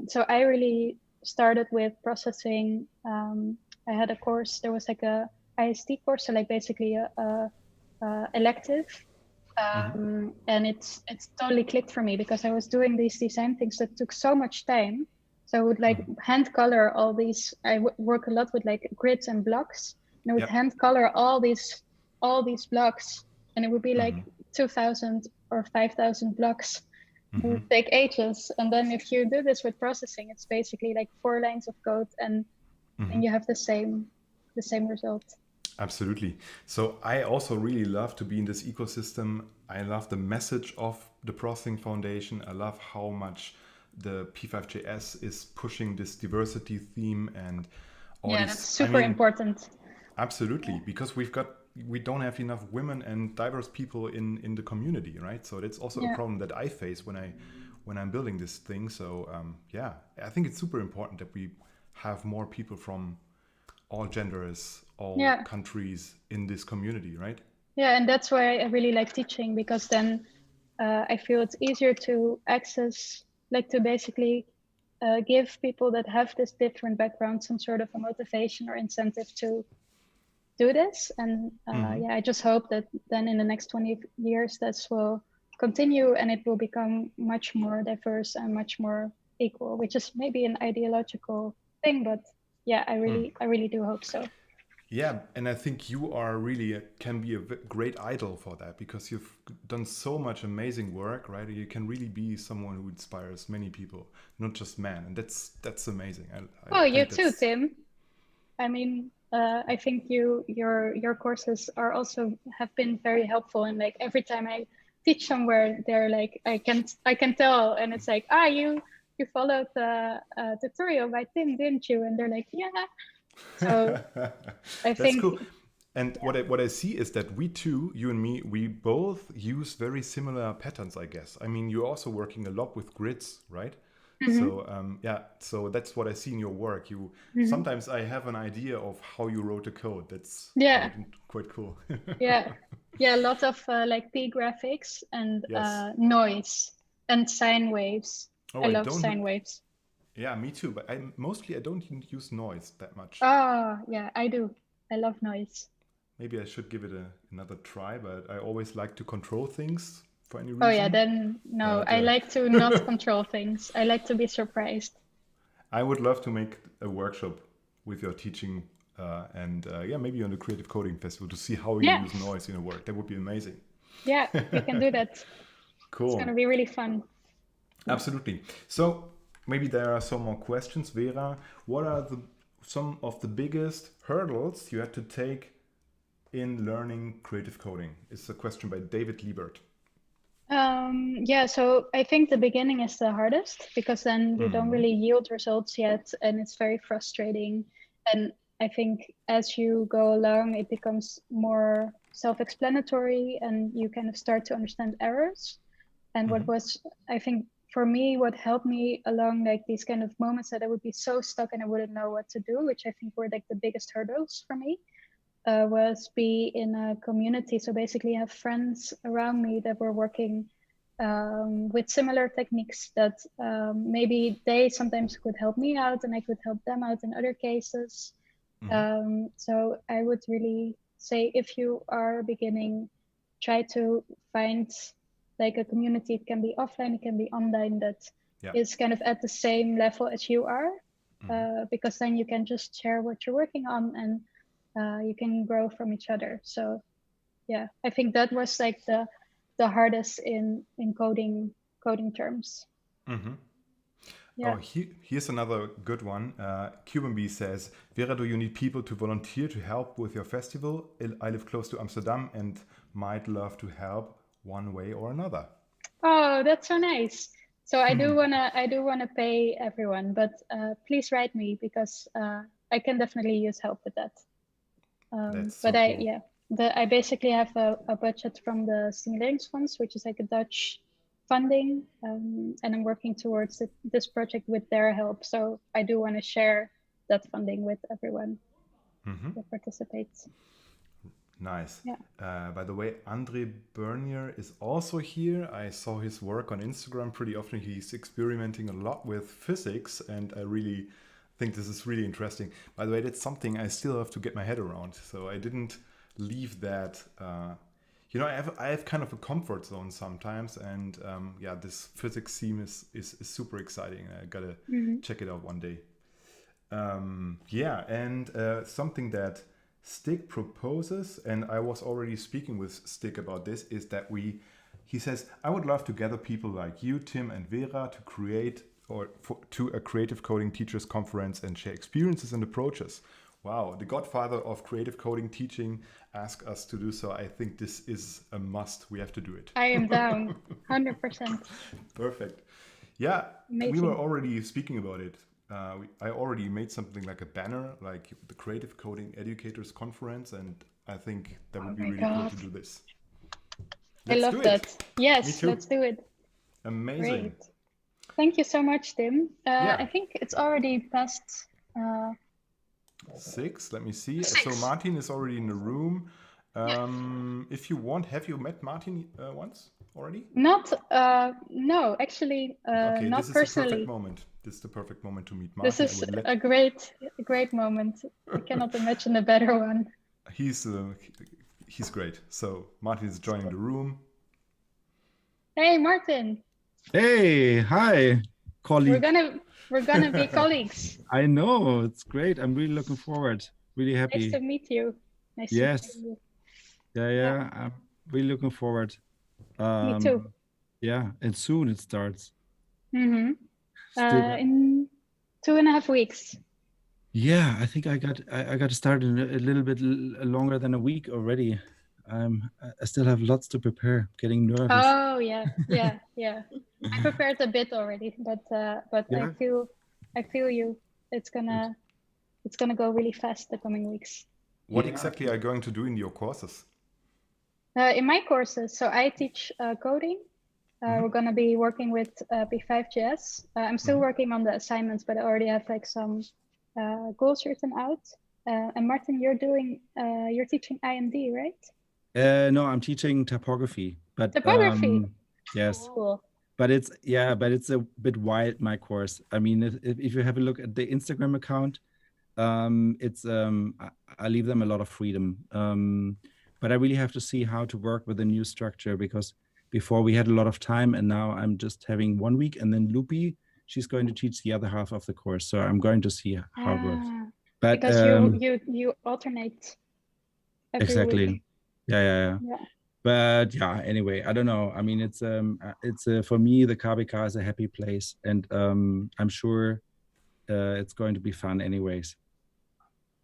So I really started with processing. I had a course, there was like a IST course, so like basically a elective. And it's totally clicked for me, because I was doing these design things that took so much time. So I would like hand color all these. I work a lot with like grids and blocks, and I would hand color all these blocks, and it would be like 2,000 or 5,000 blocks. It would take ages. And then if you do this with processing, it's basically like 4 lines of code, and you have the same result. Absolutely. So I also really love to be in this ecosystem. I love the message of the Processing Foundation. I love how much the P5JS is pushing this diversity theme and all these. That's super important. Absolutely, because we don't have enough women and diverse people in the community, right? So that's also a problem that I face when I'm building this thing. So I think it's super important that we have more people from all genders, all countries in this community, right? Yeah, and that's why I really like teaching, because then I feel it's easier to access, like to basically give people that have this different background some sort of a motivation or incentive to do this. And I just hope that then in the next 20 years this will continue, and it will become much more diverse and much more equal, which is maybe an ideological thing, but I really do hope so. Yeah, and I think you are really can be a great idol for that, because you've done so much amazing work, right? You can really be someone who inspires many people, not just men, and that's amazing. You too, Tim. I mean, I think your courses are also have been very helpful, and like every time I teach somewhere, they're like, I can tell, and it's like, you followed the tutorial by Tim, didn't you? And they're like, yeah. So I think cool. And what I see is that we two, you and me, we both use very similar patterns, I guess. I mean, you're also working a lot with grids, right? So so that's what I see in your work. You sometimes I have an idea of how you wrote the code. That's quite cool. a lot of like P graphics and noise and sine waves. I love sine waves. Yeah, me too. But I don't use noise that much. Oh, yeah, I do. I love noise. Maybe I should give it another try, but I always like to control things for any reason. Oh yeah, then no, I like to not control things. I like to be surprised. I would love to make a workshop with your teaching and maybe on the Creative Coding Festival to see how you use noise in your work. That would be amazing. Yeah, you can do that. Cool. It's going to be really fun. Absolutely. So maybe there are some more questions. Vera, what are some of the biggest hurdles you had to take in learning creative coding? It's a question by David Liebert. So I think the beginning is the hardest, because then you don't really yield results yet, and it's very frustrating. And I think as you go along, it becomes more self-explanatory, and you kind of start to understand errors. And what was, I think, for me, what helped me along like these kind of moments that I would be so stuck and I wouldn't know what to do, which I think were like the biggest hurdles for me, was be in a community. So basically have friends around me that were working with similar techniques that maybe they sometimes could help me out and I could help them out in other cases. So I would really say if you are beginning, try to find like a community. It can be offline, it can be online, that is kind of at the same level as you are, because then you can just share what you're working on and you can grow from each other. So yeah, I think that was like the hardest in coding terms. Yeah. Oh, here's another good one. Cuban Bee says, Vera, do you need people to volunteer to help with your festival? I live close to Amsterdam and might love to help one way or another. Oh, that's so nice. So I do wanna pay everyone, but please write me because I can definitely use help with that. But cool. I basically have a budget from the Stimuleringsfonds, which is like a Dutch funding, and I'm working towards this project with their help. So I do want to share that funding with everyone that participates. Nice. Yeah. By the way, Andre Bernier is also here. I saw his work on Instagram pretty often. He's experimenting a lot with physics, and I really think this is really interesting. By the way, that's something I still have to get my head around. So I didn't leave that. I have kind of a comfort zone sometimes, and this physics theme is super exciting. I gotta check it out one day. Something that Stig proposes, and I was already speaking with Stig about this, is that he says, I would love to gather people like you, Tim and Vera, to create to a creative coding teachers conference and share experiences and approaches. Wow, the godfather of creative coding teaching asked us to do so. I think this is a must. We have to do it. I am down, 100%. Perfect. Yeah, Amazing. We were already speaking about it. I already made something like a banner, like the Creative Coding Educators Conference, and I think that would be really cool to do this. I love that. Yes, let's do it. Amazing. Great. Thank you so much, Tim. I think it's already past 6. Let me see. 6. So Martin is already in the room. If you want, have you met Martin once already? Not, no, actually, okay, not this is personally. The perfect moment. This is the perfect moment to meet Martin. This is a great moment. I cannot imagine a better one. He's great. So Martin is joining the room. Hey, Martin. Hey, hi, colleague. We're gonna be colleagues. I know, it's great. I'm really looking forward. Really happy. Nice to meet you. Nice to meet you. Yeah. I'm really looking forward. Me too. Yeah, and soon it starts. In 2.5 weeks. Yeah, I think I got started a little bit longer than a week already. I still have lots to prepare. Getting nervous. Oh yeah. I prepared a bit already, but yeah. I feel you. It's gonna go really fast the coming weeks. What exactly are you going to do in your courses? In my courses, so I teach coding. We're gonna be working with P5.js. I'm still working on the assignments, but I already have like some goals written out. And Martin, you're teaching IMD, right? No, I'm teaching typography. But typography. Yes. Cool. But it's a bit wild, my course. I mean, if you have a look at the Instagram account, I leave them a lot of freedom. But I really have to see how to work with the new structure, because before we had a lot of time, and now I'm just having 1 week, and then Loopy, she's going to teach the other half of the course. So I'm going to see how it works. But because you alternate every exactly. week. Yeah. But yeah, anyway, I don't know. I mean, it's for me, the KBK is a happy place, and I'm sure it's going to be fun anyways.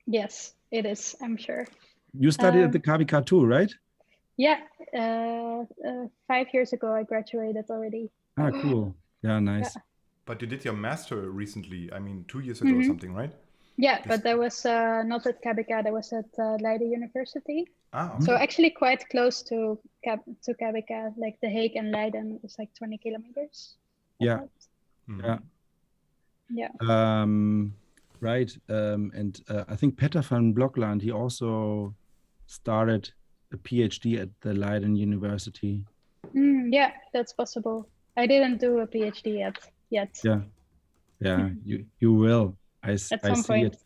Yes, it is, I'm sure. You studied at the KBK too, right? Yeah, 5 years ago I graduated already. Ah, cool. Yeah, nice. Yeah. But you did your master recently. I mean, 2 years ago or something, right? Yeah, but that was not at KBK. That was at Leiden University. Ah, okay. So actually quite close to KBK, like The Hague and Leiden is like 20 kilometers. Yeah. helped. Yeah. Yeah. Right. And I think Peter van Blokland, he also started a PhD at the Leiden University. Yeah, that's possible. I didn't do a PhD yet. Yeah. Yeah. You will. I At some see point. it.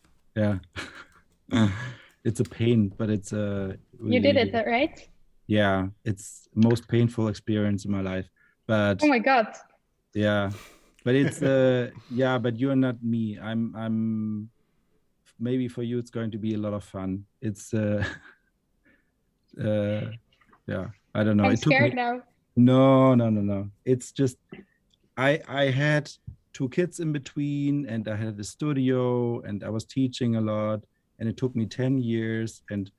Yeah. It's a pain, but it's a You did really, it, right? yeah, it's most painful experience in my life. But Oh my God. yeah, but it's yeah, but you're not me. I'm maybe for you it's going to be a lot of fun. It's yeah, I don't know. I'm It took scared me now. no. It's just I had 2 kids in between, and I had a studio, and I was teaching a lot, and it took me 10 years. And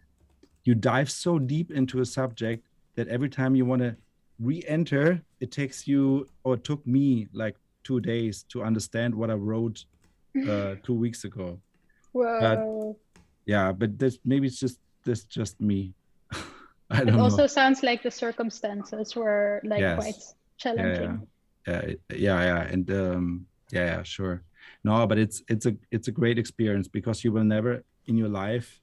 you dive so deep into a subject that every time you want to re-enter, it takes you, or it took me like 2 days to understand what I wrote 2 weeks ago. But Whoa. yeah, but this maybe it's just me. I It don't also know. sounds like the circumstances were like Yes. quite challenging. Yeah, and yeah, sure. No, but it's a great experience because you will never in your life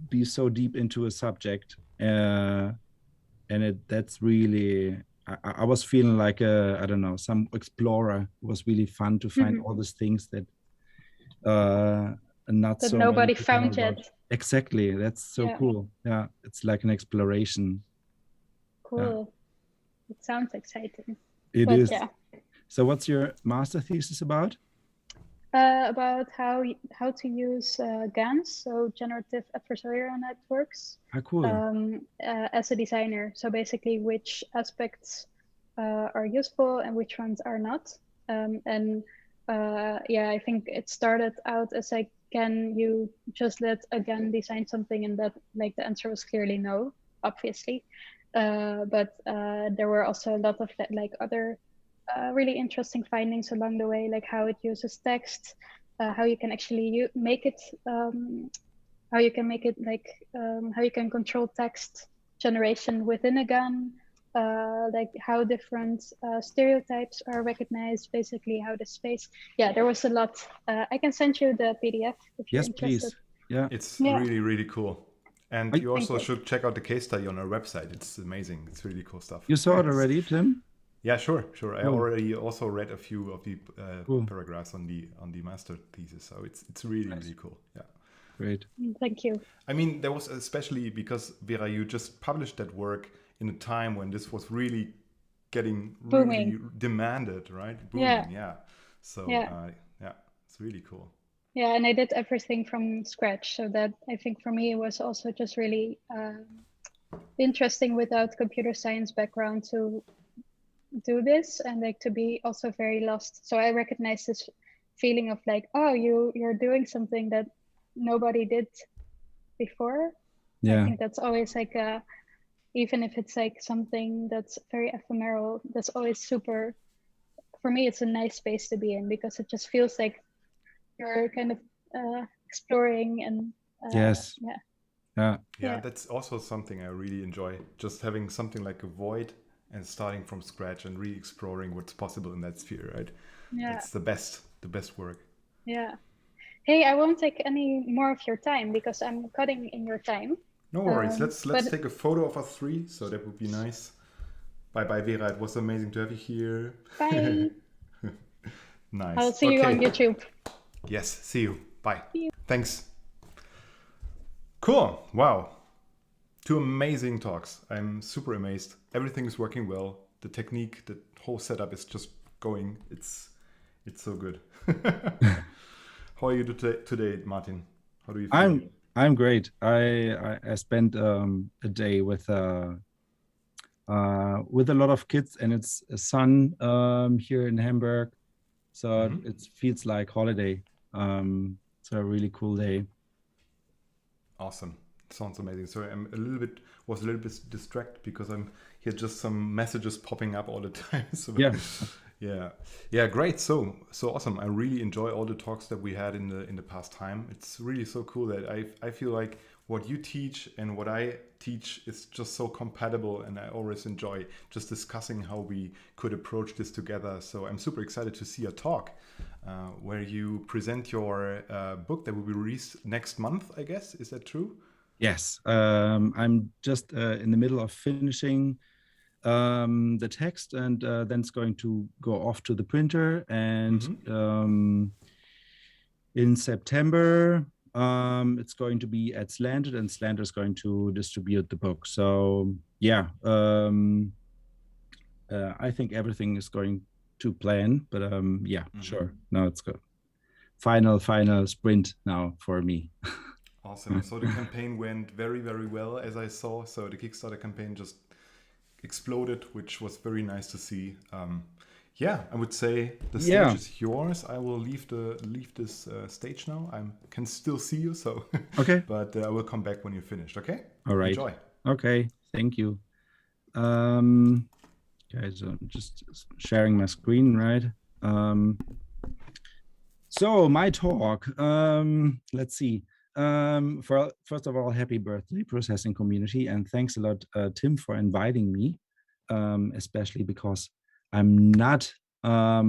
be so deep into a subject, and that's really I was feeling like I don't know, some explorer. It was really fun to find all these things that not That so many nobody people know found about. yet. Exactly, that's so Yeah. cool. Yeah, it's like an exploration. Cool. It sounds exciting. It But is. yeah. So what's your master thesis about? About how to use GANs, so generative adversarial networks, Cool. as a designer. So basically, which aspects are useful and which ones are not. Yeah, I think it started out as like, can you just let a GAN design something, and that like the answer was clearly no, obviously. But there were also a lot of like other really interesting findings along the way, like how it uses text, how you can actually make it, how you can make it like, how you can control text generation within a GAN, like how different stereotypes are recognized, basically how the space. Yeah, there was a lot. I can send you the PDF if you're Yes, interested. please. Yeah. It's Yeah. really, really cool. And you Thank also you. should check out the case study on our website. It's amazing. It's really cool stuff. You saw it already, Tim? Yeah, sure. I Cool. already also read a few of the Cool. paragraphs on the master thesis, so it's really really cool. Yeah. Great. Thank you. I mean, there was especially because Vera, you just published that work in a time when this was really getting Booming. really demanded, right? Yeah. Booming, yeah. So Yeah. yeah, it's really cool. Yeah, and I did everything from scratch. So that I think for me it was also just really interesting without computer science background to do this, and like to be also very lost. So I recognize this feeling of like, oh, you're doing something that nobody did before. Yeah. I think that's always like even if it's like something that's very ephemeral, that's always super, for me it's a nice space to be in, because it just feels like you're kind of exploring and Yes. yeah. Yeah, that's also something I really enjoy, just having something like a void and starting from scratch and re-exploring what's possible in that sphere, right? Yeah. It's the best work. Yeah. Hey, I won't take any more of your time because I'm cutting in your time. No worries. Let's take a photo of us three, so that would be nice. Bye Vera, it was amazing to have you here. Bye. Nice. I'll see you on YouTube. Yes, see you. Bye. Thanks. Cool. Wow. 2 amazing talks. I'm super amazed. Everything is working well. The technique, the whole setup is just going. It's so good. How are you today, Martin? How do you feel? I'm great. I spent a day with a lot of kids, and it's a sun here in Hamburg, so it feels like holiday. So a really cool day. Awesome. Sounds amazing. Sorry, was a little bit distracted because I'm here, just some messages popping up all the time. So yeah, great. So awesome. I really enjoy all the talks that we had in the past time. It's really so cool that I feel like what you teach and what I teach is just so compatible, and I always enjoy just discussing how we could approach this together. So I'm super excited to see a talk where you present your book that will be released next month, I guess. Is that true? Yes, I'm just in the middle of finishing the text, and then it's going to go off to the printer. And in September, it's going to be at Slanted, and Slanted is going to distribute the book. So yeah, I think everything is going to plan. But yeah, sure. No, it's good. Final sprint now for me. Awesome. So the campaign went very, very well, as I saw. So the Kickstarter campaign just exploded, which was very nice to see. Yeah, I would say the stage is yours. I will leave this stage now. I can still see you, so okay. But I will come back when you're finished. Okay. All right. Enjoy. Okay. Thank you. Guys, I'm just sharing my screen, right? So my talk. Let's see. First of all, happy birthday, Processing Community, and thanks a lot, Tim, for inviting me, especially because I'm not a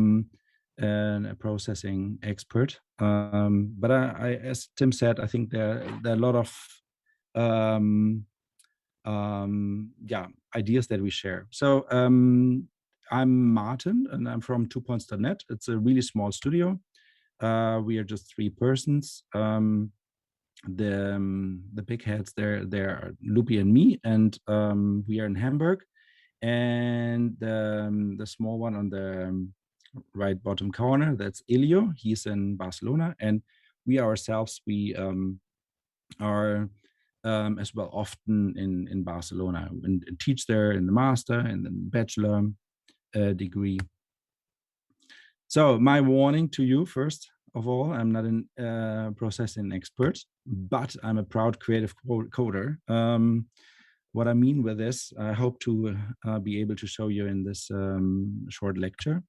processing expert, but I, as Tim said, I think there are a lot of ideas that we share. So I'm Martin, and I'm from 2points.net. It's a really small studio. We are just 3 persons. The big heads there are Lupi and me, and we are in Hamburg. And the small one on the right bottom corner, that's Elio. He's in Barcelona, and we ourselves, we are as well often in Barcelona and teach there in the master and then bachelor degree. So my warning to you, first of all, I'm not a processing expert, but I'm a proud creative coder. What I mean with this, I hope to be able to show you in this short lecture.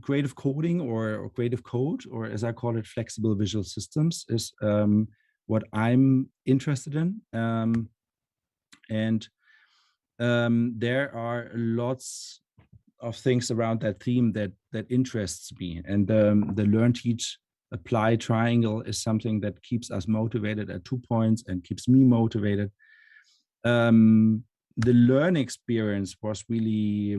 Creative coding or creative code, or as I call it, flexible visual systems, is what I'm interested in. And there are lots of things around that theme that interests me. And the learn, teach, apply triangle is something that keeps us motivated at 2 points and keeps me motivated. The learn experience was really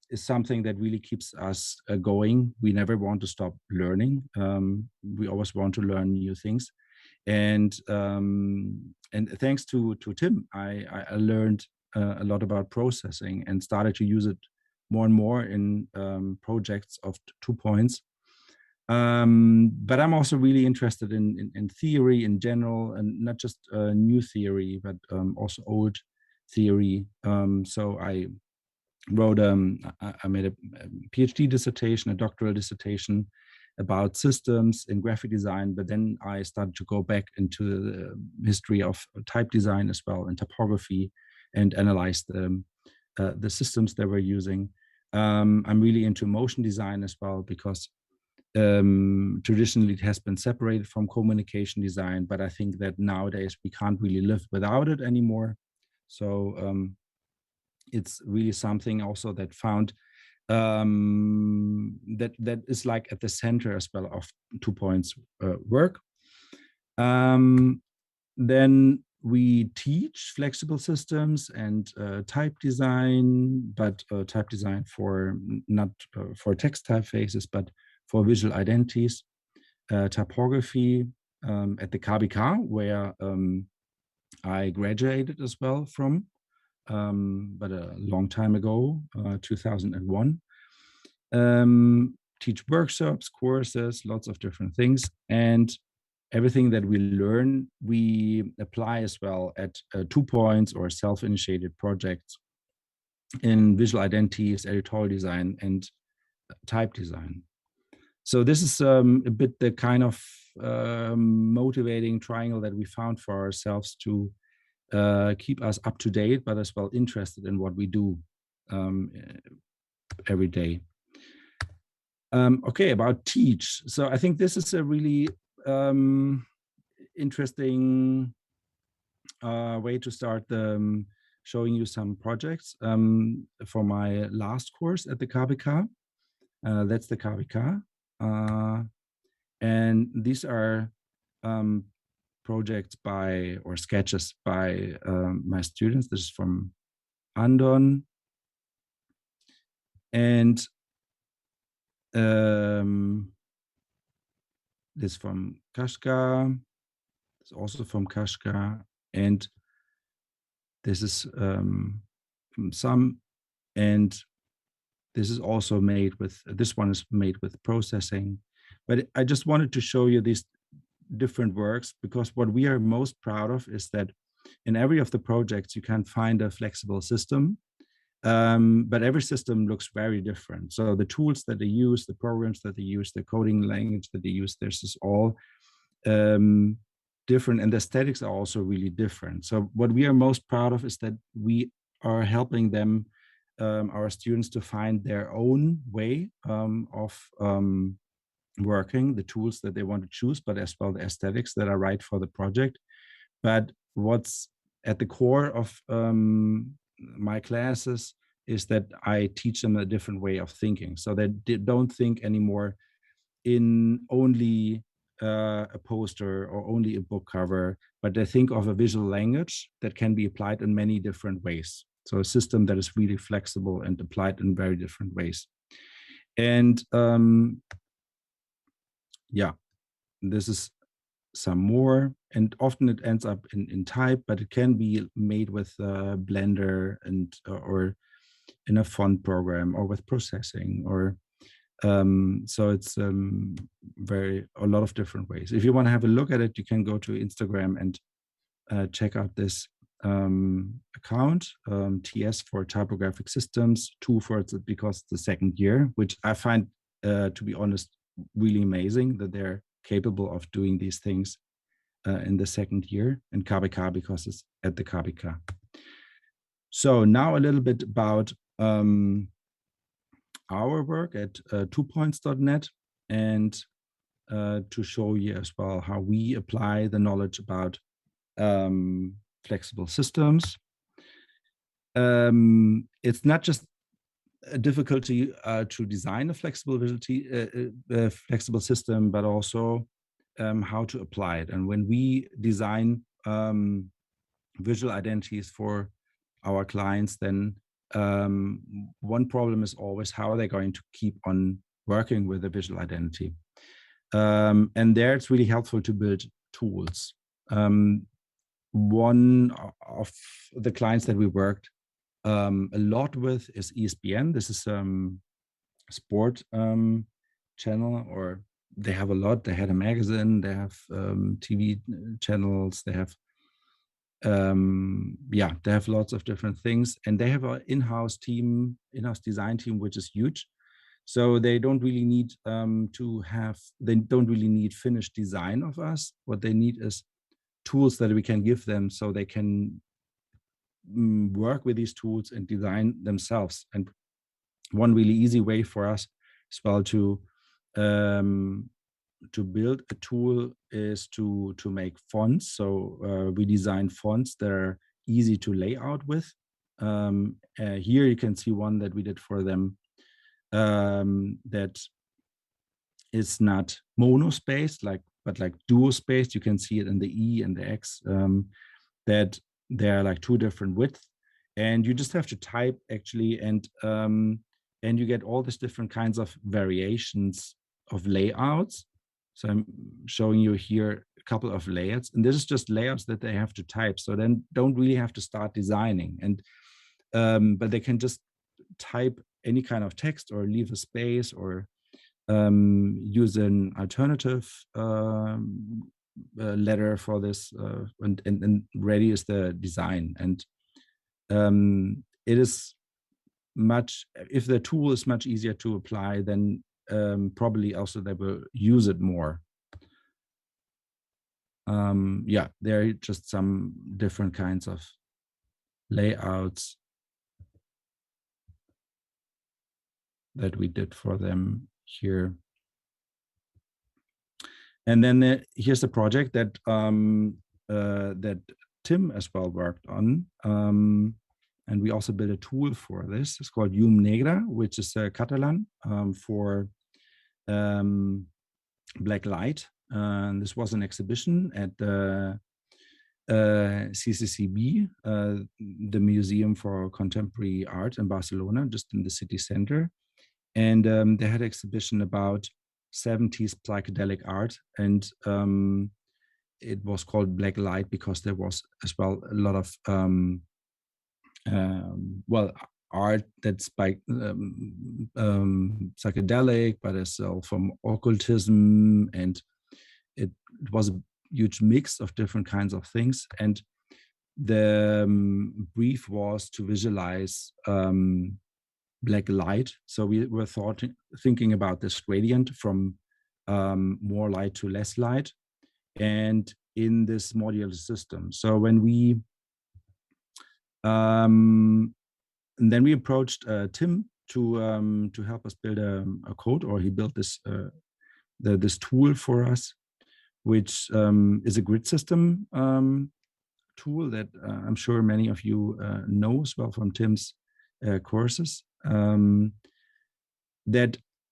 is something that really keeps us going. We never want to stop learning. We always want to learn new things. And thanks to Tim, I learned a lot about processing and started to use it more and more in projects of 2 points. But I'm also really interested in theory in general, and not just new theory, but also old theory. So I wrote, I made a PhD dissertation, a doctoral dissertation about systems in graphic design, but then I started to go back into the history of type design as well, and typography, and analyze the systems that we're using. I'm really into motion design as well, because traditionally it has been separated from communication design, but I think that nowadays we can't really live without it anymore. So it's really something also that found that is like at the center as well of 2 points work. Then we teach flexible systems and type design, but type design for not for text typefaces, but for visual identities, typography at the KBK, where I graduated as well from, but a long time ago, 2001. Teach workshops, courses, lots of different things. And everything that we learn, we apply as well at 2 points or self-initiated projects in visual identities, editorial design, and type design. So this is a bit the kind of motivating triangle that we found for ourselves to keep us up to date, but as well interested in what we do every day. Okay, about teach. So I think this is a really interesting way to start showing you some projects for my last course at the KBK. That's the KBK. And these are projects by, or sketches by my students. This is from Andon. And this from Kashka. It's also from Kashka. And this is from some, and this is also made with, this one is made with processing. But I just wanted to show you these different works, because what we are most proud of is that in every of the projects you can find a flexible system, but every system looks very different. So the tools that they use, the programs that they use, the coding language that they use, this is all different, and the aesthetics are also really different. So what we are most proud of is that we are helping them, our students, to find their own way of working, the tools that they want to choose, but as well the aesthetics that are right for the project. But what's at the core of my classes is that I teach them a different way of thinking. So they don't think anymore in only a poster or only a book cover, but they think of a visual language that can be applied in many different ways. So a system that is really flexible and applied in very different ways. And yeah, this is some more, and often it ends up in type, but it can be made with Blender and or in a font program or with processing, or so it's a lot of different ways. If you want to have a look at it, you can go to Instagram and check out this account, TS for Typographic Systems, 2 for it's because it's the second year, which I find, to be honest, really amazing that they're capable of doing these things in the second year, and KBK because it's at the KBK. So now a little bit about our work at 2points.net, and to show you as well how we apply the knowledge about flexible systems. It's not just a difficulty to design a flexible system, but also how to apply it. And when we design visual identities for our clients, then one problem is always how are they going to keep on working with a visual identity. And there it's really helpful to build tools. One of the clients that we worked a lot with is ESPN. This is sport channel, or they have a lot. They had a magazine, they have TV channels, they have they have lots of different things, and they have an in-house design team, which is huge. So they don't really need they don't really need finished design of us. What they need is tools that we can give them so they can work with these tools and design themselves. And one really easy way for us as well to build a tool is to make fonts. So we design fonts that are easy to lay out with. Here you can see one that we did for them that is not monospaced, but like dual spaced. You can see it in the E and the X, that they're like 2 different widths, and you just have to type actually, and you get all these different kinds of variations of layouts. So I'm showing you here a couple of layouts, and this is just layouts that they have to type. So then don't really have to start designing, and but they can just type any kind of text or leave a space, or use an alternative letter for this, and ready is the design. And it is much, if the tool is much easier to apply, then probably also they will use it more. There are just some different kinds of layouts that we did for them here. And then here's the project that that Tim as well worked on. And we also built a tool for this. It's called Llum Negra, which is Catalan for black light. This was an exhibition at the CCCB, the Museum for Contemporary Art in Barcelona, just in the city center. And they had an exhibition about 70s psychedelic art. And it was called Black Light because there was as well a lot of well, art that's by psychedelic, but as well from occultism, and it was a huge mix of different kinds of things. And the brief was to visualize black light. So we were thinking about this gradient from more light to less light, and in this modular system. So when we and then we approached Tim to help us build a code, or he built this this tool for us, which is a grid system tool that I'm sure many of you know as well from Tim's courses, that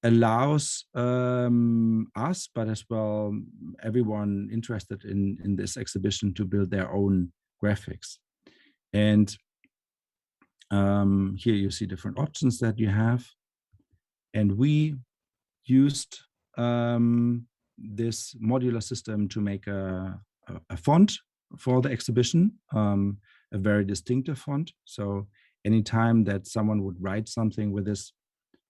allows us, but as well everyone interested in this exhibition, to build their own graphics. And here you see different options that you have. And we used this modular system to make a font for the exhibition, a very distinctive font. So anytime that someone would write something with this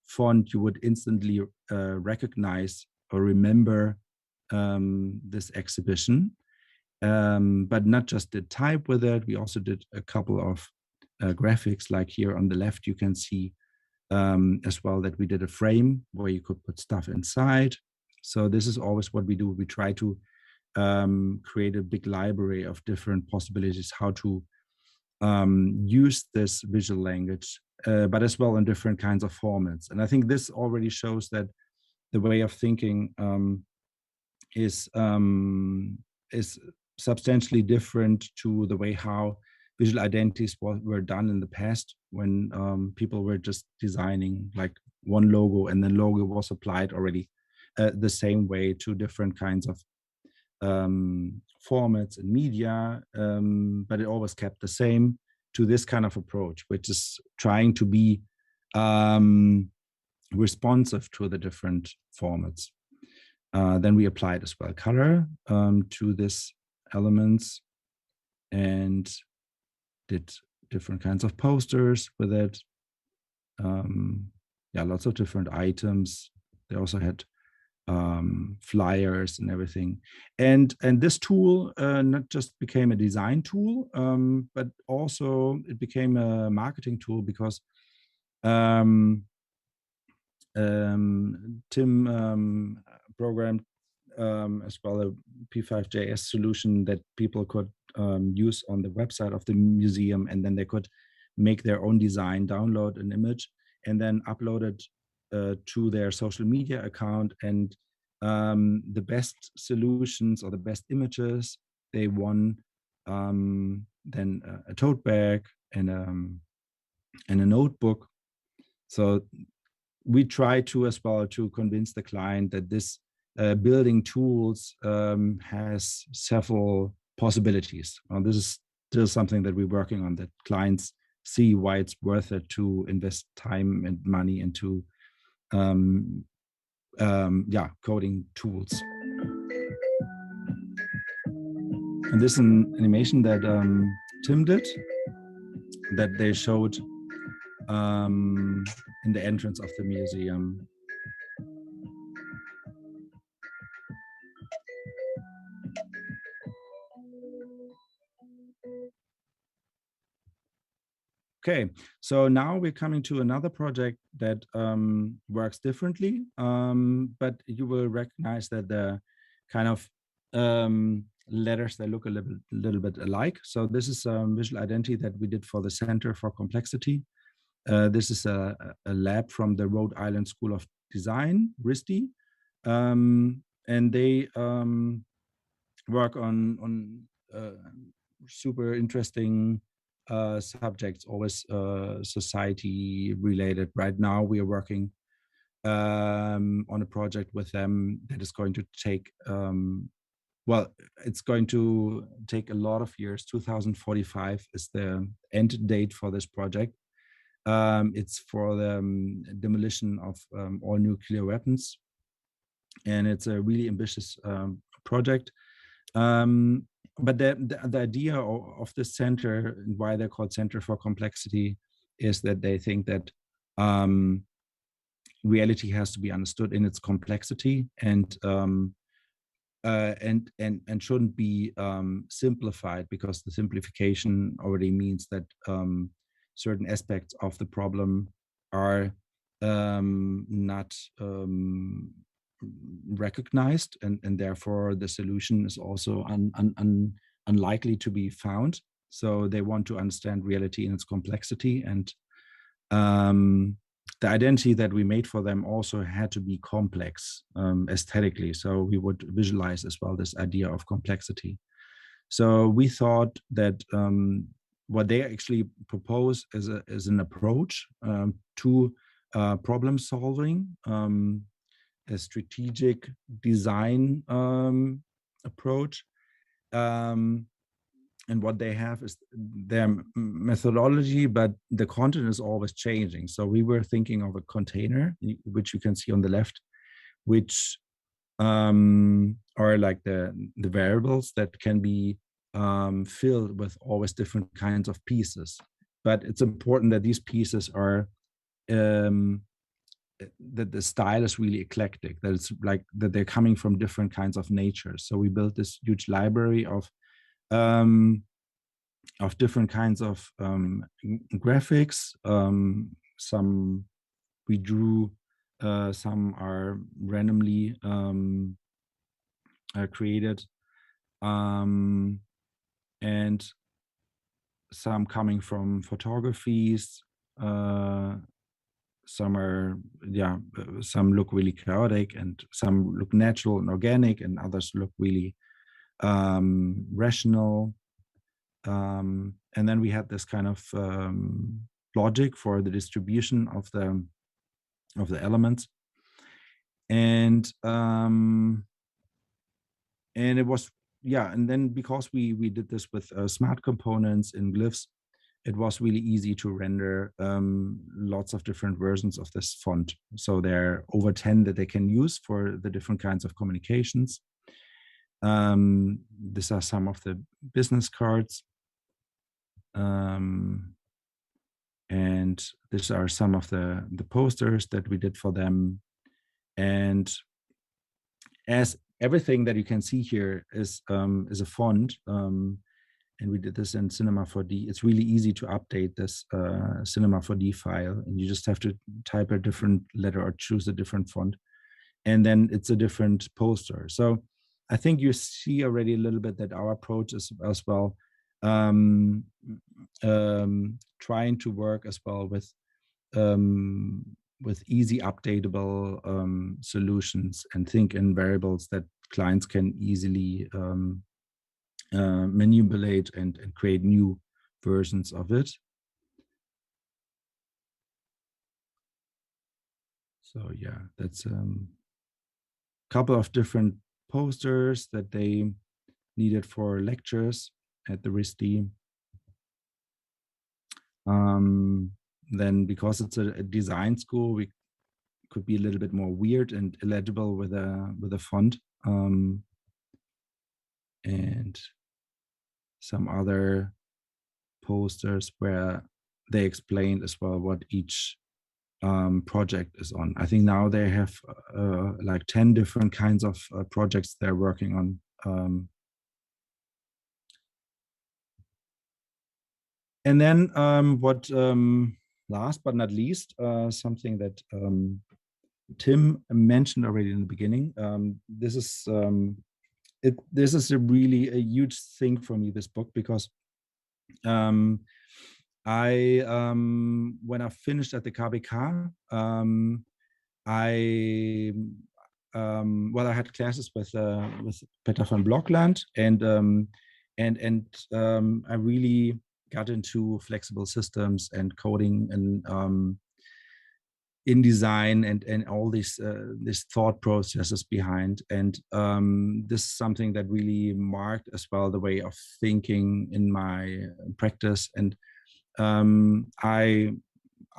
font, you would instantly recognize or remember this exhibition. But not just the type with it, we also did a couple of graphics, like here on the left, you can see as well that we did a frame where you could put stuff inside. So this is always what we do. We try to create a big library of different possibilities how to use this visual language, but as well in different kinds of formats. And I think this already shows that the way of thinking is substantially different to the way how visual identities were done in the past, when people were just designing like one logo, and the logo was applied already the same way to different kinds of formats and media, but it always kept the same to this kind of approach, which is trying to be responsive to the different formats. Then we applied as well color to these elements, and did different kinds of posters with it. Yeah, lots of different items. They also had flyers and everything. And this tool not just became a design tool, but also it became a marketing tool, because Tim programmed as well a P5.js solution that people could use on the website of the museum, and then they could make their own design, download an image, and then upload it to their social media account. And the best solutions, or the best images, they won then a tote bag and a notebook. So we try to as well to convince the client that this building tools has several possibilities. This is still something that we're working on, that clients see why it's worth it to invest time and money into coding tools. And this is an animation that Tim did, that they showed in the entrance of the museum. Okay, so now we're coming to another project that works differently, but you will recognize that the kind of letters, they look a little bit alike. So this is a visual identity that we did for the Center for Complexity. This is a lab from the Rhode Island School of Design, RISD. and they work on super interesting subjects, always society related. Right now, we are working on a project with them that is going to take well, it's going to take a lot of years. 2045 is the end date for this project. It's for the demolition of all nuclear weapons, and it's a really ambitious project. But the idea of the center, and why they're called Center for Complexity, is that they think that reality has to be understood in its complexity, and shouldn't be simplified, because the simplification already means that certain aspects of the problem are not recognized, and therefore the solution is also unlikely to be found. So they want to understand reality in its complexity, and the identity that we made for them also had to be complex aesthetically. So we would visualize as well this idea of complexity. So we thought that what they actually propose is an approach to problem solving, a strategic design approach. And what they have is their methodology, but the content is always changing. So we were thinking of a container, which you can see on the left, which are like the variables that can be filled with always different kinds of pieces. But it's important that these pieces are that the style is really eclectic, that it's like that they're coming from different kinds of natures. So we built this huge library of different kinds of graphics. Some we drew, some are randomly created, and some coming from photographies. Some are, some look really chaotic, and some look natural and organic, and others look really rational. And then we had this kind of logic for the distribution of the elements, and it was, and then because we did this with smart components and glyphs, it was really easy to render lots of different versions of this font. So there are over 10 that they can use for the different kinds of communications. These are some of the business cards. And these are some of the posters that we did for them. And as everything that you can see here is a font, and we did this in Cinema 4D, it's really easy to update this Cinema 4D file, and you just have to type a different letter or choose a different font, and then it's a different poster. So I think you see already a little bit that our approach is as well trying to work as well with easy updatable solutions, and think in variables that clients can easily manipulate and create new versions of it. So yeah, that's a couple of different posters that they needed for lectures at the RISD. Then because it's a design school, we could be a little bit more weird and illegible with a font, and some other posters where they explained as well what each project is on. I think now they have like 10 different kinds of projects they're working on. And then what last but not least, something that Tim mentioned already in the beginning. This is a really a huge thing for me, this book, because I when I finished at the KBK, I well, I had classes with Peter van Blokland, and I really got into flexible systems and coding and InDesign and all these thought processes behind. And this is something that really marked as well the way of thinking in my practice. And I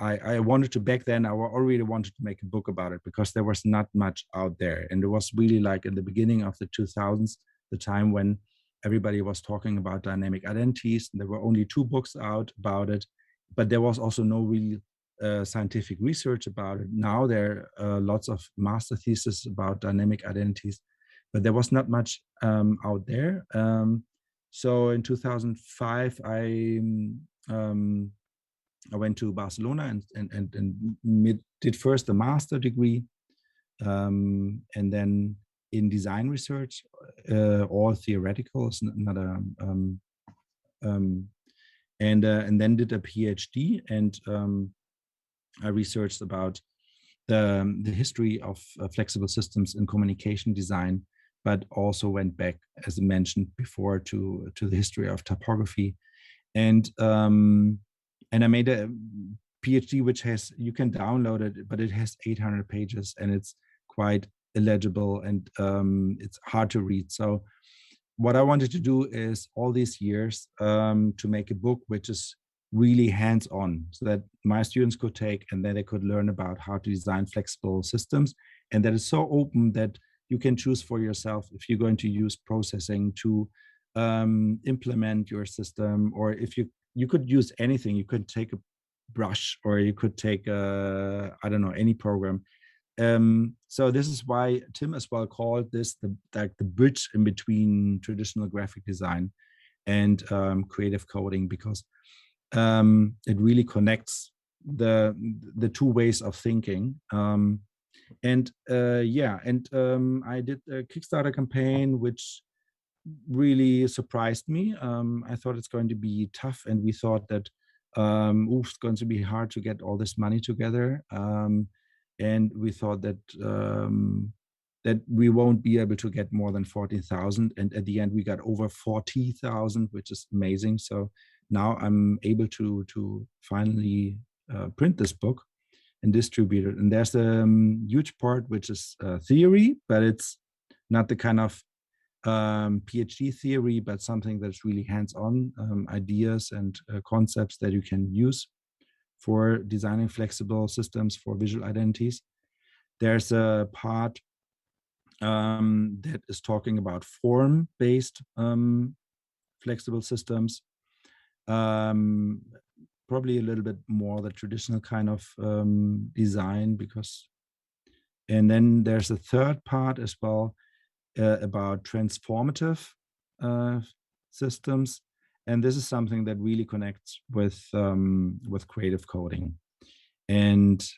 wanted to, back then, I already wanted to make a book about it because there was not much out there. And it was really like in the beginning of the 2000s, the time when everybody was talking about dynamic identities. And there were only 2 books out about it, but there was also no real scientific research about it. Now there are lots of master theses about dynamic identities, but there was not much out there. So in 2005, I went to Barcelona and did first a master degree, and then in design research, all theoretical, it's not a, and then did a PhD, and I researched about the history of flexible systems in communication design, but also went back, as I mentioned before, to the history of typography, and I made a PhD which has, you can download it, but it has 800 pages and it's quite illegible and it's hard to read. So what I wanted to do is all these years to make a book which is really hands-on, so that my students could take and then they could learn about how to design flexible systems, and that is so open that you can choose for yourself if you're going to use processing to implement your system, or if you could use anything. You could take a brush, or you could take I don't know, any program. So this is why Tim as well called this the bridge in between traditional graphic design and creative coding, because it really connects the 2 ways of thinking. I did a Kickstarter campaign which really surprised me. I thought it's going to be tough, and we thought that it's going to be hard to get all this money together, and we thought that that we won't be able to get more than 40,000, and at the end we got over 40,000, which is amazing. So now I'm able to finally print this book and distribute it. And there's a huge part which is theory, but it's not the kind of PhD theory, but something that's really hands-on, ideas and concepts that you can use for designing flexible systems for visual identities. There's a part that is talking about form-based flexible systems, probably a little bit more the traditional kind of design, and then there's a third part as well about transformative systems, and this is something that really connects with creative coding. And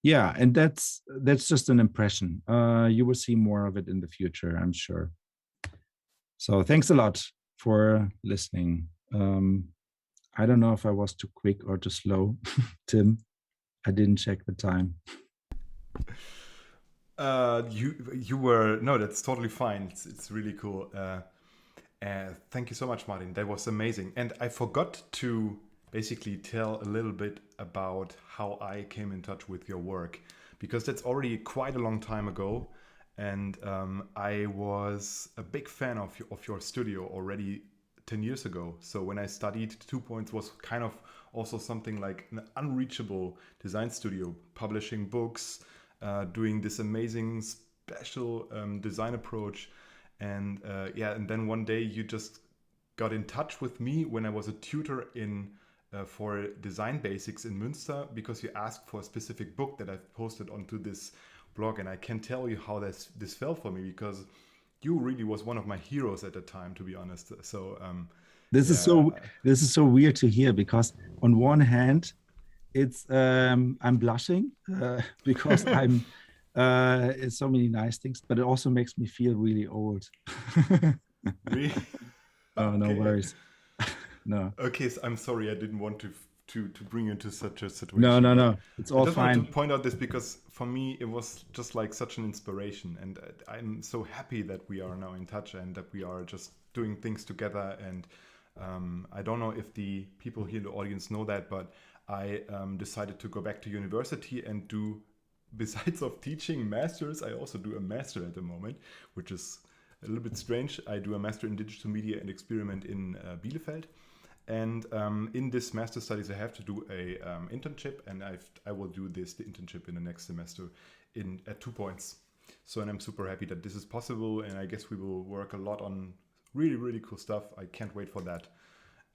yeah, and that's just an impression. You will see more of it in the future, I'm sure. So thanks a lot for listening. I don't know if I was too quick or too slow, Tim. I didn't check the time. You were, no, that's totally fine. It's really cool. Thank you so much, Martin. That was amazing. And I forgot to basically tell a little bit about how I came in touch with your work, because that's already quite a long time ago. And I was a big fan of your studio already 10 years ago. So when I studied, 2 Points was kind of also something like an unreachable design studio, publishing books, doing this amazing special design approach. And and then one day you just got in touch with me when I was a tutor in for design basics in Münster, because you asked for a specific book that I've posted onto this blog. And I can tell you how this felt for me, because you really was one of my heroes at the time, to be honest. So this is so weird to hear, because on one hand it's I'm blushing because I'm it's so many nice things, but it also makes me feel really old. Really? Oh, no worries. No. Okay, so I'm sorry, I didn't want to to bring you into such a situation. No. It's all I just fine. wanted to point out this because for me it was just like such an inspiration, and I'm so happy that we are now in touch and that we are just doing things together. And I don't know if the people here in the audience know that, but I decided to go back to university and do, besides of teaching masters, I also do a master at the moment, which is a little bit strange. I do a master in digital media and experiment in Bielefeld. And in this master studies, I have to do a internship, and I will do the internship in the next semester at 2 points. So, and I'm super happy that this is possible, and I guess we will work a lot on really, really cool stuff. I can't wait for that.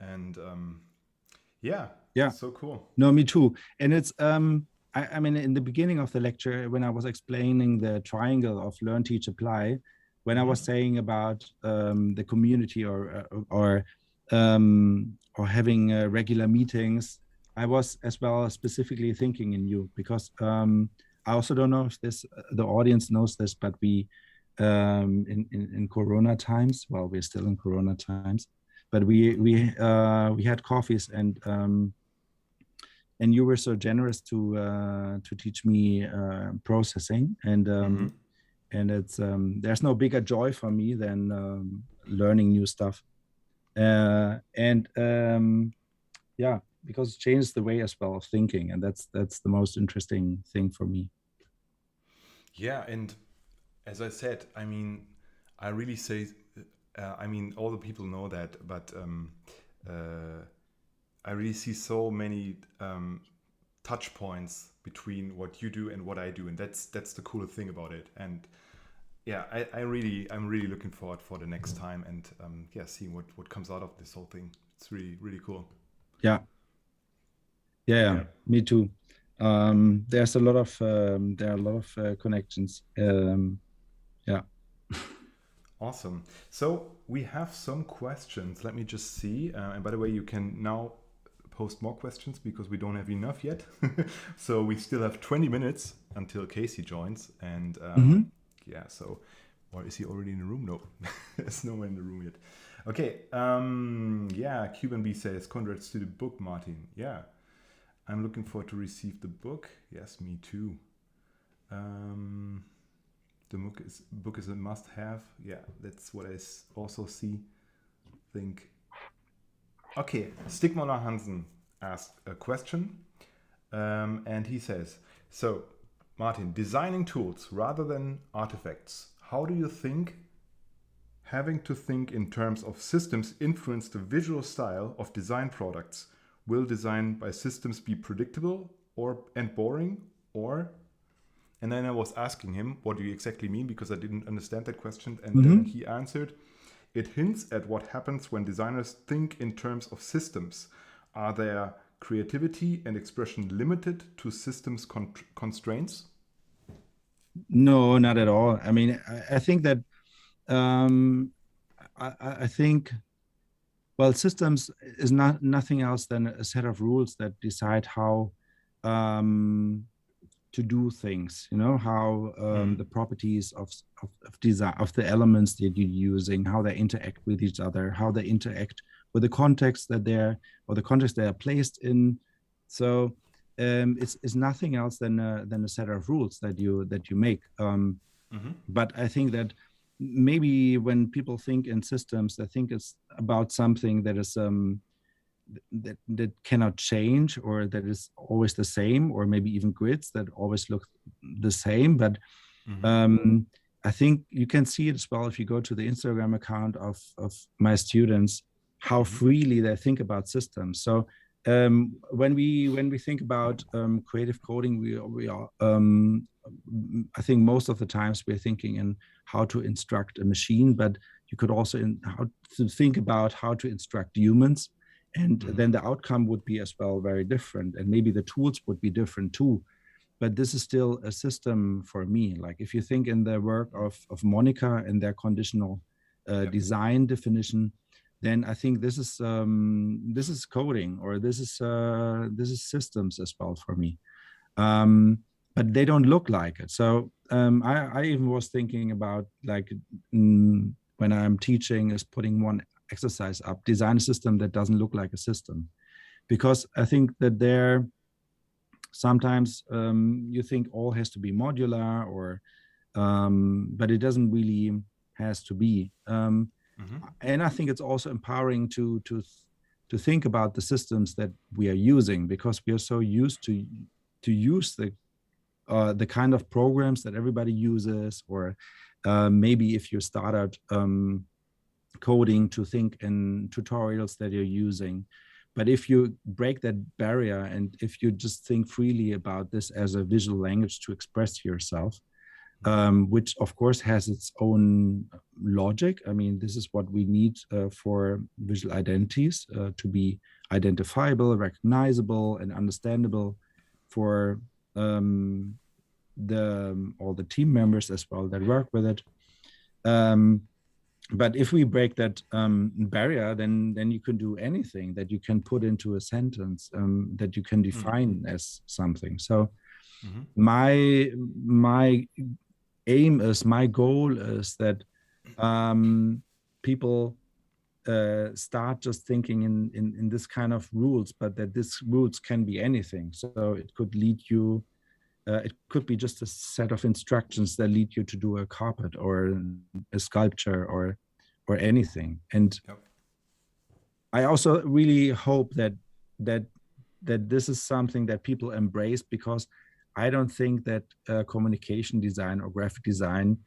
And yeah, so cool. No, me too. And it's I mean, in the beginning of the lecture, when I was explaining the triangle of learn, teach, apply, when I was saying about the community or having regular meetings, I was as well specifically thinking in you, because I also don't know if the audience knows this, but we in Corona times, well, we're still in Corona times, but we had coffees, and you were so generous to teach me processing, and it's there's no bigger joy for me than learning new stuff. Because it changes the way as well of thinking, and that's the most interesting thing for me. Yeah, and as I said, I mean, I really say, I mean, all the people know that, but I really see so many touch points between what you do and what I do, and that's the cool thing about it. And yeah, I'm really looking forward for the next time, and seeing what comes out of this whole thing. It's really, really cool. Yeah, me too. There's a lot of connections. Awesome. So we have some questions. Let me just see. And by the way, you can now post more questions because we don't have enough yet. So we still have 20 minutes until Casey joins. And yeah, so, or is he already in the room? No, there's no one in the room yet. Okay. Yeah, Cuban B says, congrats to the book, Martin. Yeah, I'm looking forward to receive the book. Yes, me too. The book is a must-have. Yeah, that's what I also see. Think. Okay, Stigmona Hansen asked a question, and he says, so, Martin, designing tools rather than artifacts. How do you think having to think in terms of systems influence the visual style of design products? Will design by systems be predictable and boring, or? And then I was asking him, what do you exactly mean? Because I didn't understand that question. And then he answered, it hints at what happens when designers think in terms of systems. Are their creativity and expression limited to systems constraints? No, not at all. I mean, I think that, I think, well, systems is nothing else than a set of rules that decide how to do things, you know, how the properties of design, of the elements that you're using, how they interact with each other, how they interact with the context that they're, or the context they are placed in. So it's nothing else than a set of rules that you make. But I think that maybe when people think in systems, I think it's about something that is that cannot change, or that is always the same, or maybe even grids that always look the same. But I think you can see it as well if you go to the Instagram account of my students, how freely they think about systems. So when we think about creative coding, we are I think most of the times we're thinking in how to instruct a machine, but you could also how to think about how to instruct humans. And then the outcome would be as well very different, and maybe the tools would be different too. But this is still a system for me. Like if you think in the work of Monica and their conditional design definition, then I think this is coding, or this is systems as well for me. But they don't look like it. So I even was thinking about, like, when I'm teaching, is putting one exercise up, design a system that doesn't look like a system. because I think that there sometimes you think all has to be modular, or but it doesn't really has to be. And I think it's also empowering to think about the systems that we are using, because we are so used to use the kind of programs that everybody uses, or maybe if you start out coding, to think in tutorials that you're using. But if you break that barrier, and if you just think freely about this as a visual language to express yourself, which of course has its own logic. I mean, this is what we need for visual identities to be identifiable, recognizable, and understandable for all the team members as well that work with it. But if we break that barrier, then you can do anything that you can put into a sentence, that you can define as something. So my aim is, my goal is that people start just thinking in this kind of rules, but that these rules can be anything. So it could lead you, it could be just a set of instructions that lead you to do a carpet or a sculpture or anything. And I also really hope that this is something that people embrace, because I don't think that communication design or graphic design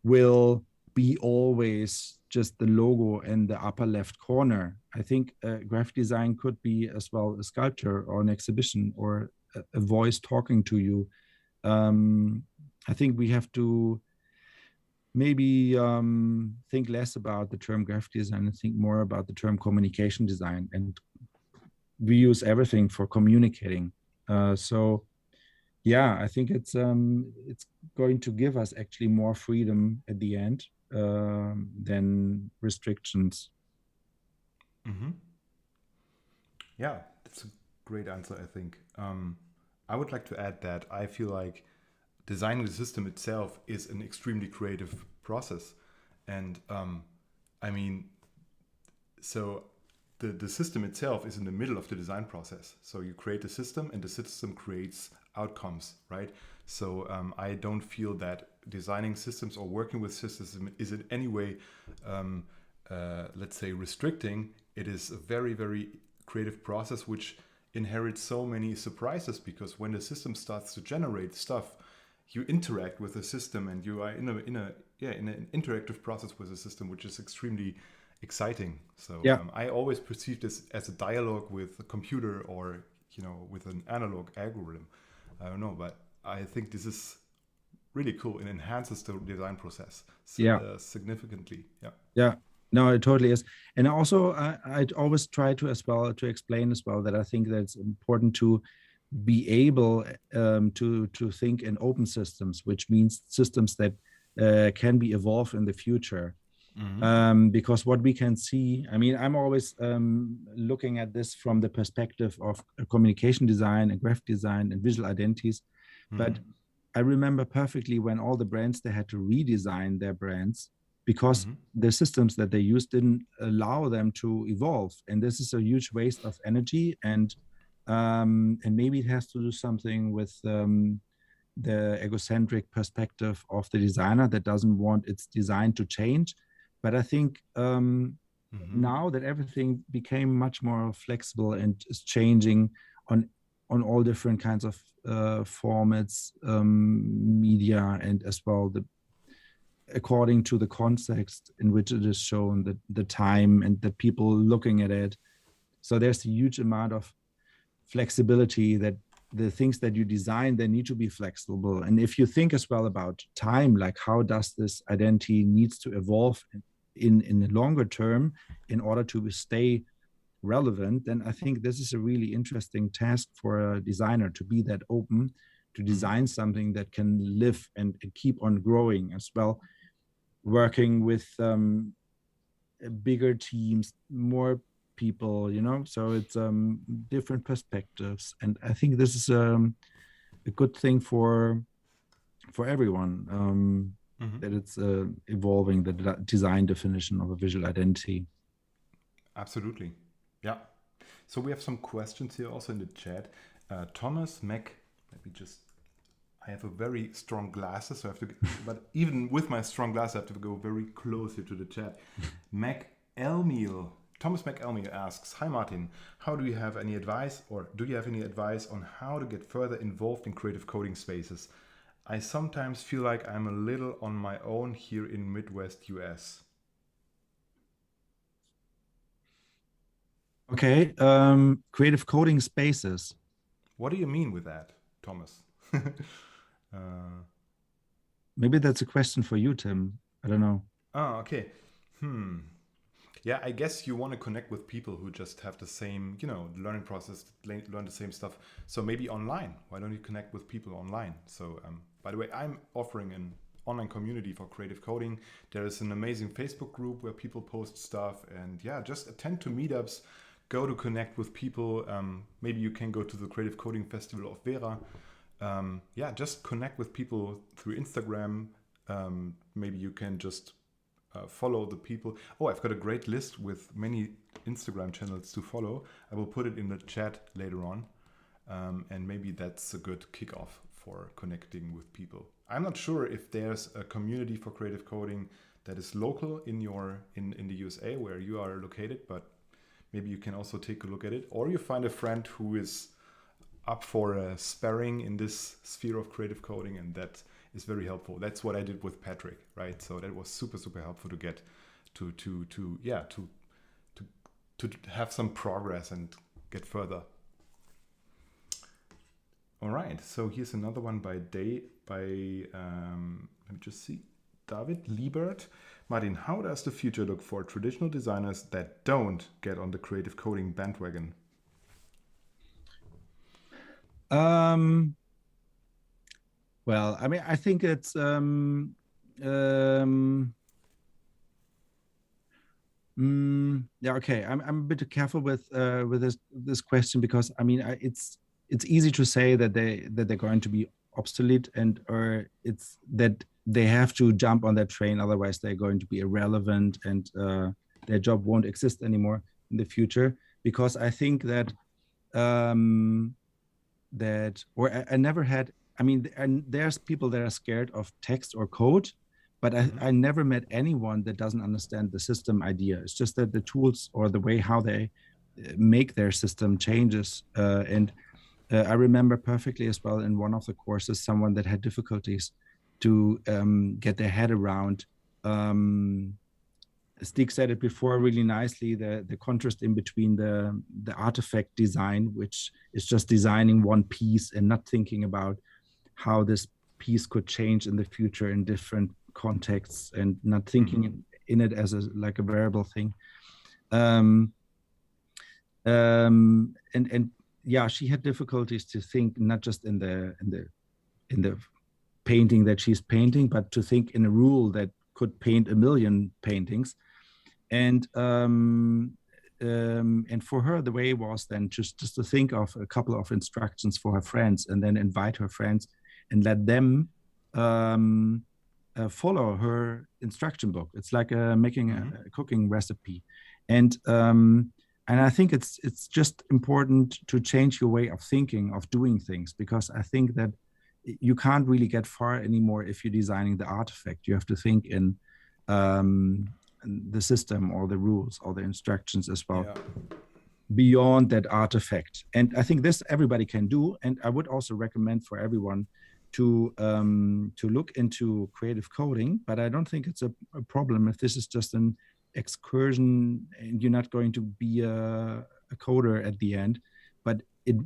will be always just the logo in the upper left corner. I think graphic design could be as well a sculpture or an exhibition or a voice talking to you. I think we have to maybe think less about the term graphic design and think more about the term communication design. And we use everything for communicating. So yeah, I think it's going to give us actually more freedom at the end than restrictions. Yeah, that's a great answer, I think. I would like to add that I feel like designing the system itself is an extremely creative process. And I mean, so the system itself is in the middle of the design process. So you create a system and the system creates outcomes, right? So I don't feel that designing systems or working with systems is in any way, let's say, restricting. It is a very, very creative process which inherits so many surprises, because when the system starts to generate stuff, you interact with the system and you are in an interactive process with the system, which is extremely exciting. So I always perceive this as a dialogue with a computer or with an analog algorithm. I don't know, but I think this is really cool and enhances the design process significantly. Yeah, no, it totally is. And also, I always try to explain as well that I think that it's important to be able to think in open systems, which means systems that can be evolved in the future. Because what we can see, I mean, I'm always looking at this from the perspective of communication design and graphic design and visual identities. But I remember perfectly when all the brands, they had to redesign their brands because the systems that they used didn't allow them to evolve. And this is a huge waste of energy. And maybe it has to do something with the egocentric perspective of the designer that doesn't want its design to change. But I think now that everything became much more flexible and is changing on all different kinds of formats, media, and as well according to the context in which it is shown, the time and the people looking at it. So there's a huge amount of flexibility that the things that you design, they need to be flexible. And if you think as well about time, like how does this identity needs to evolve in the longer term in order to stay relevant, then I think this is a really interesting task for a designer, to be that open, to design something that can live and keep on growing as well, working with bigger teams, more people, so it's different perspectives. And I think this is a good thing for everyone, that it's evolving the design definition of a visual identity. Absolutely. Yeah. So we have some questions here also in the chat. Thomas Mac, let me just, I have a very strong glasses, so I have to, but even with my strong glasses, I have to go very close here to the chat. Thomas McElmeal asks, hi Martin, how do you have any advice, or do you have any advice on how to get further involved in creative coding spaces? I sometimes feel like I'm a little on my own here in Midwest US. Okay, creative coding spaces. What do you mean with that, Thomas? Maybe that's a question for you, Tim. I don't know. Oh, okay. Yeah, I guess you want to connect with people who just have the same, learning process, learn the same stuff. So maybe online. Why don't you connect with people online? So, by the way, I'm offering an online community for creative coding. There is an amazing Facebook group where people post stuff, and yeah, just attend to meetups, go to connect with people. Maybe you can go to the Creative Coding Festival of Vera. Yeah, just connect with people through Instagram. Maybe you can just follow the people. Oh, I've got a great list with many Instagram channels to follow. I will put it in the chat later on. And maybe that's a good kickoff for connecting with people. I'm not sure if there's a community for creative coding that is local in the USA where you are located, but maybe you can also take a look at it, or you find a friend who is up for sparring in this sphere of creative coding, and that is very helpful. That's what I did with Patrick, right? So that was super, super helpful to get to have some progress and get further. All right, so here's another one by let me just see, David Liebert. Martin, how does the future look for traditional designers that don't get on the creative coding bandwagon? Well, I mean, I think it's yeah, okay. I'm a bit careful with this question, because I mean, it's easy to say that they're going to be obsolete, or it's that they have to jump on that train, otherwise they're going to be irrelevant, and their job won't exist anymore in the future. Because I think that I never had. I mean, and there's people that are scared of text or code, but I never met anyone that doesn't understand the system idea. It's just that the tools or the way how they make their system changes. And I remember perfectly as well in one of the courses, someone that had difficulties to get their head around. Stig said it before really nicely, the contrast in between the artifact design, which is just designing one piece and not thinking about how this piece could change in the future in different contexts, and not thinking in it as like a variable thing. And yeah, she had difficulties to think not just in the painting that she's painting, but to think in a rule that could paint a million paintings. And for her, the way was then just to think of a couple of instructions for her friends, and then invite her friends and let them follow her instruction book. It's like making a cooking recipe. And I think it's just important to change your way of thinking, of doing things, because I think that you can't really get far anymore if you're designing the artifact. You have to think in the system or the rules or the instructions as well, beyond that artifact. And I think this everybody can do. And I would also recommend for everyone to look into creative coding, but I don't think it's a problem if this is just an excursion and you're not going to be a coder at the end, but it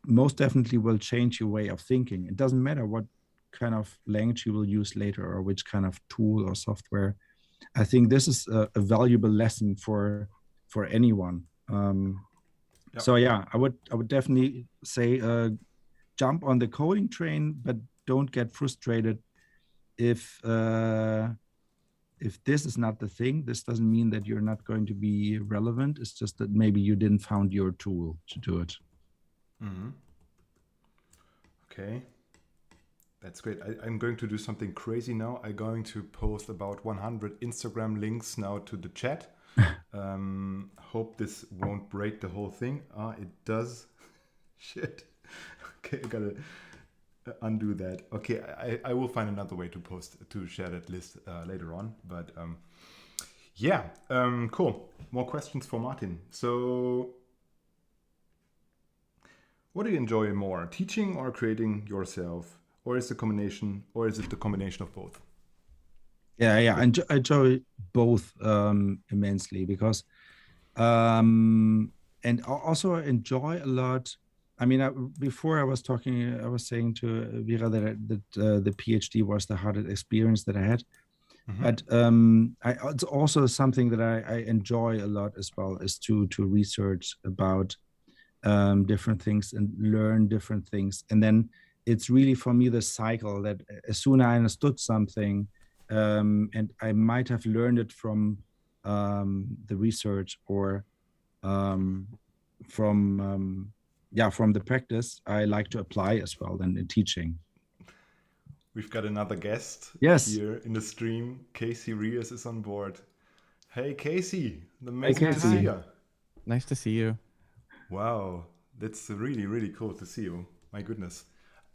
most definitely will change your way of thinking. It doesn't matter what kind of language you will use later or which kind of tool or software. I think this is a valuable lesson for anyone. So yeah, I would definitely say jump on the coding train, but don't get frustrated if this is not the thing. This doesn't mean that you're not going to be relevant. It's just that maybe you didn't found your tool to do it. Okay, that's great. I'm going to do something crazy now. I'm going to post about 100 Instagram links now to the chat. Hope this won't break the whole thing. Ah, it does. Shit. Okay, I gotta undo that. Okay, I will find another way to share that list later on. But yeah, cool. More questions for Martin. So, what do you enjoy more, teaching or creating yourself, or is it the combination of both? Yeah, I enjoy both immensely because, and also I enjoy a lot. I mean, before I was saying to Vera that the PhD was the hardest experience that I had. Mm-hmm. But it's also something that I enjoy a lot as well, is to research about different things and learn different things. And then it's really for me the cycle that as soon as I understood something, and I might have learned it from the research or from the practice, I like to apply as well then in teaching. We've got another guest here in the stream. Casey Rios is on board. Hey, Casey. Amazing to see you. Nice to see you. Wow. That's really, really cool to see you. My goodness.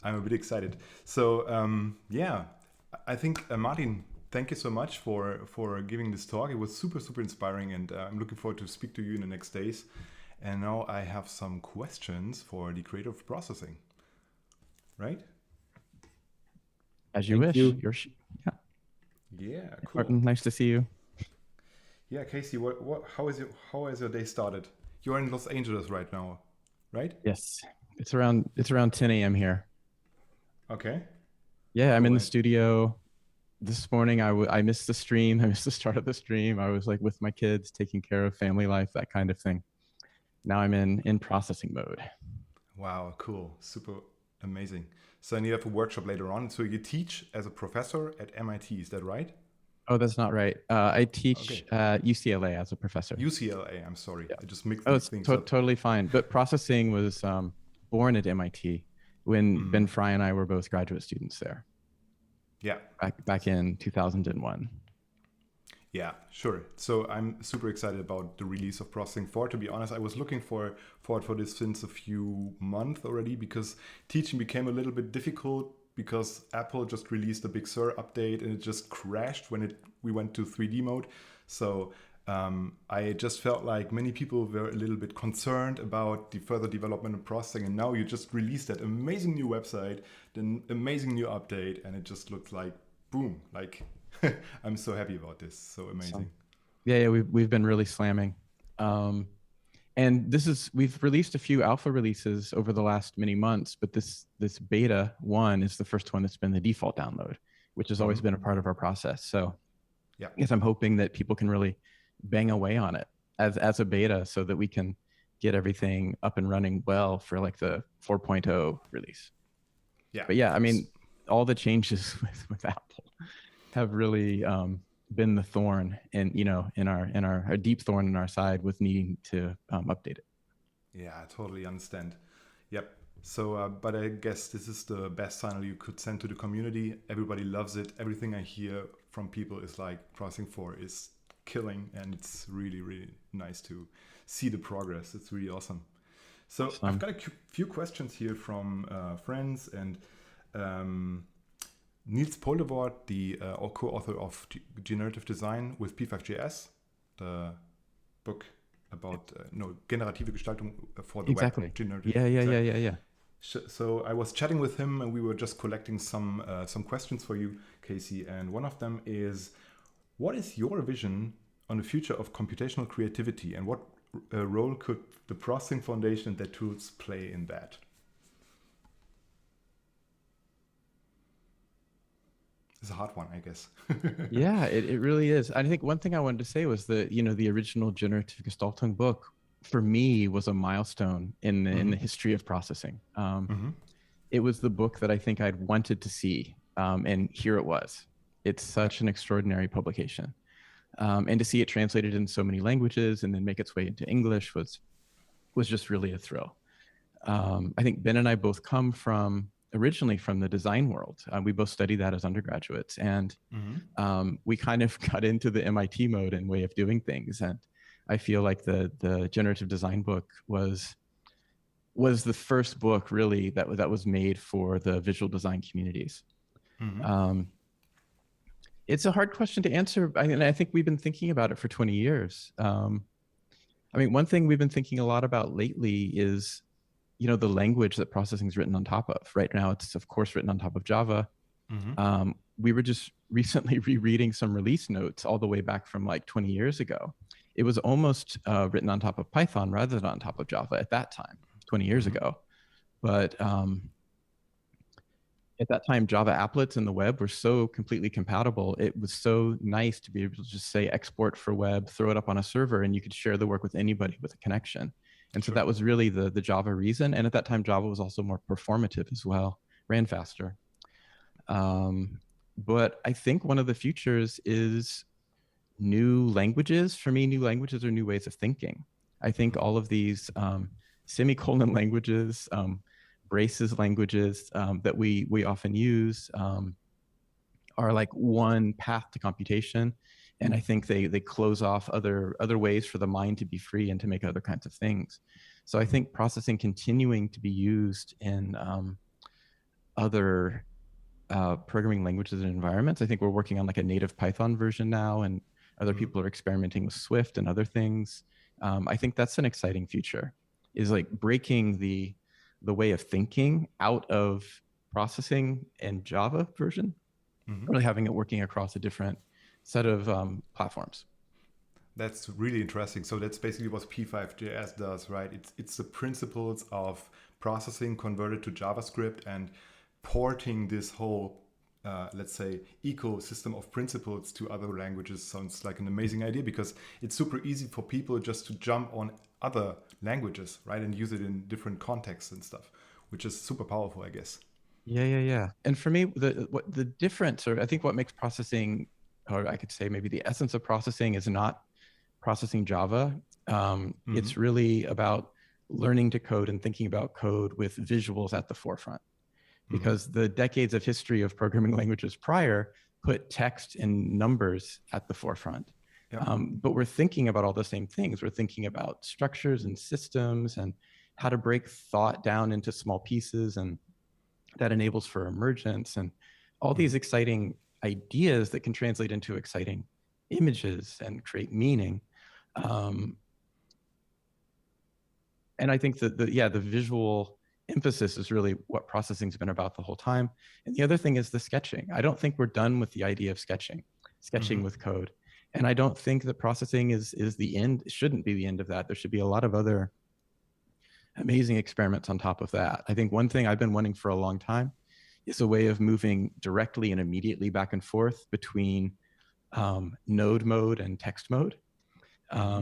I'm a bit excited. So, yeah, I think, Martin, thank you so much for giving this talk. It was super, super inspiring, and I'm looking forward to speak to you in the next days. And now I have some questions for the creative processing. Right? As you wish. Yeah. Yeah, cool. Martin, nice to see you. Yeah, Casey, how has your day started? You're in Los Angeles right now, right? Yes, it's around 10 a.m. here. Okay. Yeah, I'm in the studio. This morning I missed the stream. I missed the start of the stream. I was like with my kids, taking care of family life, that kind of thing. Now I'm in processing mode. Wow, cool, super amazing. So then you have a workshop later on. So you teach as a professor at MIT, is that right? Oh, that's not right. I teach at UCLA as a professor. UCLA, I'm sorry. Yeah. I just mixed things up. Totally fine. But processing was born at MIT when Ben Fry and I were both graduate students there. Yeah. Back in 2001. Yeah, sure. So I'm super excited about the release of Processing 4. To be honest, I was looking forward for this since a few months already, because teaching became a little bit difficult because Apple just released a Big Sur update and it just crashed when we went to 3D mode. So I just felt like many people were a little bit concerned about the further development of processing. And now you just released that amazing new website, the amazing new update, and it just looks like boom, like I'm so happy about this. So amazing. Yeah, we've been really slamming. And we've released a few alpha releases over the last many months, but this beta 1 is the first one that's been the default download, which has always been a part of our process. So yeah, I guess I'm hoping that people can really bang away on it as a beta so that we can get everything up and running well for like the 4.0 release. Yeah. But yeah, I mean, all the changes with Apple have really been the thorn in our deep thorn in our side with needing to update it. Yeah, I totally understand. Yep. So, but I guess this is the best signal you could send to the community. Everybody loves it. Everything I hear from people is like Processing 4 is killing, and it's really, really nice to see the progress. It's really awesome. So I've got a few questions here from friends, and Niels Poldevort, the co-author of Generative Design with P5JS, the book about generative Gestaltung for the web. Generative Yeah. So I was chatting with him, and we were just collecting some questions for you, Casey. And one of them is, what is your vision on the future of computational creativity, and what role could the Processing Foundation and their tools play in that? It's a hard one, I guess. Yeah, it really is. I think one thing I wanted to say was that, the original Generative Gestaltung book for me was a milestone in the history of processing. It was the book that I think I'd wanted to see, and here it was. It's such an extraordinary publication. And to see it translated in so many languages and then make its way into English was just really a thrill. I think Ben and I both come originally from the design world. We both studied that as undergraduates, and we kind of got into the MIT mode and way of doing things. And I feel like the generative design book was the first book really that was made for the visual design communities. It's a hard question to answer, and I think we've been thinking about it for 20 years. I mean, one thing we've been thinking a lot about lately is, the language that processing is written on top of. Right now, it's of course written on top of Java. We were just recently rereading some release notes all the way back from like 20 years ago. It was almost written on top of Python rather than on top of Java at that time, 20 years ago. But at that time, Java applets and the web were so completely compatible. It was so nice to be able to just say export for web, throw it up on a server, and you could share the work with anybody with a connection. And so that was really the Java reason. And at that time, Java was also more performative as well, ran faster. But I think one of the futures is new languages. For me, new languages are new ways of thinking. I think all of these semicolon languages, braces languages that we often use are like one path to computation. And I think they close off other ways for the mind to be free and to make other kinds of things. So I think processing continuing to be used in other programming languages and environments. I think we're working on like a native Python version now, and other people are experimenting with Swift and other things. I think that's an exciting future, is like breaking the way of thinking out of processing and Java version, really having it working across a different set of platforms. That's really interesting. So that's basically what P5.js does, right? It's the principles of processing converted to JavaScript and porting this whole, let's say, ecosystem of principles to other languages. Sounds like an amazing idea, because it's super easy for people just to jump on other languages, right? And use it in different contexts and stuff, which is super powerful, I guess. Yeah. And for me, the difference, or I think what makes processing, or I could say maybe the essence of processing, is not processing Java. It's really about learning to code and thinking about code with visuals at the forefront. Because the decades of history of programming languages prior put text and numbers at the forefront. But we're thinking about all the same things. We're thinking about structures and systems and how to break thought down into small pieces, and that enables for emergence and all these exciting ideas that can translate into exciting images and create meaning. And I think that the visual emphasis is really what processing's been about the whole time. And the other thing is the sketching. I don't think we're done with the idea of sketching with code. And I don't think that processing is the end. It shouldn't be the end of that. There should be a lot of other amazing experiments on top of that. I think one thing I've been wanting for a long time is a way of moving directly and immediately back and forth between node mode and text mode.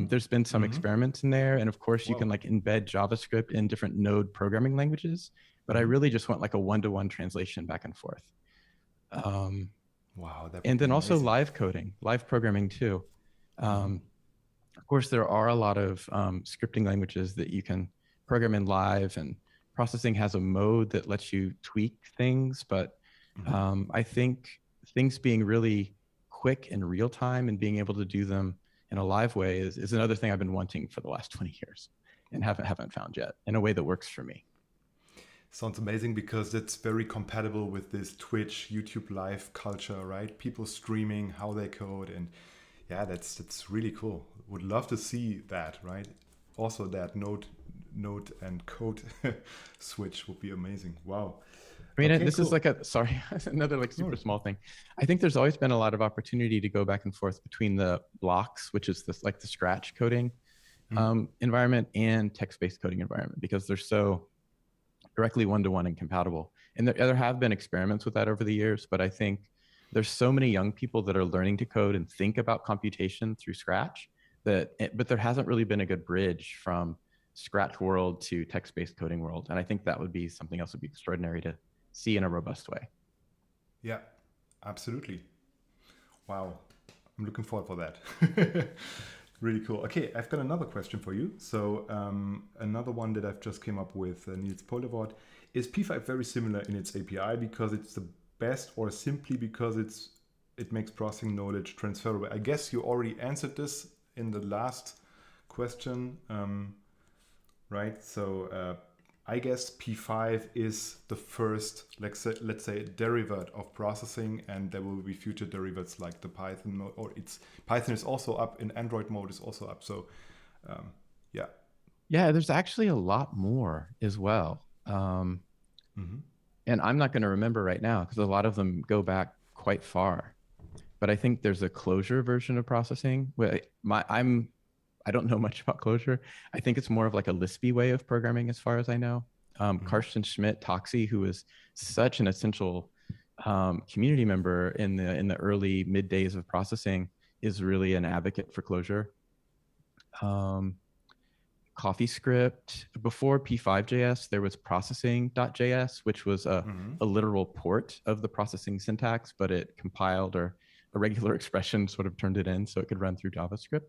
There's been some experiments in there, and of course you can like embed JavaScript in different node programming languages, but I really just want like a one-to-one translation back and forth. Wow. And then also live coding, live programming too. Of course, there are a lot of scripting languages that you can program in live, and processing has a mode that lets you tweak things, but I think things being really quick and real time and being able to do them in a live way is another thing I've been wanting for the last 20 years and haven't found yet in a way that works for me. Sounds amazing, because it's very compatible with this Twitch, YouTube live culture, right? People streaming how they code, and yeah, that's really cool. Would love to see that, right? Also that node and code switch would be amazing. Wow. I mean, Okay, this cool. is like another like super small thing. I think there's always been a lot of opportunity to go back and forth between the blocks, which is this like the Scratch coding environment, and text-based coding environment, because they're so directly one-to-one and compatible. And there have been experiments with that over the years, but I think there's so many young people that are learning to code and think about computation through Scratch but there hasn't really been a good bridge from Scratch world to text-based coding world. And I think that would be something else would be extraordinary to see in a robust way. Yeah, absolutely. Wow. I'm looking forward for that. Really cool. Okay, I've got another question for you. So another one that I've just came up with, Niels Poldevort. Is P5 very similar in its API because it's the best, or simply because it makes processing knowledge transferable? I guess you already answered this in the last question, right? So I guess P5 is the first, let's say, derivative of processing, and there will be future derivatives like the Python mode, or Python is also up in Android mode is also up. So yeah. Yeah, there's actually a lot more as well. And I'm not going to remember right now because a lot of them go back quite far. But I think there's a Clojure version of processing. I don't know much about Clojure. I think it's more of like a Lispy way of programming, as far as I know. Karsten Schmidt, Toxie, who is such an essential community member in the early mid days of processing, is really an advocate for Clojure. CoffeeScript. Before P5.js, there was processing.js, which was a literal port of the processing syntax, but it compiled, or a regular expression sort of turned it in so it could run through JavaScript.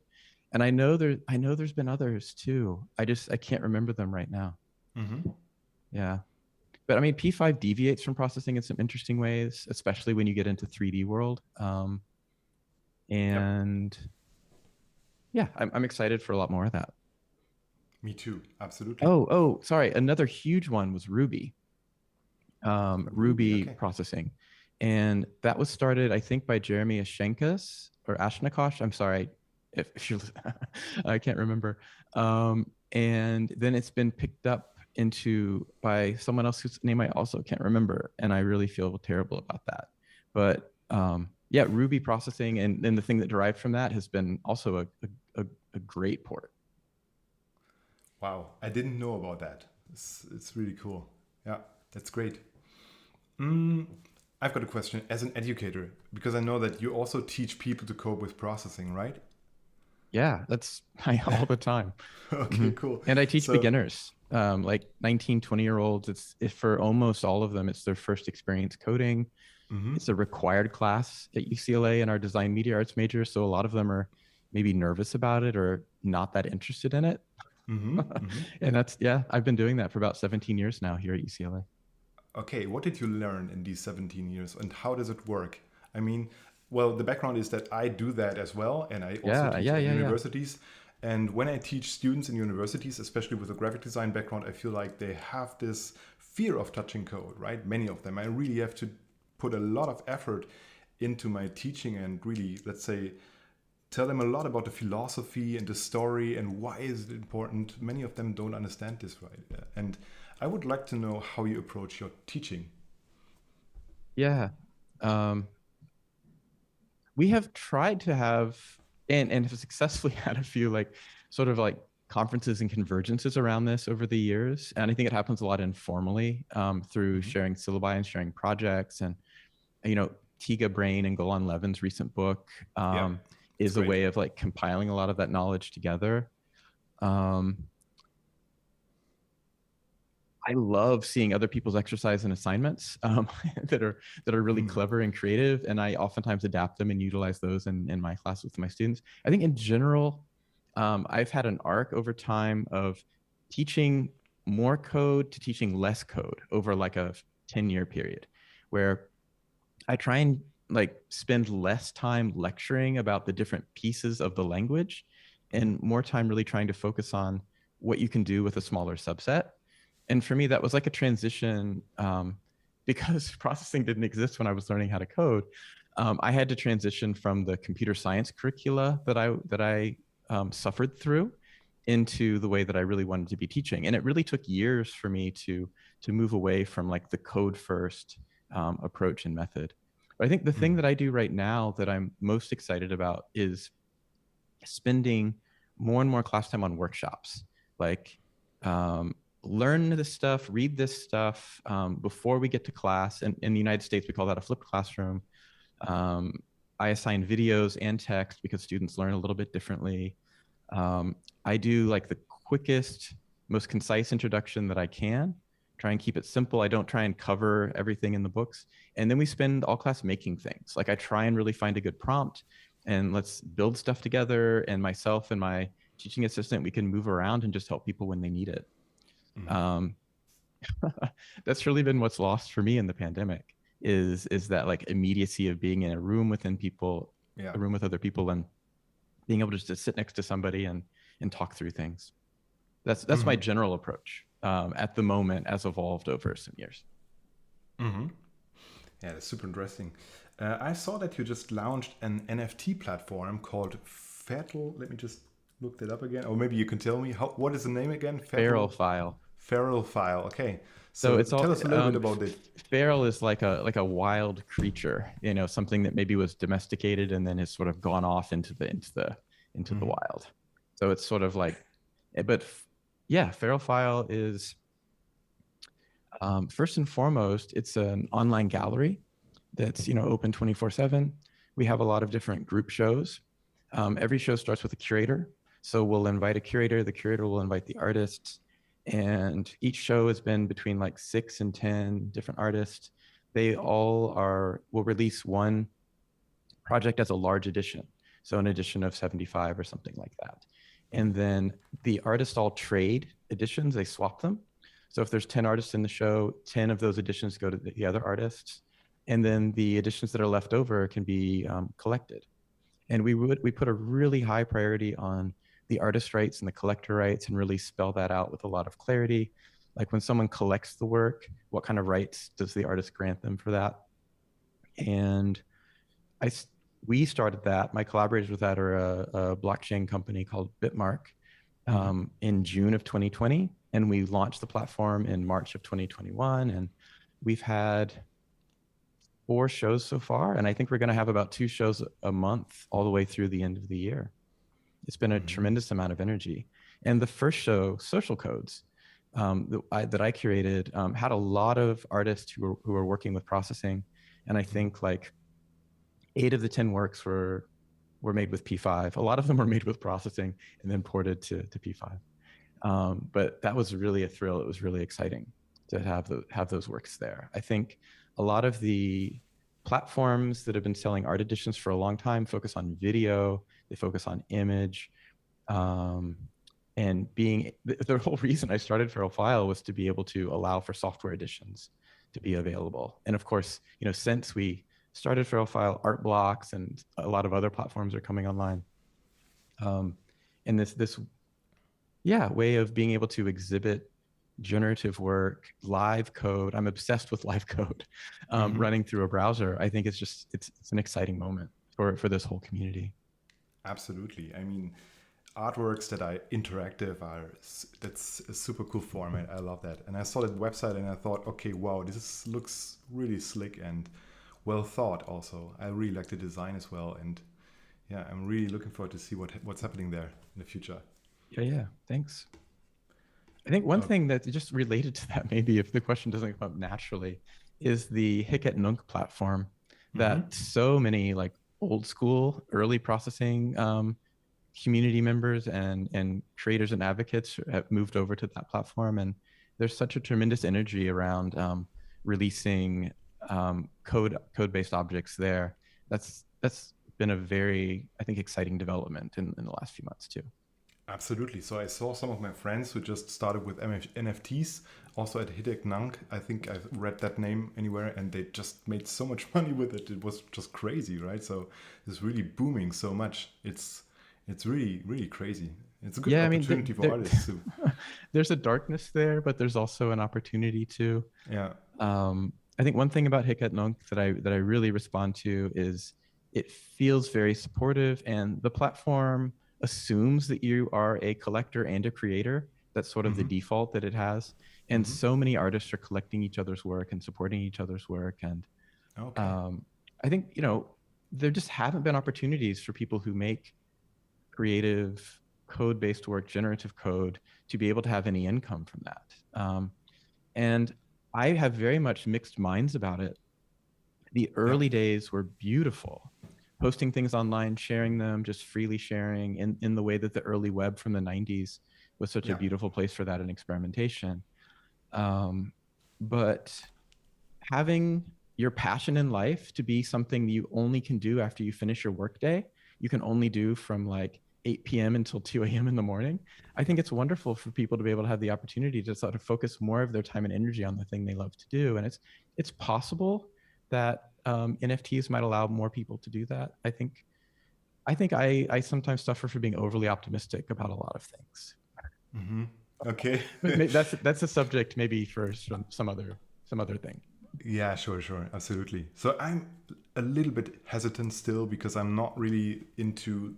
And I know there's been others too. I can't remember them right now. Yeah. But I mean, P5 deviates from processing in some interesting ways, especially when you get into 3D world. And yeah, I'm excited for a lot more of that. Me too, absolutely. Oh, sorry. Another huge one was Ruby. Ruby processing. And that was started, I think, by Jeremy Ashenkas or Ashnikosh. I'm sorry if you're, I can't remember. And then it's been picked up by someone else whose name I also can't remember. And I really feel terrible about that. But yeah, Ruby processing and the thing that derived from that has been also a great port. Wow, I didn't know about that. It's really cool. Yeah, that's great. I've got a question as an educator, because I know that you also teach people to cope with processing, right? Yeah, that's all the time. Okay, cool. And I teach beginners, like 19, 20-year-olds. For almost all of them, it's their first experience coding. It's a required class at UCLA in our design media arts major. So a lot of them are maybe nervous about it or not that interested in it. And I've been doing that for about 17 years now here at UCLA. Okay, what did you learn in these 17 years and how does it work? I mean, well, the background is that I do that as well, and I also teach at universities. And when I teach students in universities, especially with a graphic design background, I feel like they have this fear of touching code, right? Many of them. I really have to put a lot of effort into my teaching and really, let's say, tell them a lot about the philosophy and the story and why is it important. Many of them don't understand this, right? And I would like to know how you approach your teaching. Yeah. We have tried to have, and have successfully had a few sort of conferences and convergences around this over the years. And I think it happens a lot informally through sharing syllabi and sharing projects. And, Tiga Brain and Golan Levin's recent book is a way of compiling a lot of that knowledge together. I love seeing other people's exercise and assignments that are really clever and creative, and I oftentimes adapt them and utilize those in my class with my students. I think in general, I've had an arc over time of teaching more code to teaching less code over a 10-year period, where I try and spend less time lecturing about the different pieces of the language and more time really trying to focus on what you can do with a smaller subset. And for me, that was like a transition because processing didn't exist when I was learning how to code. I had to transition from the computer science curricula that I suffered through into the way that I really wanted to be teaching. And it really took years for me to move away from the code first approach and method. But I think the thing that I do right now that I'm most excited about is spending more and more class time on workshops. Learn this stuff, read this stuff before we get to class. And in the United States, we call that a flipped classroom. I assign videos and text because students learn a little bit differently. I do the quickest, most concise introduction that I can, try and keep it simple. I don't try and cover everything in the books. And then we spend all class making things. I try and really find a good prompt and let's build stuff together. And myself and my teaching assistant, we can move around and just help people when they need it. That's really been what's lost for me in the pandemic is that immediacy of being in a room within people, a room with other people, and being able to just sit next to somebody and and talk through things. That's my general approach at the moment, as evolved over some years. Mm-hmm. Yeah, that's super interesting. I saw that you just launched an NFT platform called Feral. Let me just look that up again. Or maybe you can tell me what is the name again? Feral File. Feral File. Okay. So it's all, tell us a little bit about it. Feral is like a wild creature, you know, something that maybe was domesticated and then has sort of gone off into the wild. So it's sort of like, but yeah, Feral File is first and foremost, it's an online gallery that's, you know, open 24/7. We have a lot of different group shows. Every show starts with a curator. So we'll invite a curator, the curator will invite the artists, and each show has been between like 6 and 10 different artists. They all will release one project as a large edition. So an edition of 75 or something like that. And then the artists all trade editions, they swap them. So if there's 10 artists in the show, 10 of those editions go to the other artists. And then the editions that are left over can be collected. And we put a really high priority on the artist rights and the collector rights, and really spell that out with a lot of clarity. Like when someone collects the work, what kind of rights does the artist grant them for that? And we started that. My collaborators with that are a blockchain company called Bitmark in June of 2020. And we launched the platform in March of 2021. And we've had 4 shows so far. And I think we're going to have about 2 shows a month all the way through the end of the year. It's been a tremendous amount of energy. And the first show, Social Codes, that I curated, had a lot of artists who were working with processing. And I think like 8 of the 10 works were made with P5. A lot of them were made with processing and then ported to P5. But that was really a thrill. It was really exciting to have those works there. I think a lot of the platforms that have been selling art editions for a long time focus on video, they focus on image, and the whole reason I started Feral File was to be able to allow for software editions to be available. And of course, you know, since we started Feral File, art blocks and a lot of other platforms are coming online. And this way of being able to exhibit generative work, live code. I'm obsessed with live code running through a browser. I think it's an exciting moment for this whole community. Absolutely. I mean, artworks that are interactive that's a super cool format. I love that. And I saw that website and I thought, okay, wow, this looks really slick and well thought also. I really like the design as well. And yeah, I'm really looking forward to see what's happening there in the future. Yeah. Thanks. I think one thing that's just related to that, maybe if the question doesn't come up naturally, is the Hic Nunc platform that so many like old school early processing community members and creators and advocates have moved over to that platform. And there's such a tremendous energy around releasing code-based objects there. That's been a very, I think, exciting development in the last few months too. Absolutely. So I saw some of my friends who just started with NFTs, also at Hic Nunc. I think I've read that name anywhere, and they just made so much money with it. It was just crazy, right? So it's really booming so much. It's really, really crazy. It's a good opportunity for artists too. There's a darkness there, but there's also an opportunity too. Yeah. I think one thing about Hic Nunc that I really respond to is it feels very supportive, and the platform assumes that you are a collector and a creator. That's sort of the default that it has. And so many artists are collecting each other's work and supporting each other's work. And I think, you know, there just haven't been opportunities for people who make creative code-based work, generative code, to be able to have any income from that. And I have very much mixed minds about it. The early days were beautiful. Posting things online, sharing them, just freely sharing in the way that the early web from the 90s was such a beautiful place for that and experimentation. But having your passion in life to be something you only can do after you finish your workday, you can only do from like 8 p.m. until 2 a.m. in the morning. I think it's wonderful for people to be able to have the opportunity to sort of focus more of their time and energy on the thing they love to do. And it's possible that NFTs might allow more people to do that. I think I think I sometimes suffer for being overly optimistic about a lot of things. Mm-hmm. Okay. But that's a subject maybe for some other thing. Yeah, sure, absolutely. So I'm a little bit hesitant still because I'm not really into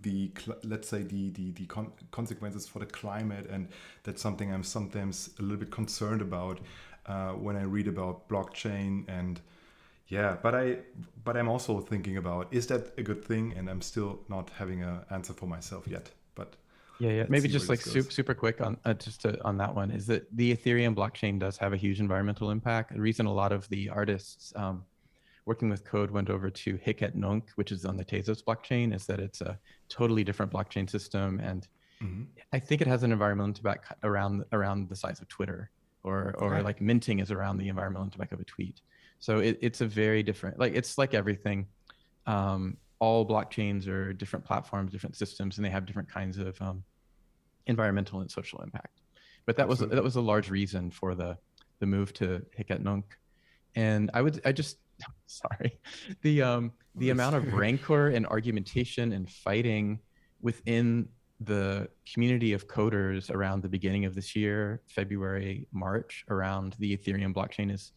let's say the consequences for the climate, and that's something I'm sometimes a little bit concerned about when I read about blockchain. And yeah, but I'm also thinking about, is that a good thing? And I'm still not having an answer for myself yet. But yeah. let's Maybe see just where like this goes. super quick on on that one is that the Ethereum blockchain does have a huge environmental impact. The reason a lot of the artists working with code went over to Hic et Nunc, which is on the Tezos blockchain, is that it's a totally different blockchain system, and I think it has an environmental impact around the size of Twitter, or Okay. like minting is around the environmental impact of a tweet. So it's a very different, like it's like everything. All blockchains are different platforms, different systems, and they have different kinds of environmental and social impact. But that was a large reason for the move to Hic et Nunc. And I just sorry, the amount of rancor and argumentation and fighting within the community of coders around the beginning of this year, February, March, around the Ethereum blockchain is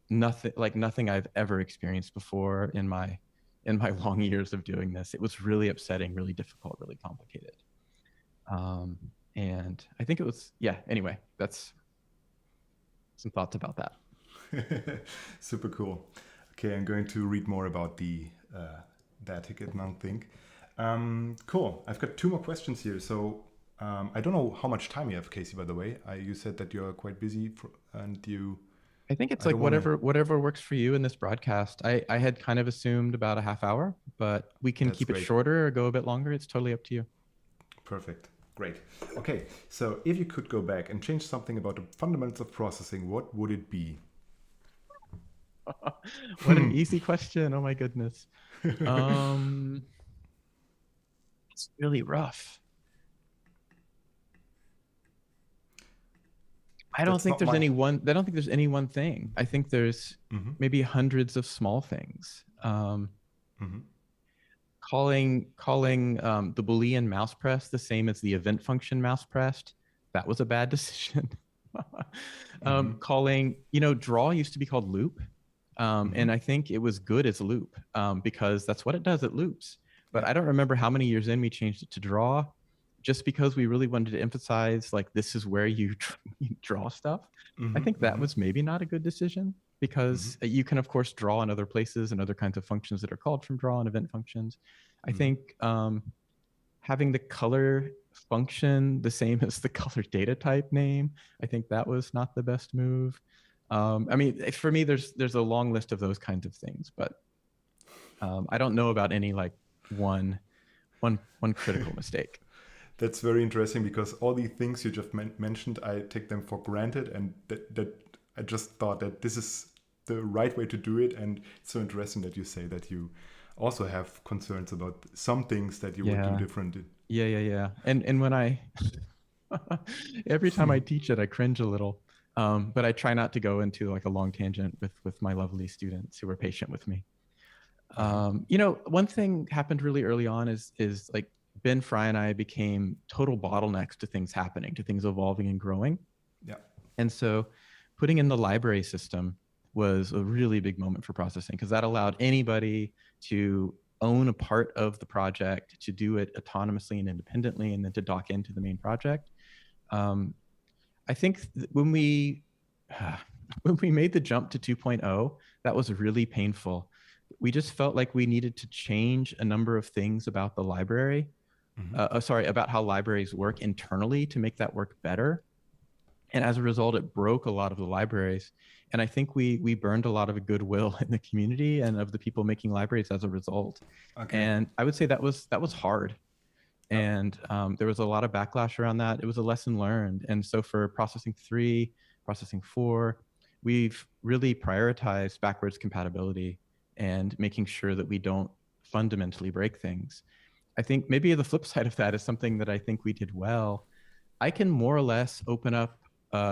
nothing I've ever experienced before in my long years of doing this. It was really upsetting, really difficult, really complicated. And I think it was, yeah, anyway, that's some thoughts about that. Super cool. Okay, I'm going to read more about that Hic et Nunc thing. Cool. I've got 2 more questions here. So I don't know how much time you have, Casey, by the way. You said that you're quite busy and you... I think it's like whatever works for you in this broadcast. I had kind of assumed about a half hour, but we can keep it shorter or go a bit longer. It's totally up to you. Perfect. Great. Okay, so if you could go back and change something about the fundamentals of processing, what would it be? What an easy question. Oh my goodness. It's really rough. I don't think there's any one thing. I think there's maybe hundreds of small things. Calling the Boolean mouse press the same as the event function mouse pressed, that was a bad decision. Calling, draw used to be called loop. And I think it was good as loop because that's what it does, it loops. But I don't remember how many years in we changed it to draw, just because we really wanted to emphasize, like, this is where you draw stuff. I think that was maybe not a good decision, because you can, of course, draw in other places and other kinds of functions that are called from draw and event functions. I think having the color function the same as the color data type name, I think that was not the best move. I mean, for me, there's a long list of those kinds of things, but I don't know about any like one critical mistake. That's very interesting, because all the things you just mentioned, I take them for granted, and that I just thought that this is the right way to do it. And it's so interesting that you say that you also have concerns about some things that you would do different. Yeah. And when I every time I teach it, I cringe a little. But I try not to go into like a long tangent with my lovely students who are patient with me. One thing happened really early on is like Ben Fry and I became total bottlenecks to things happening, to things evolving and growing. Yeah. And so putting in the library system was a really big moment for processing, because that allowed anybody to own a part of the project, to do it autonomously and independently, and then to dock into the main project. I think when we made the jump to 2.0, that was really painful. We just felt like we needed to change a number of things about the library, about how libraries work internally to make that work better. And as a result, it broke a lot of the libraries. And I think we burned a lot of goodwill in the community and of the people making libraries as a result. Okay. And I would say that was hard. And there was a lot of backlash around that. It was a lesson learned. And so for processing 3, processing 4, we've really prioritized backwards compatibility and making sure that we don't fundamentally break things. I think maybe the flip side of that is something that I think we did well. I can more or less open up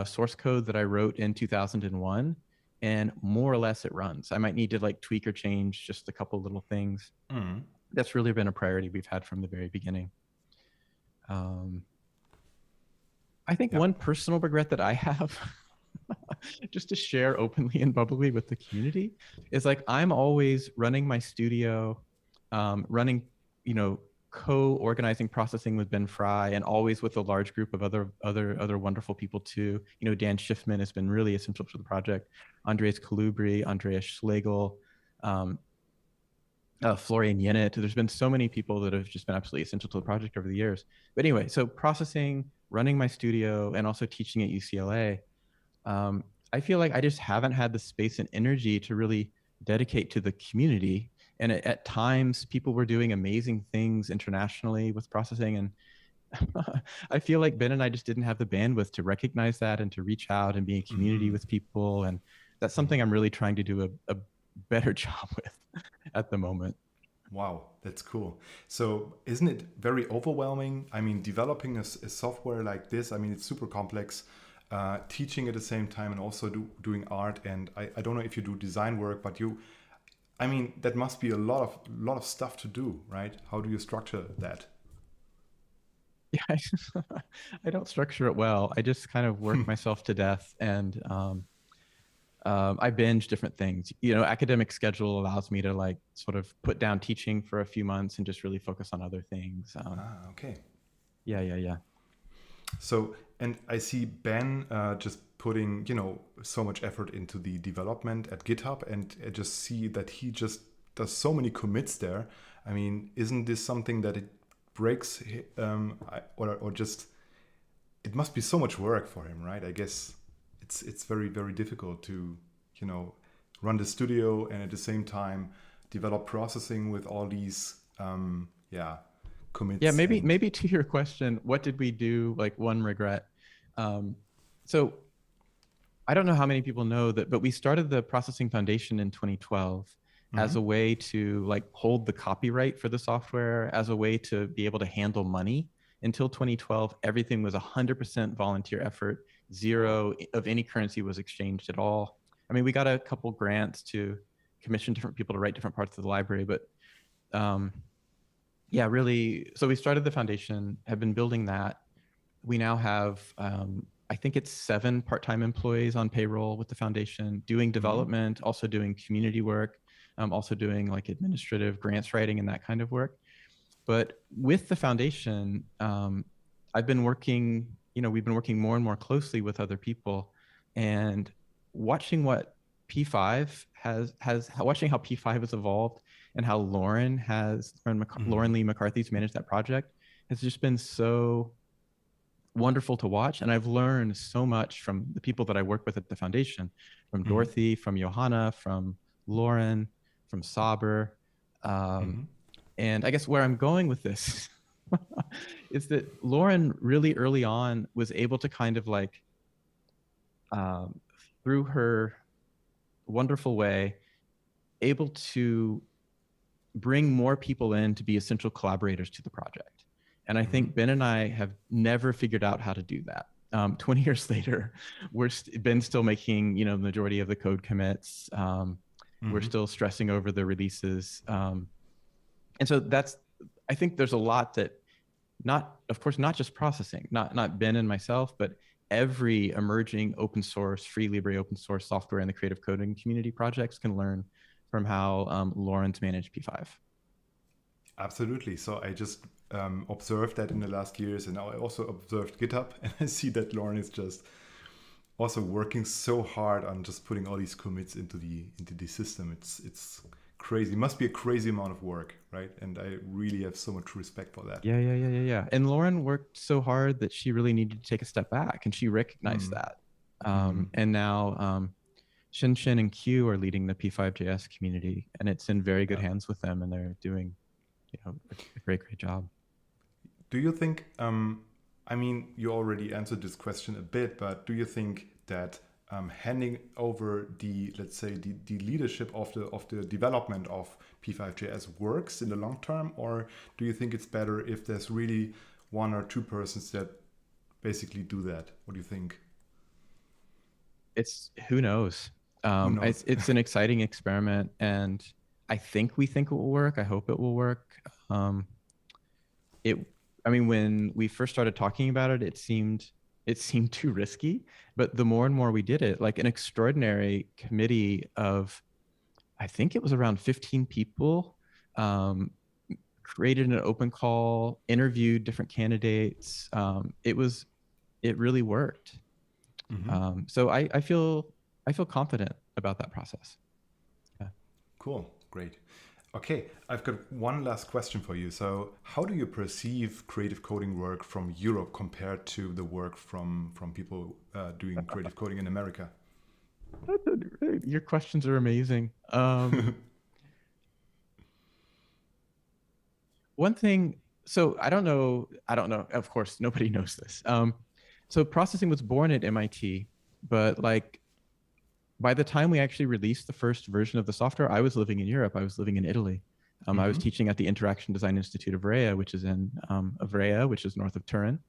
source code that I wrote in 2001, and more or less it runs. I might need to like tweak or change just a couple little things. that's really been a priority we've had from the very beginning. I think one personal regret that I have, just to share openly and bubbly with the community, is like I'm always running my studio, running, co-organizing processing with Ben Fry, and always with a large group of other wonderful people too. Dan Schiffman has been really essential to the project. Andreas Kalubri, Andreas Schlegel, Florian Yennet. There's been so many people that have just been absolutely essential to the project over the years. But anyway, so processing, running my studio, and also teaching at UCLA, I feel like I just haven't had the space and energy to really dedicate to the community. And at times, people were doing amazing things internationally with processing. And I feel like Ben and I just didn't have the bandwidth to recognize that and to reach out and be in community with people. And that's something I'm really trying to do a better job with at the moment. Wow, that's cool. So isn't it very overwhelming? I mean, developing a software like this, I mean, it's super complex. Teaching at the same time and also doing art. And I don't know if you do design work, but that must be a lot of stuff to do, right? How do you structure that? Yeah, I don't structure it well. I just kind of work myself to death, and I binge different things. Academic schedule allows me to like sort of put down teaching for a few months and just really focus on other things. Okay. Yeah. So, and I see Ben just putting, so much effort into the development at GitHub, and I just see that he just does so many commits there. I mean, isn't this something that it breaks, or just, it must be so much work for him, right? I guess it's very, very difficult to, run the studio and at the same time develop processing with all these, commits. Yeah, maybe to your question, what did we do? Like one regret. So I don't know how many people know that, but we started the Processing Foundation in 2012 as a way to like hold the copyright for the software, as a way to be able to handle money. Until 2012, everything was 100% volunteer effort. Zero of any currency was exchanged at all. I mean, we got a couple grants to commission different people to write different parts of the library, but yeah, really. So we started the foundation, have been building that. We now have, I think it's 7 part-time employees on payroll with the foundation, doing development, also doing community work, also doing like administrative grants writing and that kind of work. But with the foundation, I've been working, we've been working more and more closely with other people, and watching what P5 watching how P5 has evolved and how Lauren Lee McCarthy's managed that project has just been so wonderful to watch. And I've learned so much from the people that I work with at the foundation, from Dorothy, from Johanna, from Lauren, from Saber. And I guess where I'm going with this is that Lauren really early on was able to kind of like, through her wonderful way, able to bring more people in to be essential collaborators to the project. And I think Ben and I have never figured out how to do that. 20 years later, Ben's still making, the majority of the code commits. We're still stressing over the releases. And so I think there's a lot that of course, not just processing, not Ben and myself, but every emerging open source, free Libre open source software in the creative coding community projects can learn from how Lauren's managed P5. Absolutely. So I just observed that in the last years, and now I also observed GitHub, and I see that Lauren is just also working so hard on just putting all these commits into the system. It's crazy. It must be a crazy amount of work, right? And I really have so much respect for that. Yeah. And Lauren worked so hard that she really needed to take a step back, and she recognized that. And now Shin and Q are leading the P5JS community, and it's in very good hands with them, and they're doing a great job. Do you think, you already answered this question a bit, but do you think that handing over let's say the leadership of the development of P5JS works in the long term, or do you think it's better if there's really 1 or 2 persons that basically do that? What do you think? Who knows? It's an exciting experiment, and we think it will work. I hope it will work. I mean, when we first started talking about it, it seemed too risky, but the more and more we did it, like an extraordinary committee of, I think it was around 15 people, created an open call, interviewed different candidates. It really worked. So I feel confident about that process. Yeah. Cool, great. Okay, I've got one last question for you. So how do you perceive creative coding work from Europe compared to the work from people doing creative coding in America? Your questions are amazing. One thing, so I don't know, of course, nobody knows this. So processing was born at MIT, but like by the time we actually released the first version of the software, I was living in Europe. I was living in Italy. I was teaching at the Interaction Design Institute of Vera, which is which is north of Turin.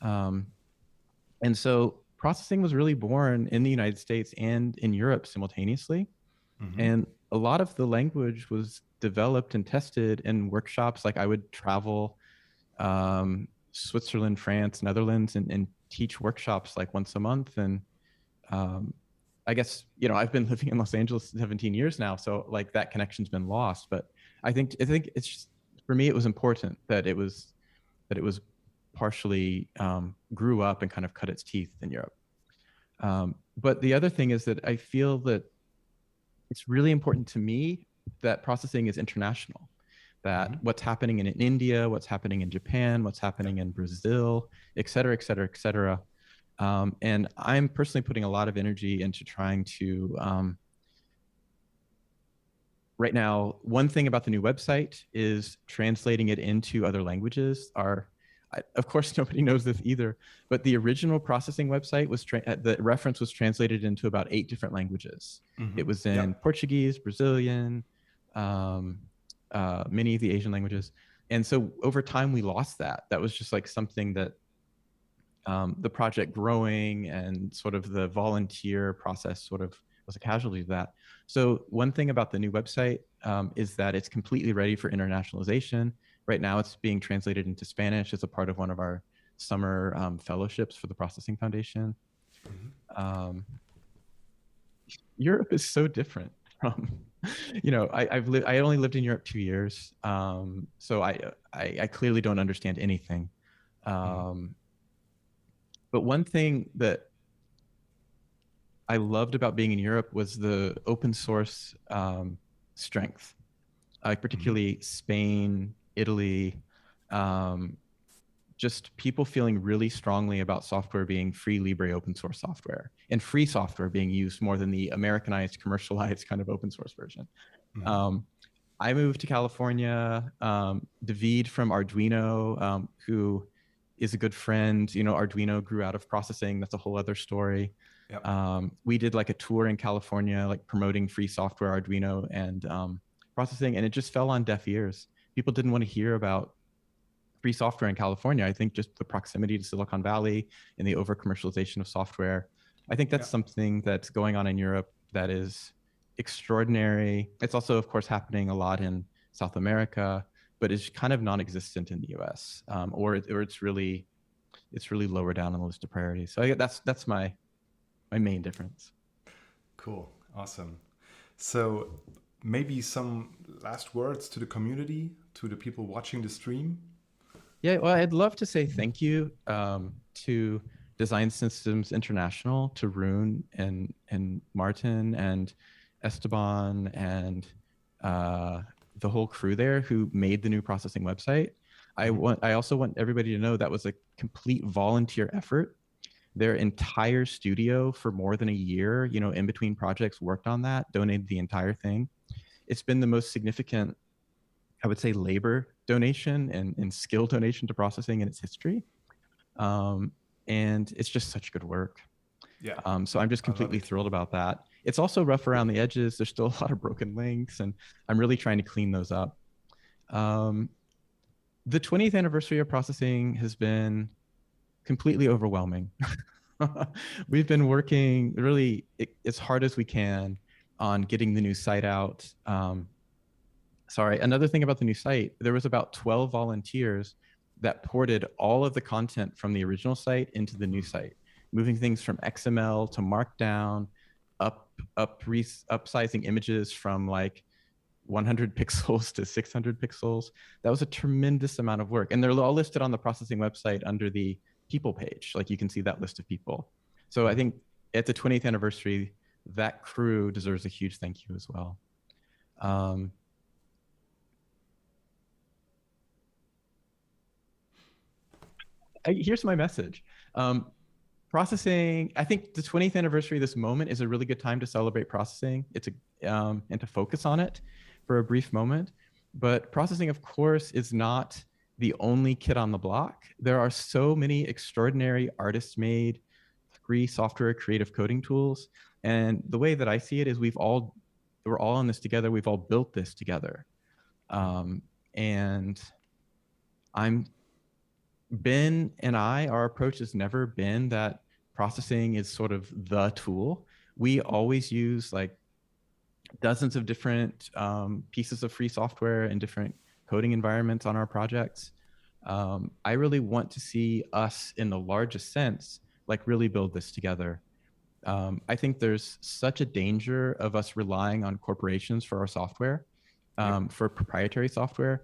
And so processing was really born in the United States and in Europe simultaneously. And a lot of the language was developed and tested in workshops. Like I would travel Switzerland, France, Netherlands, and teach workshops like once a month. And I guess, I've been living in Los Angeles 17 years now, so like that connection's been lost. But I think it's just, for me, it was important that it was partially grew up and kind of cut its teeth in Europe. But the other thing is that I feel that it's really important to me that processing is international, that what's happening in India, what's happening in Japan, what's happening in Brazil, et cetera, et cetera, et cetera. And I'm personally putting a lot of energy into trying to, right now, one thing about the new website is translating it into other languages. Of course, nobody knows this either, but the original processing website was, the reference was translated into about 8 different languages. It was in Portuguese, Brazilian, many of the Asian languages. And so over time we lost that. That was just like something that the project growing and sort of the volunteer process sort of was a casualty of that. So one thing about the new website is that it's completely ready for internationalization. Right now it's being translated into Spanish as a part of one of our summer fellowships for the Processing Foundation. Europe is so different from, I only lived in Europe 2 years. So I clearly don't understand anything. But one thing that I loved about being in Europe was the open source strength, particularly Spain, Italy, just people feeling really strongly about software being free, libre, open source software, and free software being used more than the Americanized, commercialized kind of open source version. I moved to California. David from Arduino, who is a good friend, Arduino grew out of processing. That's a whole other story. We did like a tour in California, like promoting free software, Arduino, and processing, and it just fell on deaf ears. People didn't want to hear about free software in California. I think just the proximity to Silicon Valley and the over-commercialization of software. I think that's something that's going on in Europe that is extraordinary. It's also, of course, happening a lot in South America, but it's kind of non-existent in the US, or it's really lower down on the list of priorities. So that's my main difference. Cool, awesome. So maybe some last words to the community, to the people watching the stream. Yeah, well, I'd love to say thank you to Design Systems International, to Rune and Martin and Esteban and the whole crew there who made the new processing website. I also want everybody to know that was a complete volunteer effort. Their entire studio for more than a year, in between projects, worked on that, donated the entire thing. It's been the most significant, I would say, labor donation and skill donation to processing in its history. And it's just such good work. Yeah. So I'm just completely thrilled about that. It's also rough around the edges. There's still a lot of broken links, and I'm really trying to clean those up. The 20th anniversary of processing has been completely overwhelming. We've been working really as hard as we can on getting the new site out. sorry, another thing about the new site, there was about 12 volunteers that ported all of the content from the original site into the new site, moving things from XML to Markdown, upsizing images from like 100 pixels to 600 pixels. That was a tremendous amount of work. And they're all listed on the processing website under the people page. Like you can see that list of people. So I think at the 20th anniversary, that crew deserves a huge thank you as well. Here's my message. Processing, I think the 20th anniversary of this moment is a really good time to celebrate processing. It's and to focus on it for a brief moment. But processing, of course, is not the only kid on the block. There are so many extraordinary artist-made free software creative coding tools. And the way that I see it is we're all in this together. We've all built this together. And Ben and our approach has never been that processing is sort of the tool. We always use like dozens of different pieces of free software and different coding environments on our projects. I really want to see us in the largest sense, like really build this together. I think there's such a danger of us relying on corporations for our software, for proprietary software.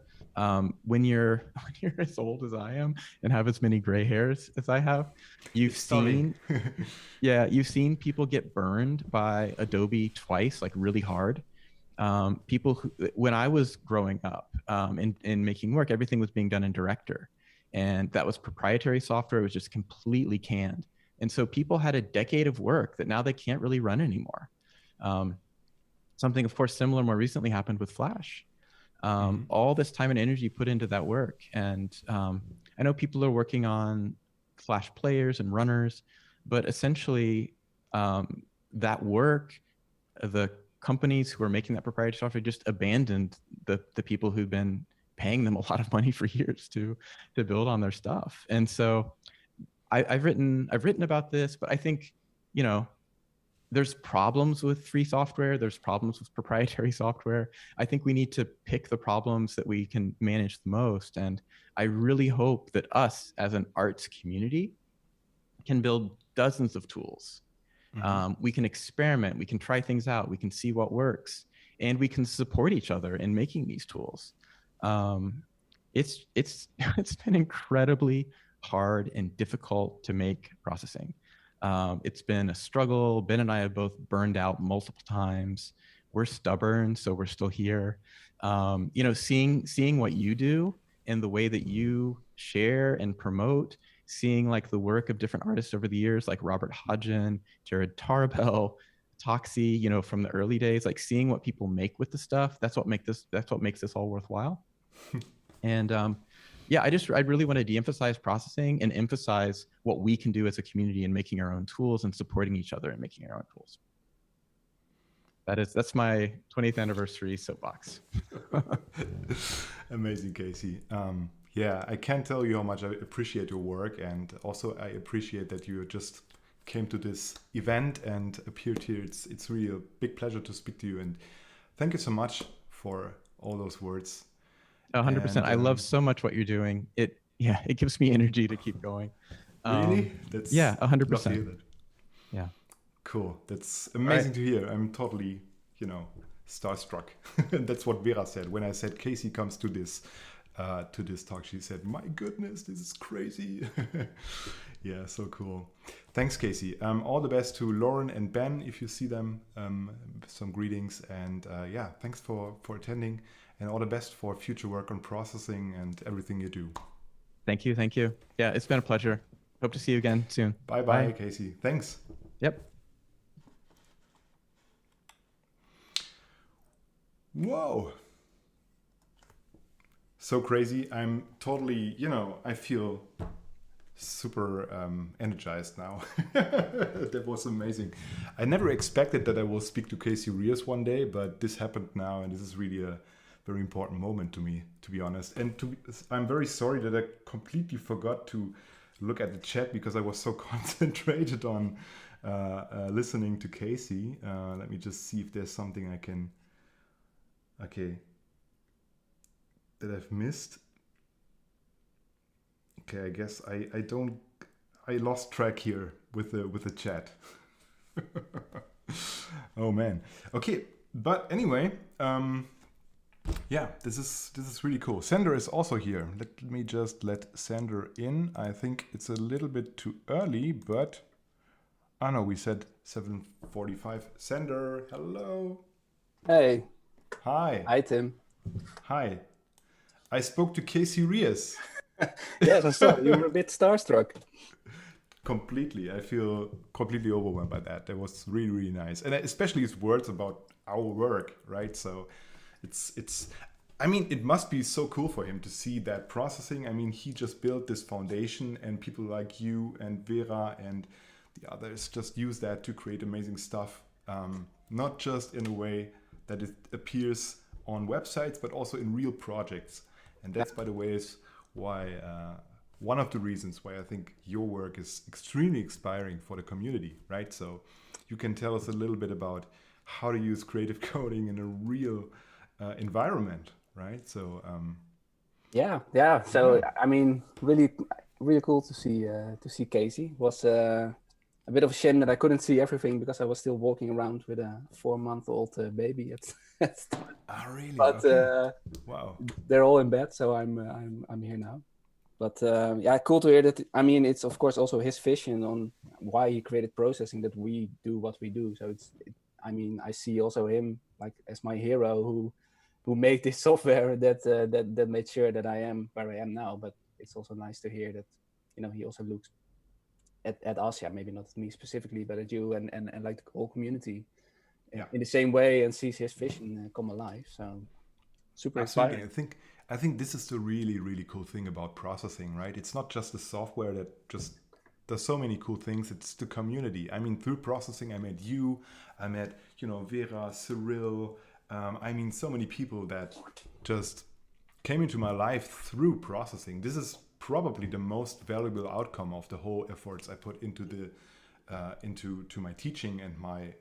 When you're as old as I am and have as many gray hairs as I have, you've seen people get burned by Adobe twice, like really hard. People who, when I was growing up in making work, everything was being done in Director, and that was proprietary software. It was just completely canned, and so people had a decade of work that now they can't really run anymore. Something, of course, similar more recently happened with Flash. All this time and energy put into that work. And I know people are working on Flash players and runners, but essentially that work, the companies who are making that proprietary software just abandoned the people who've been paying them a lot of money for years to build on their stuff. And so I've written about this, but I think, you know, there's problems with free software. There's problems with proprietary software. I think we need to pick the problems that we can manage the most. And I really hope that us as an arts community can build dozens of tools. We can experiment, we can try things out, we can see what works, and we can support each other in making these tools. It's been incredibly hard and difficult to make processing. It's been a struggle. Ben and I have both burned out multiple times. We're stubborn, so we're still here. You know, seeing what you do and the way that you share and promote, seeing like the work of different artists over the years, like Robert Hodgin, Jared Tarbell, Toxie, you know, from the early days, like seeing what people make with the stuff, that's what makes this all worthwhile. And yeah, I really want to de-emphasize processing and emphasize what we can do as a community in making our own tools and supporting each other in making our own tools. That's my 20th anniversary soapbox. Amazing, Casey. Yeah, I can't tell you how much I appreciate your work, and also I appreciate that you just came to this event and appeared here. It's really a big pleasure to speak to you, and thank you so much for all those words. 100%. I love so much what you're doing. It gives me energy to keep going. Really? That's 100%. Yeah. Cool. That's amazing to hear. I'm totally, starstruck. That's what Vera said when I said Casey comes to this talk. She said, "My goodness, this is crazy." Yeah, so cool. Thanks, Casey. All the best to Lauren and Ben if you see them. Some greetings, and thanks for attending. And all the best for future work on processing and everything you do. Thank you. Yeah, it's been a pleasure. Hope to see you again soon. Bye, Casey. Thanks. Yep. Whoa. So crazy. I'm totally, I feel super energized now. That was amazing. I never expected that I will speak to Casey Rears one day, but this happened now, and this is really a very important moment to me, to be honest. And I'm very sorry that I completely forgot to look at the chat because I was so concentrated on listening to Casey. Let me just see if there's something I can. Okay. that I've missed. Okay, I guess I lost track here with the chat. Oh man. Okay, but anyway, yeah, this is really cool. Sander is also here. Let me just let Sander in. I think it's a little bit too early, but no, we said 7:45. Sander, hello. Hey. Hi. Hi, Tim. Hi. I spoke to Casey Rias. Yes, I saw you were a bit starstruck. Completely. I feel completely overwhelmed by that. That was really, really nice. And especially his words about our work, right? So it's I mean, it must be so cool for him to see that processing. I mean, he just built this foundation and people like you and Vera and the others just use that to create amazing stuff. Not just in a way that it appears on websites, but also in real projects. And that's, by the way, is why one of the reasons why I think your work is extremely inspiring for the community, right? So you can tell us a little bit about how to use creative coding in a real environment, right? So yeah. So I mean, really cool to see Casey. It was a bit of a shame that I couldn't see everything because I was still walking around with a 4-month-old baby at the time. Ah, really? But okay. Wow. They're all in bed, so I'm here now. But yeah, cool to hear that. I mean, it's of course also his vision on why he created processing that we do what we do. So I mean, I see also him like as my hero who made this software that made sure that I am where I am now. But it's also nice to hear that, you know, he also looks at us, yeah, maybe not at me specifically, but at you and like the whole community in the same way and sees his vision come alive. So super Absolutely. inspiring. I think this is the really, really cool thing about processing, right? It's not just the software that just does so many cool things. It's the community. I mean, through processing, I met you, I met, Vera, Cyril. I mean, so many people that just came into my life through processing. This is probably the most valuable outcome of the whole efforts I put into into my teaching and my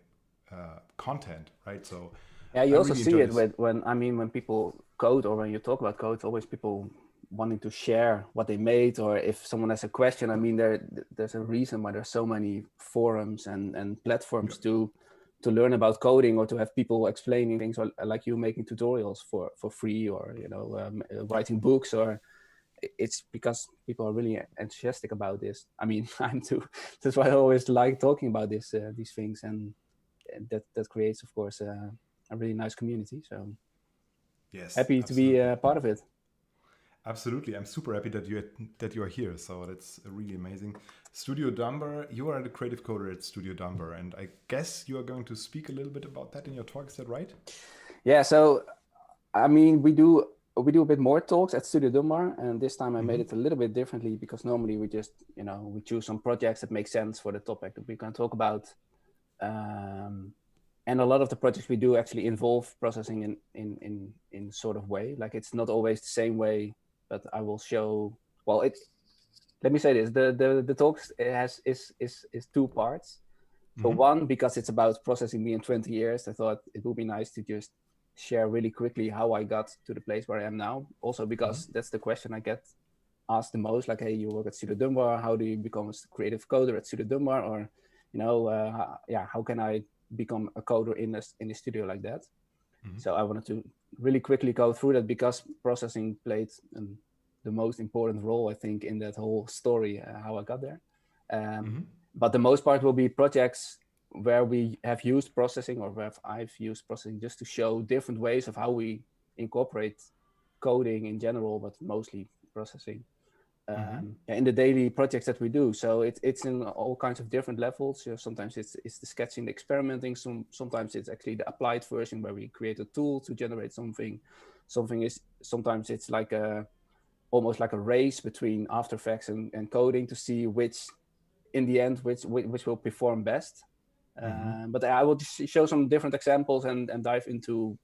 content, right? So yeah, you I also really see enjoy it when people code or when you talk about code, it's always people wanting to share what they made, or if someone has a question. I mean, there's a reason why there's so many forums and platforms to learn about coding, or to have people explaining things, or like you making tutorials for free, or writing books, or it's because people are really enthusiastic about this. I mean, I'm too. That's why I always like talking about these things, and that creates, of course, a really nice community. So yes, happy absolutely. to be part of it. Absolutely. I'm super happy that you are here. So that's really amazing. Studio Dumber, you are the creative coder at Studio Dumber, and I guess you are going to speak a little bit about that in your talk. Is that right? Yeah. So, I mean, we do a bit more talks at Studio Dumbar, and this time I made it a little bit differently, because normally we just, we choose some projects that make sense for the topic that we can talk about. And a lot of the projects we do actually involve processing in sort of way. Like, it's not always the same way, but I will show. Well, let me say this: the talks is 2 parts. So one, because it's about processing me in 20 years, I thought it would be nice to just share really quickly how I got to the place where I am now. Also because that's the question I get asked the most. Like, hey, you work at Studio Dumbar. How do you become a creative coder at Studio Dumbar? Or, how can I become a coder in a studio like that? So I wanted to really quickly go through that, because processing played the most important role, I think, in that whole story, how I got there. But the most part will be projects where we have used processing, or where I've used processing, just to show different ways of how we incorporate coding in general, but mostly processing in the daily projects that we do. So it's in all kinds of different levels. Sometimes it's the sketching, the experimenting. Sometimes it's actually the applied version, where we create a tool to generate something. Sometimes it's like almost like a race between After Effects and coding, to see which in the end which will perform best. But I will just show some different examples and dive into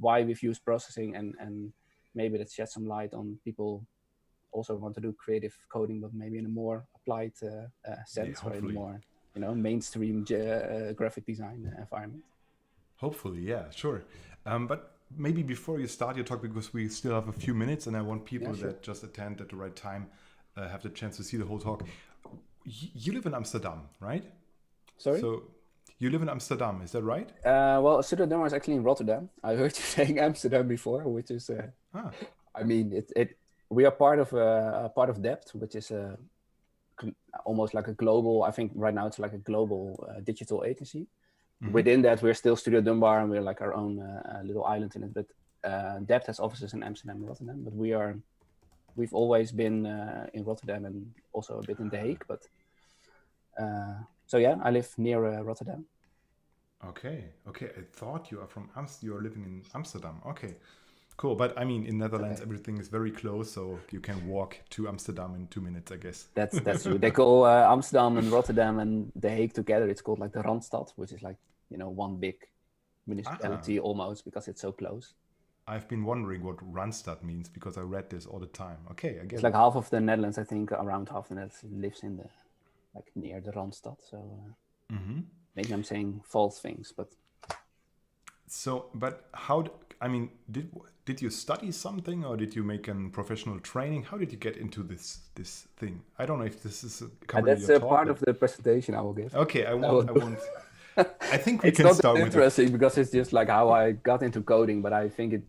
why we've used processing, and maybe that sheds some light on people also want to do creative coding, but maybe in a more applied sense, or in a more mainstream graphic design environment. Hopefully, yeah, sure. But maybe before you start your talk, because we still have a few minutes, and I want people Yeah, sure. that just attend at the right time have the chance to see the whole talk. You live in Amsterdam, right? Sorry? So you live in Amsterdam, is that right? Well, Studio Denmark is actually in Rotterdam. I heard you saying Amsterdam before, which is, I mean, we are part of DEPT, which is almost like a global. I think right now it's like a global digital agency. Mm-hmm. Within that, we're still Studio Dunbar, and we're like our own little island in it. But DEPT has offices in Amsterdam and Rotterdam. But we've always been in Rotterdam and also a bit in The Hague. But so yeah, I live near Rotterdam. Okay. I thought you are from you're living in Amsterdam. Okay, cool. But I mean, in Netherlands, everything is very close, so you can walk to Amsterdam in 2 minutes, I guess. That's true. They call Amsterdam and Rotterdam and The Hague together. It's called like the Randstad, which is like, one big municipality almost, because it's so close. I've been wondering what Randstad means because I read this all the time. Okay, I guess it's like half of the Netherlands. I think around half the Netherlands lives in near the Randstad. So maybe I'm saying false things, but. So, but how? I mean, did you study something, or did you make a professional training? How did you get into this thing? I don't know if this is that's a part of the presentation I will give. Okay, I won't. I think we it's can not start with interesting because it's just like how I got into coding, but I think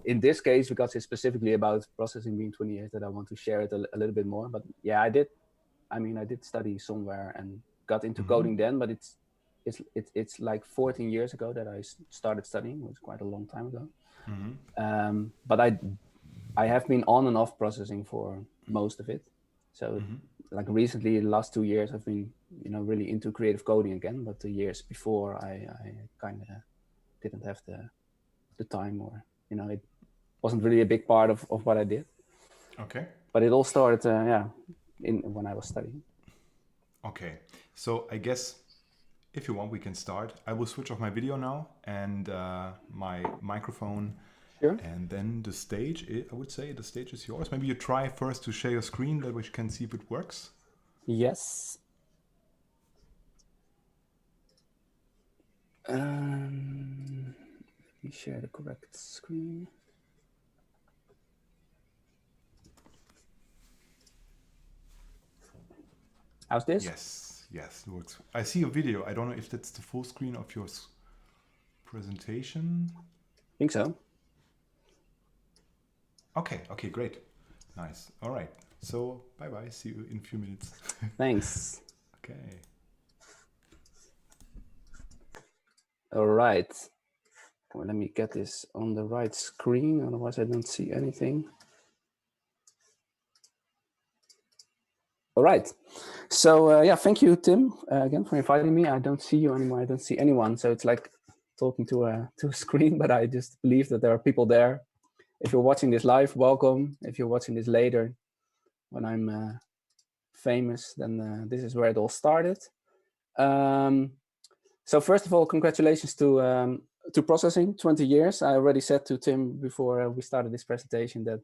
in this case, because it's specifically about processing being 20 years, that I want to share it a little bit more. But yeah, I did study somewhere and got into coding then, but it's like 14 years ago that I started studying. It was quite a long time ago. But I have been on and off processing for most of it. So like recently, the last 2 years, I've been really into creative coding again. But the years before, I kind of didn't have the time, or it wasn't really a big part of what I did. Okay. But it all started when I was studying. Okay, so I guess if you want, we can start. I will switch off my video now and my microphone. Sure. And then the stage, I would say the stage is yours. Maybe you try first to share your screen, that we can see if it works. Yes. Let me share the correct screen. How's this? Yes, it works. I see a video. I don't know if that's the full screen of your presentation. I think so. Okay, great. Nice. All right. So, bye-bye. See you in a few minutes. Thanks. Okay. All right. Well, let me get this on the right screen, otherwise I don't see anything. All right. So, yeah, thank you, Tim, again for inviting me. I don't see you anymore. I don't see anyone. So it's like talking to a screen, but I just believe that there are people there. If you're watching this live, welcome. If you're watching this later, when I'm famous, then this is where it all started. So first of all, congratulations to processing 20 years. I already said to Tim before we started this presentation that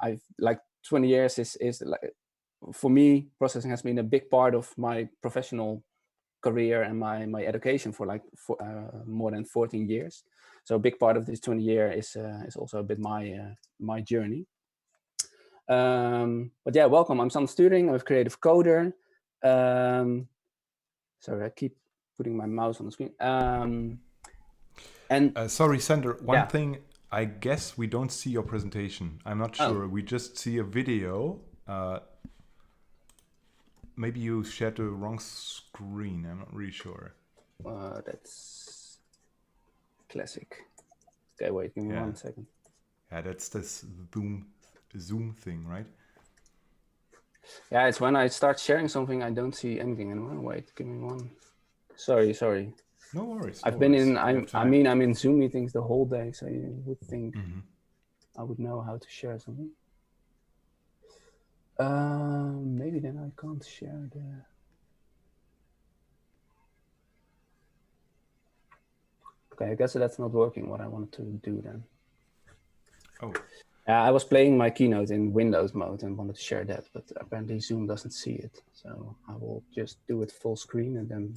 I've like 20 years is like, for me, processing has been a big part of my professional career and my education for more than 14 years. So a big part of this 20 year is also a bit my journey. But yeah, welcome. I'm Sander Sturing. I'm a creative coder. Sorry, I keep putting my mouse on the screen. Sorry, Sander. One thing. I guess we don't see your presentation. I'm not sure. We just see a video. Maybe you shared the wrong screen. I'm not really sure. That's classic. Okay, wait, give me 1 second. Yeah, that's this Zoom thing, right? Yeah, it's when I start sharing something, I don't see anything anymore. Wait, give me one. Sorry. No worries. I'm in Zoom meetings the whole day, so you would think I would know how to share something. Maybe then I can't share the. Okay, I guess that's not working. What I wanted to do then. Oh. I was playing my keynote in Windows mode and wanted to share that, but apparently Zoom doesn't see it. So I will just do it full screen and then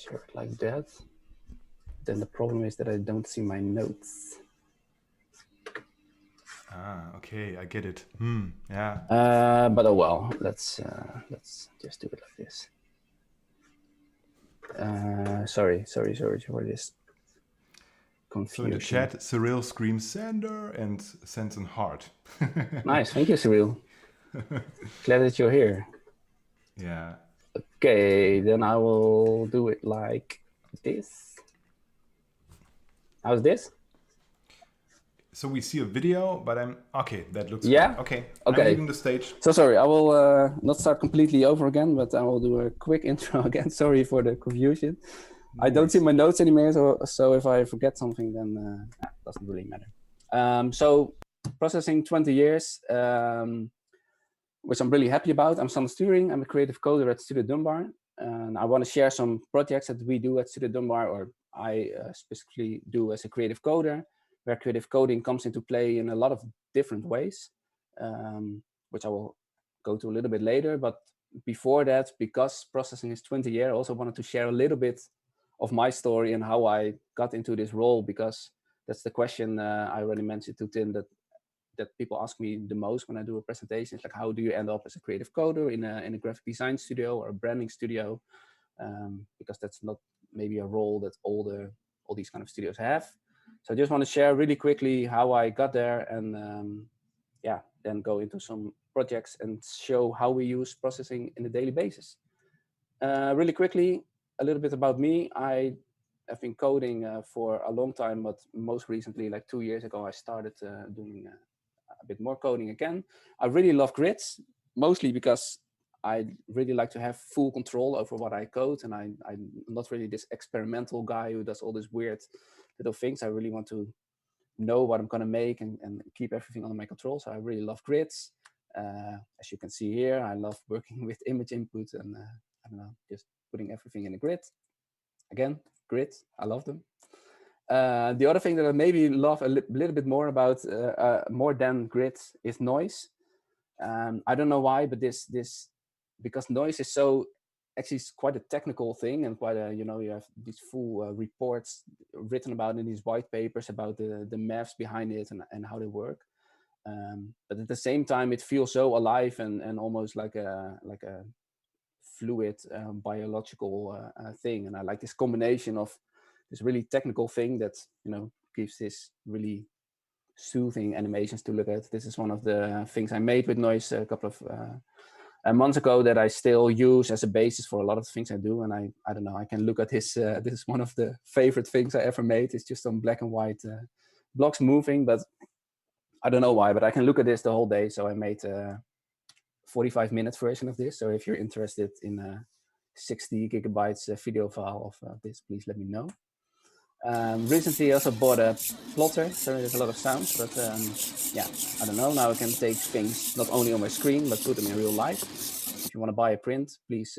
share it like that. Then the problem is that I don't see my notes. Ah, okay, I get it. Yeah. But oh well, let's just do it like this. Sorry for this confusion. So in the chat, Cyril screams Sander and sends a heart. Nice, thank you, Cyril. Glad that you're here. Yeah. Okay, then I will do it like this. How's this? So we see a video, but okay. That looks yeah. Good. Okay. Okay. I'm leaving the stage. So sorry, I will not start completely over again, but I will do a quick intro again. Sorry for the confusion. No I don't worries. see my notes anymore, so if I forget something, then it doesn't really matter. So processing 20 years, which I'm really happy about. I'm Sander Sturing. I'm a creative coder at Studio Dunbar, and I want to share some projects that we do at Studio Dunbar, or I specifically do as a creative coder, where creative coding comes into play in a lot of different ways, which I will go to a little bit later. But before that, because processing is 20 years, I also wanted to share a little bit of my story and how I got into this role, because that's the question I already mentioned to Tim, that people ask me the most when I do a presentation. It's like, how do you end up as a creative coder in a graphic design studio or a branding studio? Because that's not maybe a role that all these kind of studios have. So I just want to share really quickly how I got there, and yeah, then go into some projects and show how we use processing in a daily basis. Really quickly, a little bit about me. I have been coding for a long time, but most recently, like 2 years ago, I started doing a bit more coding again. I really love grids, mostly because I really like to have full control over what I code, and I'm not really this experimental guy who does all these weird little things. I really want to know what I'm going to make and keep everything under my control. So I really love grids. As you can see here, I love working with image input and I don't know, just putting everything in a grid. Again, grids, I love them. The other thing that I maybe love a little bit more about, more than grids, is noise. I don't know why, but because noise is so, actually it's quite a technical thing, and quite a, you have these full reports written about in these white papers about the maths behind it and how they work. But at the same time, it feels so alive and almost like a fluid biological thing. And I like this combination of this really technical thing that gives this really soothing animations to look at. This is one of the things I made with noise a couple of months ago that I still use as a basis for a lot of the things I do. And I don't know, I can look at this. This is one of the favorite things I ever made. It's just some black and white blocks moving, but I don't know why, but I can look at this the whole day. So I made a 45-minute version of this. So if you're interested in a 60 gigabytes video file of this, please let me know. Recently I also bought a plotter. Sorry, there's a lot of sounds, but yeah, I don't know. Now I can take things not only on my screen, but put them in real life. If you want to buy a print, please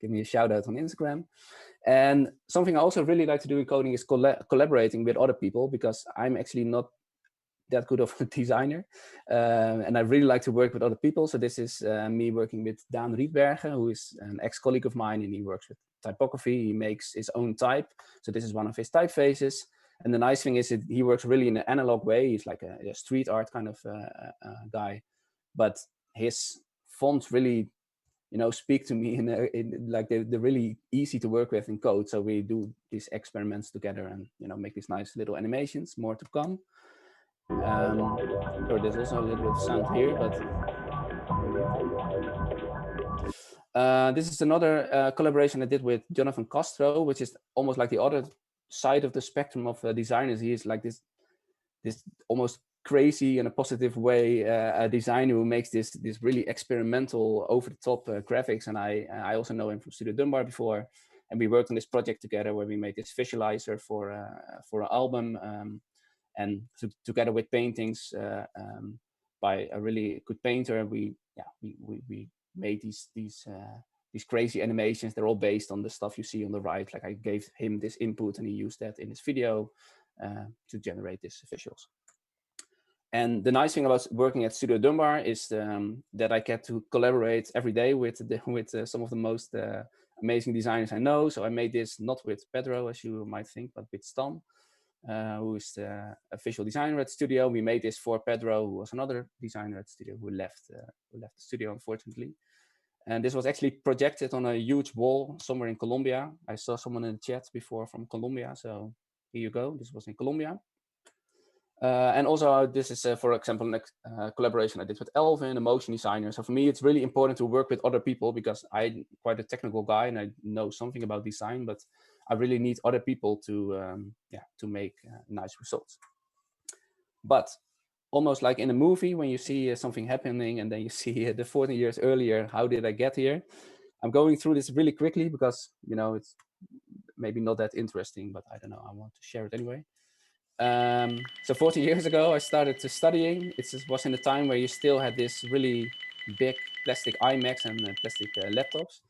give me a shout out on Instagram. And something I also really like to do in coding is collaborating with other people, because I'm actually not that good of a designer, and I really like to work with other people. So this is me working with Daan Rietbergen, who is an ex-colleague of mine, and he works with typography. He makes his own type. So this is one of his typefaces. And the nice thing is that he works really in an analog way. He's like a street art kind of guy, but his fonts really, speak to me in like they're really easy to work with in code. So we do these experiments together and make these nice little animations. More to come. Or there's also a little bit of sound here, but this is another collaboration I did with Jonathan Castro, which is almost like the other side of the spectrum of designers. He is like this almost crazy in a positive way a designer who makes this really experimental, over the top graphics. And I also know him from Studio Dunbar before, and we worked on this project together where we made this visualizer for an album. And together with paintings by a really good painter, we made these crazy animations. They're all based on the stuff you see on the right. Like I gave him this input and he used that in his video to generate these visuals. And the nice thing about working at Studio Dunbar is that I get to collaborate every day with some of the most amazing designers I know. So I made this not with Pedro, as you might think, but with Stan, who is a visual designer at the studio. We made this for Pedro, who was another designer at the studio who left the studio, unfortunately. And this was actually projected on a huge wall somewhere in Colombia. I saw someone in the chat before from Colombia, so here you go. This was in Colombia. And also, this is, for example, a collaboration I did with Elvin, a motion designer. So for me, it's really important to work with other people because I'm quite a technical guy and I know something about design, but I really need other people to make nice results. But almost like in a movie, when you see something happening and then you see the 14 years earlier, how did I get here? I'm going through this really quickly because, you know, it's maybe not that interesting, but I don't know, I want to share it anyway. So 40 years ago, I started studying. It was in a time where you still had this really big plastic iMacs and plastic laptops.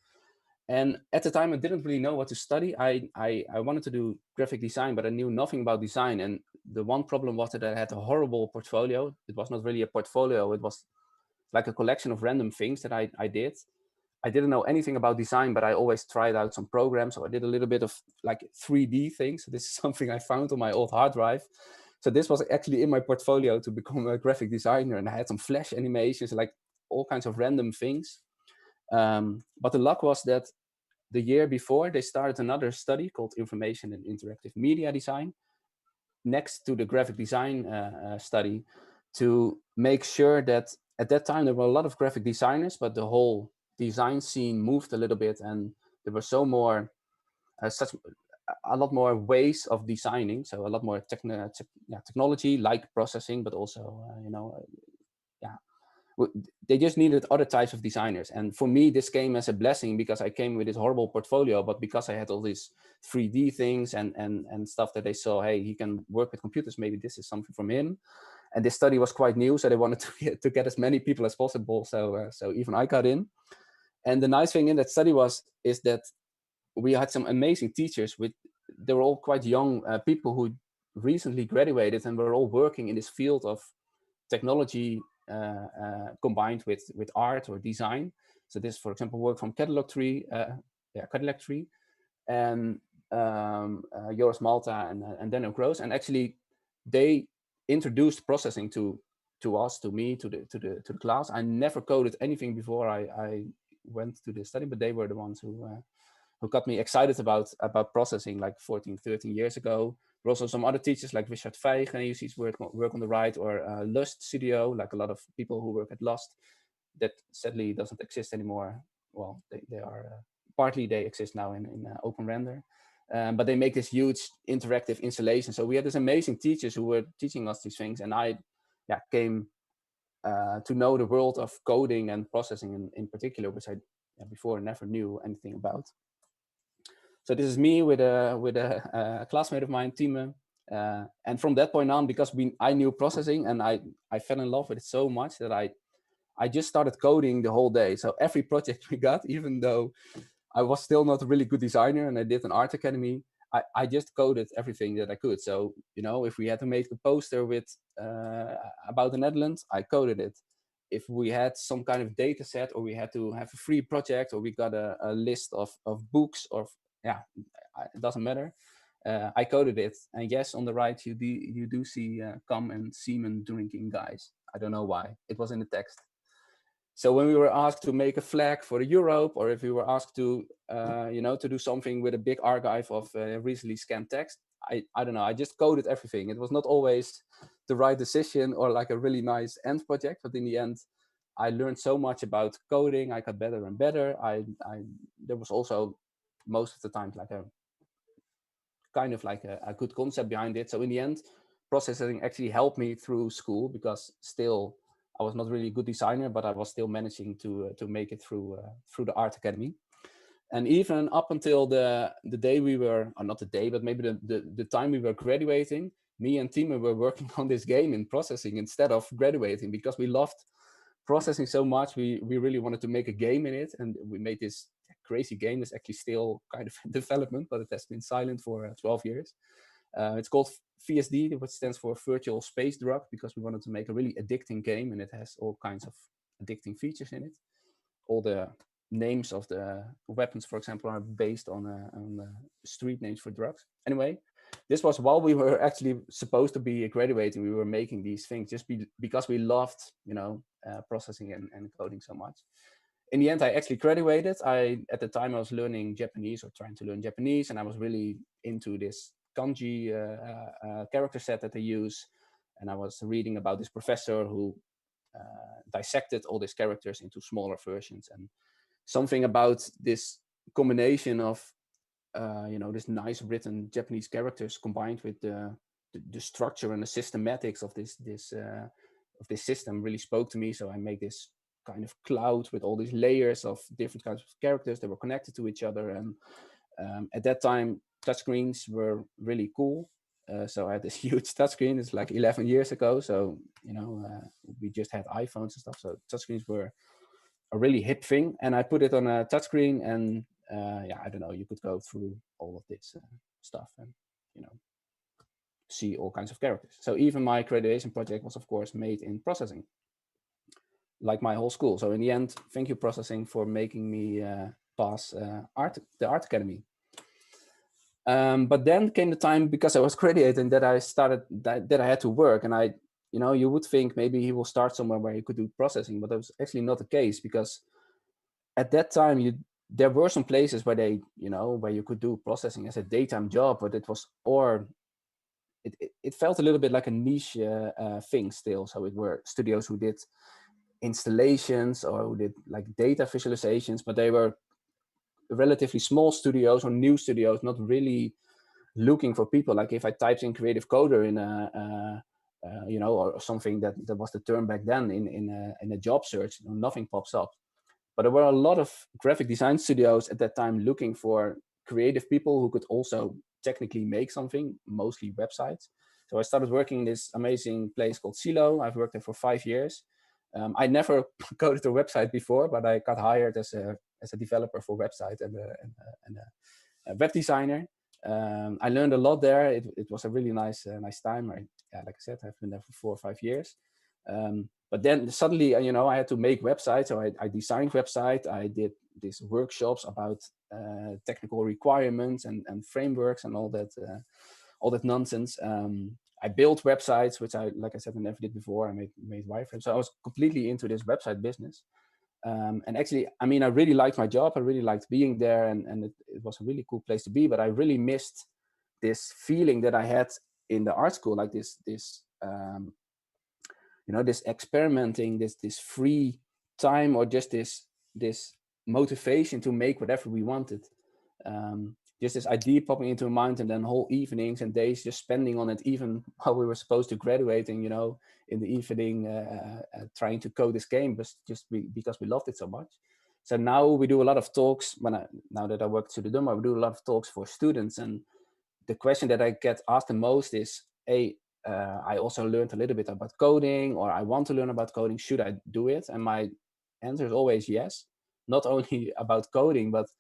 And at the time, I didn't really know what to study. I wanted to do graphic design, but I knew nothing about design. And the one problem was that I had a horrible portfolio. It was not really a portfolio. It was like a collection of random things that I did. I didn't know anything about design, but I always tried out some programs. So I did a little bit of like 3D things. So this is something I found on my old hard drive. So this was actually in my portfolio to become a graphic designer. And I had some Flash animations, like all kinds of random things. But the luck was that the year before, they started another study called Information and Interactive Media Design next to the graphic design study to make sure that at that time there were a lot of graphic designers, but the whole design scene moved a little bit and there were a lot more ways of designing. So a lot more technology like processing, but also, they just needed other types of designers. And for me, this came as a blessing because I came with this horrible portfolio, but because I had all these 3D things and stuff that they saw, hey, he can work with computers, maybe this is something from him. And this study was quite new, so they wanted to get as many people as possible. So even I got in. And the nice thing in that study is that we had some amazing teachers. They were all quite young people who recently graduated and were all working in this field of technology combined with art or design. So this, for example, work from Cadillac Tree, and Joris Malta and Daniel Gross. And actually, they introduced processing to us, to me, to the class. I never coded anything before I went to the study, but they were the ones who got me excited about processing like 14, 13 years ago. There were also some other teachers like Richard Vijgen, you see his work on the right, or Lust Studio, like a lot of people who work at Lust. That sadly doesn't exist anymore. Well, they are, partly they exist now in Open Render. But they make this huge interactive installation. So we had these amazing teachers who were teaching us these things. And I came to know the world of coding and processing in particular, which I before never knew anything about. So this is me with a classmate of mine, Time. And from that point on, because I knew processing and I fell in love with it so much that I just started coding the whole day. So every project we got, even though I was still not a really good designer and I did an art academy, I just coded everything that I could. So, if we had to make a poster about the Netherlands, I coded it. If we had some kind of data set, or we had to have a free project, or we got a list of books, or it doesn't matter. I coded it. And yes, on the right, you do see cum and semen drinking guys. I don't know why. It was in the text. So when we were asked to make a flag for Europe, or if we were asked to, to do something with a big archive of recently scanned text, I don't know. I just coded everything. It was not always the right decision or like a really nice end project, but in the end, I learned so much about coding. I got better and better. There was also most of the time like a kind of like a good concept behind it. So in the end, processing actually helped me through school, because still I was not really a good designer, but I was still managing to make it through the art academy. And even up until the day we were, or not the day, but maybe the time we were graduating, me and Timo were working on this game in processing instead of graduating, because we loved processing so much. We really wanted to make a game in it, and we made this crazy game that's actually still kind of in development, but it has been silent for 12 years. It's called VSD, which stands for Virtual Space Drug, because we wanted to make a really addicting game, and it has all kinds of addicting features in it. All the names of the weapons, for example, are based on street names for drugs. Anyway, this was while we were actually supposed to be graduating. We were making these things just because we loved, processing and coding so much. In the end, I actually graduated. At the time I was learning Japanese, or trying to learn Japanese, and I was really into this kanji character set that they use. And I was reading about this professor who dissected all these characters into smaller versions, and something about this combination of this nice written Japanese characters combined with the structure and the systematics of this system really spoke to me. So I made this kind of cloud with all these layers of different kinds of characters that were connected to each other. And at that time, touchscreens were really cool. So I had this huge touchscreen. It's like 11 years ago. So, we just had iPhones and stuff. So touchscreens were a really hip thing. And I put it on a touchscreen, and I don't know, you could go through all of this stuff and, see all kinds of characters. So even my graduation project was, of course, made in processing, like my whole school. So in the end, thank you, processing, for making me pass the Art Academy. But then came the time, because I was graduating, that I started that I had to work. And you would think maybe he will start somewhere where he could do processing, but that was actually not the case, because at that time there were some places where where you could do processing as a daytime job, but it felt a little bit like a niche thing still. So it were studios who did installations or who did like data visualizations, but they were relatively small studios or new studios, not really looking for people. Like if I typed in creative coder in or something that was the term back then in a job search, nothing pops up. But there were a lot of graphic design studios at that time looking for creative people who could also technically make something, mostly websites. So I started working in this amazing place called Silo. I've worked there for 5 years. I never coded a website before, but I got hired as a developer for website and a web designer. I learned a lot there. It was a really nice time. Like I said, I've been there for 4 or 5 years. But then suddenly, I had to make websites. So I designed websites. I did these workshops about technical requirements and frameworks and all that nonsense. I built websites, which like I said, I never did before. I made wireframes. So I was completely into this website business. And actually, I really liked my job. I really liked being there, and it was a really cool place to be. But I really missed this feeling that I had in the art school, like this experimenting, this free time, or just this motivation to make whatever we wanted. Just this idea popping into my mind, and then whole evenings and days just spending on it, even while we were supposed to graduating, in the evening, trying to code this game, but because we loved it so much. So now we do a lot of talks. Now that I work to the Duma, we do a lot of talks for students, and the question that I get asked the most is, I also learned a little bit about coding, or I want to learn about coding. Should I do it? And my answer is always yes. Not only about coding, but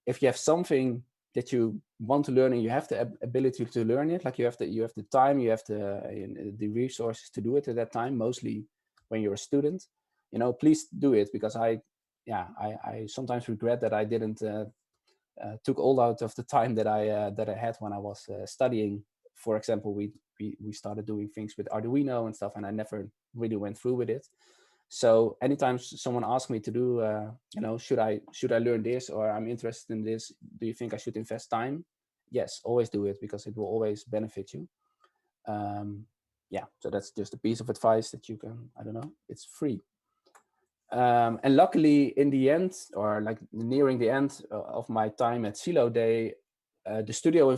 if you have something that you want to learn and you have the ability to learn it, like you have the time, you have the resources to do it at that time, mostly when you're a student, please do it. Because I sometimes regret that I didn't took all out of the time that I had when I was studying. For example, we started doing things with Arduino and stuff, and I never really went through with it. So anytime someone asks me to do, should I learn this, or I'm interested in this, do you think I should invest time? Yes, always do it, because it will always benefit you. So that's just a piece of advice that you can, I don't know, it's free. And luckily, in the end, or like nearing the end of my time at Silo, the studio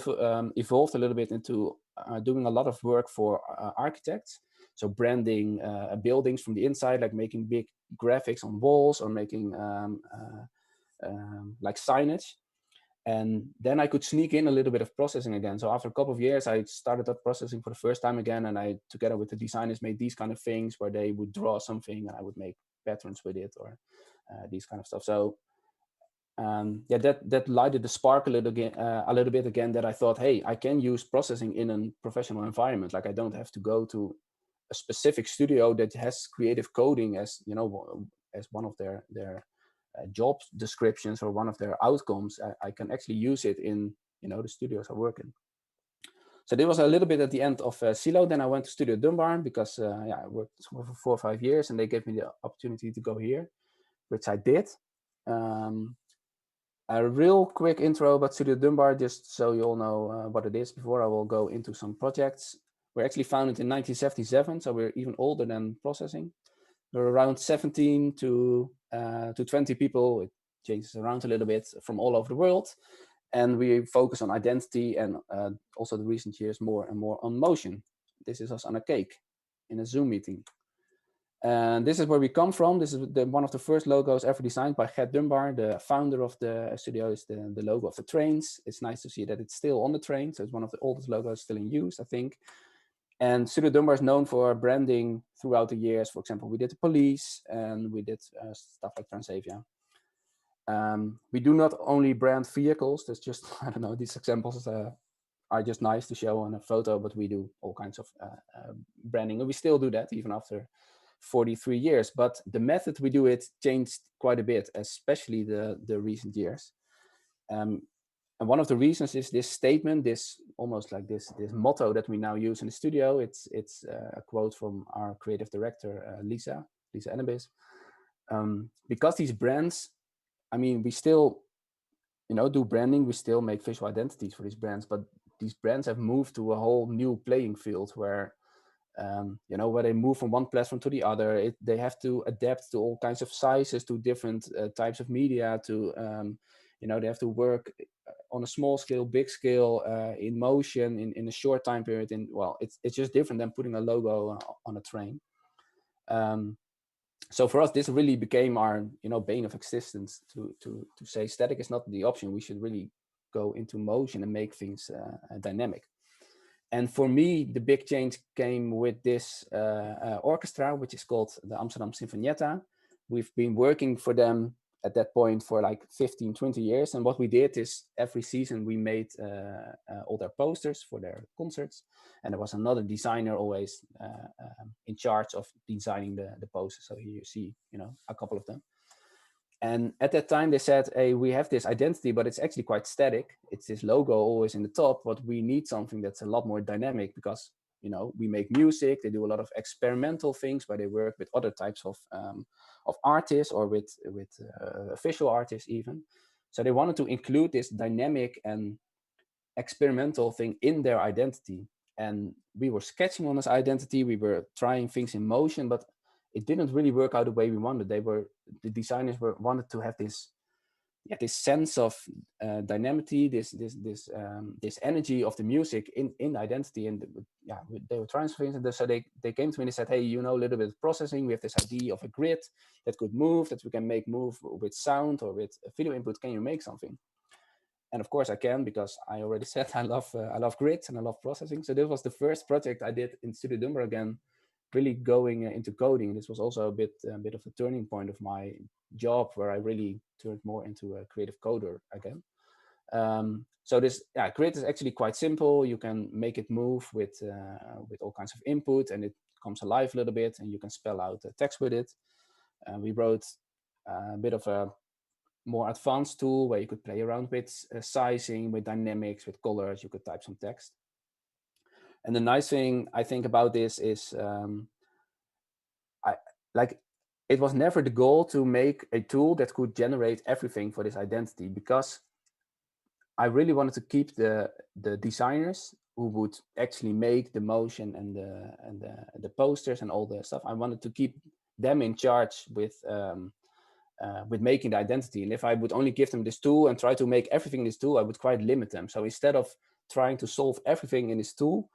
evolved a little bit into doing a lot of work for architects. So branding buildings from the inside, like making big graphics on walls, or making like signage. And then I could sneak in a little bit of processing again. So after a couple of years, I started up processing for the first time again. And I, together with the designers, made these kind of things where they would draw something and I would make patterns with it, or these kind of stuff. So that lighted the spark a little bit again, that I thought, hey, I can use processing in a professional environment. Like I don't have to go to a specific studio that has creative coding as, as one of their job descriptions or one of their outcomes, I can actually use it in the studios I work in. So this was a little bit at the end of Silo. Then I went to Studio Dunbar because I worked for 4 or 5 years, and they gave me the opportunity to go here, which I did. A real quick intro about Studio Dunbar, just so you all know what it is before I will go into some projects. We're actually founded in 1977, so we're even older than processing. We're around 17 to 20 people. It changes around a little bit from all over the world. And we focus on identity and also the recent years more and more on motion. This is us on a cake in a Zoom meeting. And this is where we come from. This is one of the first logos ever designed by Gert Dunbar, the founder of the studio. Is the logo of the trains. It's nice to see that it's still on the train. So it's one of the oldest logos still in use, I think. And Studio Dunbar is known for branding throughout the years. For example, we did the police and we did stuff like Transavia. We do not only brand vehicles. That's just, I don't know, these examples are just nice to show on a photo, but we do all kinds of branding. And we still do that even after 43 years. But the method we do it changed quite a bit, especially the recent years. And one of the reasons is this statement, this almost like this motto that we now use in the studio. It's a quote from our creative director, Lisa Enebis. Because these brands, I mean, we still, do branding. We still make visual identities for these brands, but these brands have moved to a whole new playing field where, where they move from one platform to the other. They have to adapt to all kinds of sizes, to different types of media, to, they have to work on a small scale, big scale, in motion, in a short time period. It's just different than putting a logo on a train. So for us, this really became our, bane of existence to say static is not the option. We should really go into motion and make things dynamic. And for me, the big change came with this orchestra, which is called the Amsterdam Sinfonietta. We've been working for them at that point for like 15, 20 years. And what we did is every season we made all their posters for their concerts. And there was another designer always in charge of designing the posters. So here you see, a couple of them. And at that time they said, hey, we have this identity, but it's actually quite static. It's this logo always in the top, but we need something that's a lot more dynamic because, we make music. They do a lot of experimental things where they work with other types of artists or with visual artists even. So they wanted to include this dynamic and experimental thing in their identity. And we were sketching on this identity. We were trying things in motion, but it didn't really work out the way we wanted. The designers wanted to have this sense of dynamicity, this energy of the music in identity, and they were trying things. And so they came to me and they said, hey, a little bit of processing. We have this idea of a grid that could move, that we can make move with sound or with video input. Can you make something? And of course I can, because I already said I love grids and I love processing. So this was the first project I did in Studio Dunbar again, really going into coding. This was also a bit of a turning point of my job, where I really turned more into a creative coder again. So this grid is actually quite simple. You can make it move with all kinds of input, and it comes alive a little bit, and you can spell out text with it. We wrote a bit of a more advanced tool where you could play around with sizing, with dynamics, with colors. You could type some text. And the nice thing I think about this is, it was never the goal to make a tool that could generate everything for this identity, because I really wanted to keep the designers who would actually make the motion and the posters and all the stuff. I wanted to keep them in charge with making the identity. And if I would only give them this tool and try to make everything in this tool, I would quite limit them. So instead of trying to solve everything in this tool,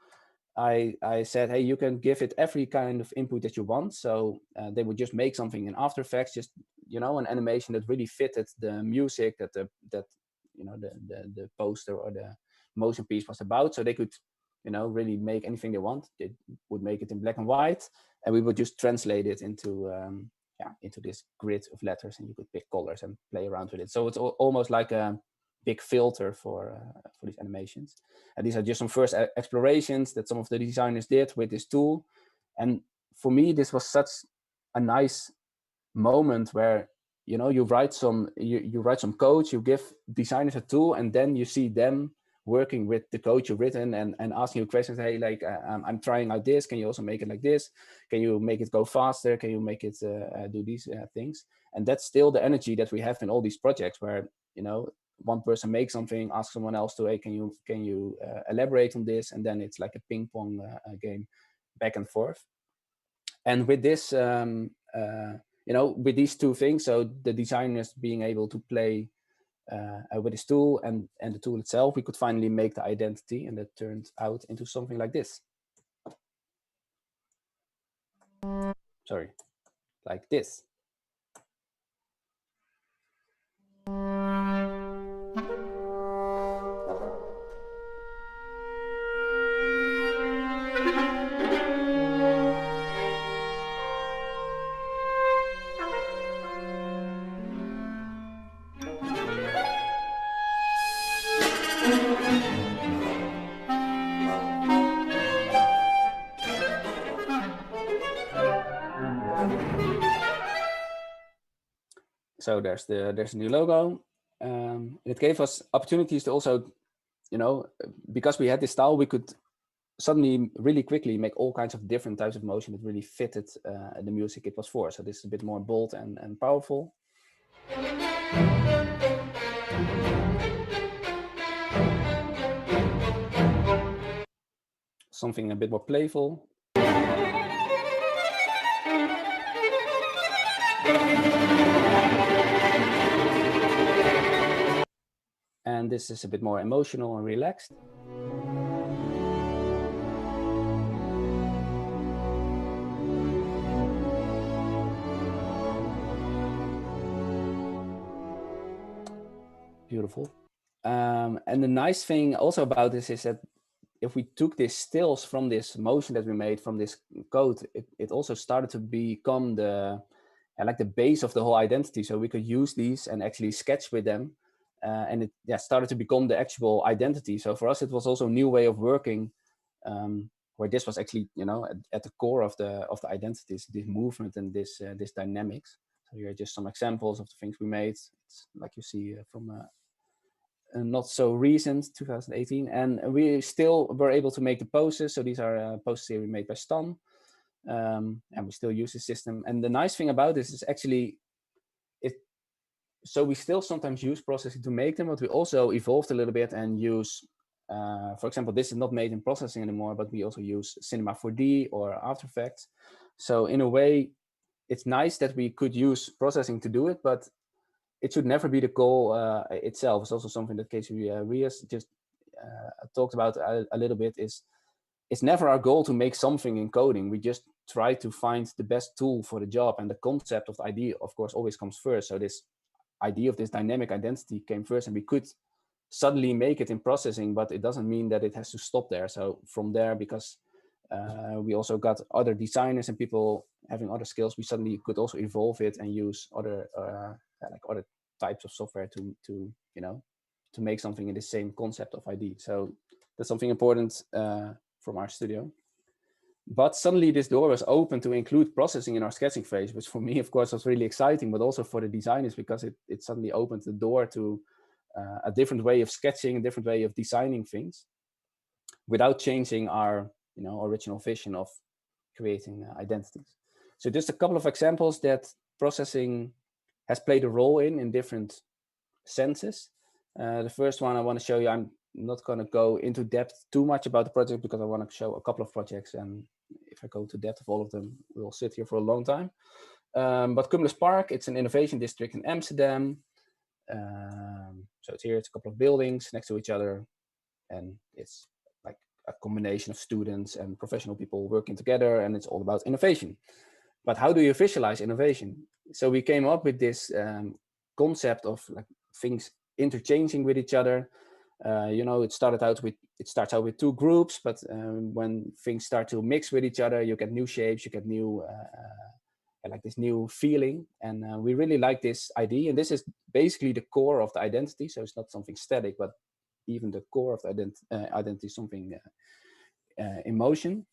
I said, hey, you can give it every kind of input that you want. So they would just make something in After Effects, just an animation that really fitted the music that the poster or the motion piece was about. So they could really make anything they want. They would make it in black and white, and we would just translate it into this grid of letters, and you could pick colors and play around with it. So it's almost like a big filter for these animations. And these are just some first explorations that some of the designers did with this tool. And for me, this was such a nice moment where you write some code, you give designers a tool, and then you see them working with the code you've written and asking you questions. Hey, like I'm trying out this. Can you also make it like this? Can you make it go faster? Can you make it do these things? And that's still the energy that we have in all these projects, where one person makes something, asks someone else to, hey, can you elaborate on this? And then it's like a ping pong game, back and forth. And with this, with these two things, so the designers being able to play with this tool and the tool itself, we could finally make the identity, and that turned out into something like this. Sorry, like this. So there's the new logo. It gave us opportunities to also, because we had this style, we could suddenly really quickly make all kinds of different types of motion that really fitted the music it was for. So this is a bit more bold and powerful. Something a bit more playful. And this is a bit more emotional and relaxed. Beautiful. And the nice thing also about this is that if we took these stills from this motion that we made from this code, it also started to become the base of the whole identity. So we could use these and actually sketch with them. And it started to become the actual identity. So for us, it was also a new way of working, where this was actually, at the core of the identities, this movement and this dynamics. So here are just some examples of the things we made. It's like you see from not so recent, 2018, and we still were able to make the poses. So these are poses here we made by Stan, and we still use the system. And the nice thing about this is actually so we still sometimes use processing to make them, but we also evolved a little bit and use, for example, this is not made in processing anymore, but we also use Cinema 4D or After Effects. So in a way, it's nice that we could use processing to do it, but it should never be the goal itself. It's also something that Casey Rias just talked about a little bit. It's never our goal to make something in coding. We just try to find the best tool for the job, and the concept of the idea, of course, always comes first. So this idea of this dynamic identity came first, and we could suddenly make it in processing, but it doesn't mean that it has to stop there. So from there, because we also got other designers and people having other skills, we suddenly could also evolve it and use other other types of software to make something in the same concept of ID. So that's something important from our studio. But suddenly this door was open to include processing in our sketching phase, which for me, of course, was really exciting, but also for the designers, because it suddenly opened the door to a different way of sketching, a different way of designing things, without changing our original vision of creating identities. So just a couple of examples that processing has played a role in different senses. The first one I want to show you, I'm not going to go into depth too much about the project because I want to show a couple of projects, and if I go to depth of all of them, we'll sit here for a long time. But Cumulus Park, it's an innovation district in Amsterdam. So it's here, it's a couple of buildings next to each other, and it's like a combination of students and professional people working together, and it's all about innovation. But how do you visualize innovation? So we came up with this concept of like things interchanging with each other. It starts out with two groups, but when things start to mix with each other, you get new shapes, you get new like this new feeling, and we really like this idea. And this is basically the core of the identity. So it's not something static, but even the core of the identity is something in motion.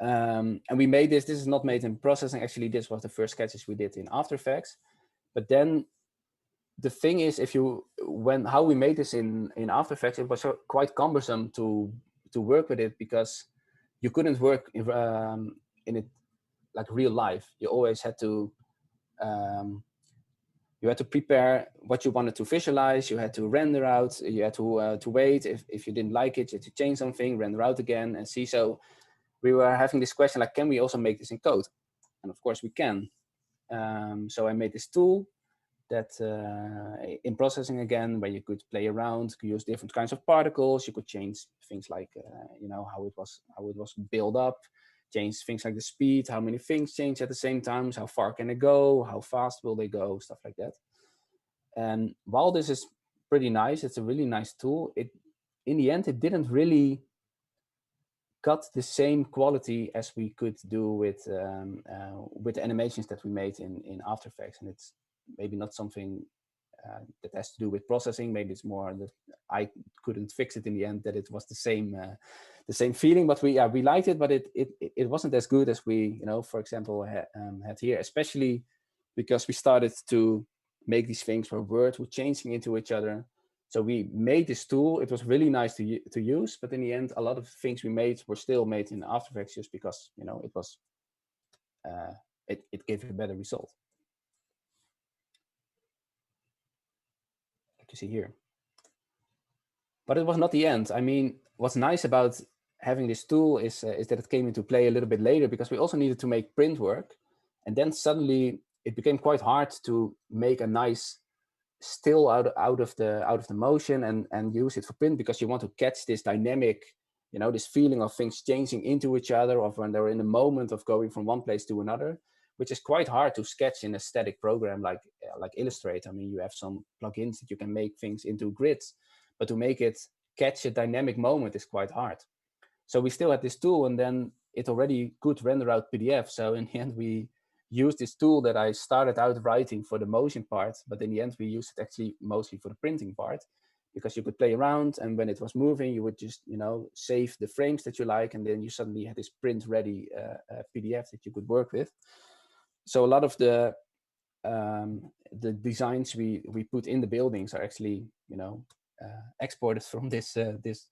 And we made this. This is not made in processing. Actually, this was the first sketches we did in After Effects. But then the thing is, how we made this in After Effects, it was quite cumbersome to work with it, because you couldn't work in it like real life. You always had to prepare what you wanted to visualize. You had to render out. You had to wait. If you didn't like it, you had to change something, render out again, and see. So we were having this question, like, can we also make this in code? And of course we can. So I made this tool that in processing again, where you could play around, could use different kinds of particles. You could change things like how it was built up, change things like the speed, how many things change at the same time, how far can it go, how fast will they go, stuff like that. And while this is pretty nice, it's a really nice tool, in the end it didn't really got the same quality as we could do with the animations that we made in After Effects. And it's maybe not something that has to do with processing. Maybe it's more that I couldn't fix it in the end, that it was the same feeling. But we liked it, but it wasn't as good as we, for example, had here, especially because we started to make these things where words were changing into each other. So we made this tool. It was really nice to use, but in the end, a lot of things we made were still made in After Effects, just because it was it gave a better result. Like you see here. But it was not the end. I mean, what's nice about having this tool is that it came into play a little bit later, because we also needed to make print work, and then suddenly it became quite hard to make a nice still out of the motion and use it for print, because you want to catch this dynamic, this feeling of things changing into each other, or when they're in the moment of going from one place to another, which is quite hard to sketch in a static program like Illustrator. I mean, you have some plugins that you can make things into grids, but to make it catch a dynamic moment is quite hard. So we still had this tool, and then it already could render out PDF. So in the end, we used this tool that I started out writing for the motion part, but in the end we used it actually mostly for the printing part, because you could play around, and when it was moving, you would just save the frames that you like, and then you suddenly had this print ready PDF that you could work with. So a lot of the designs we put in the buildings are actually exported from this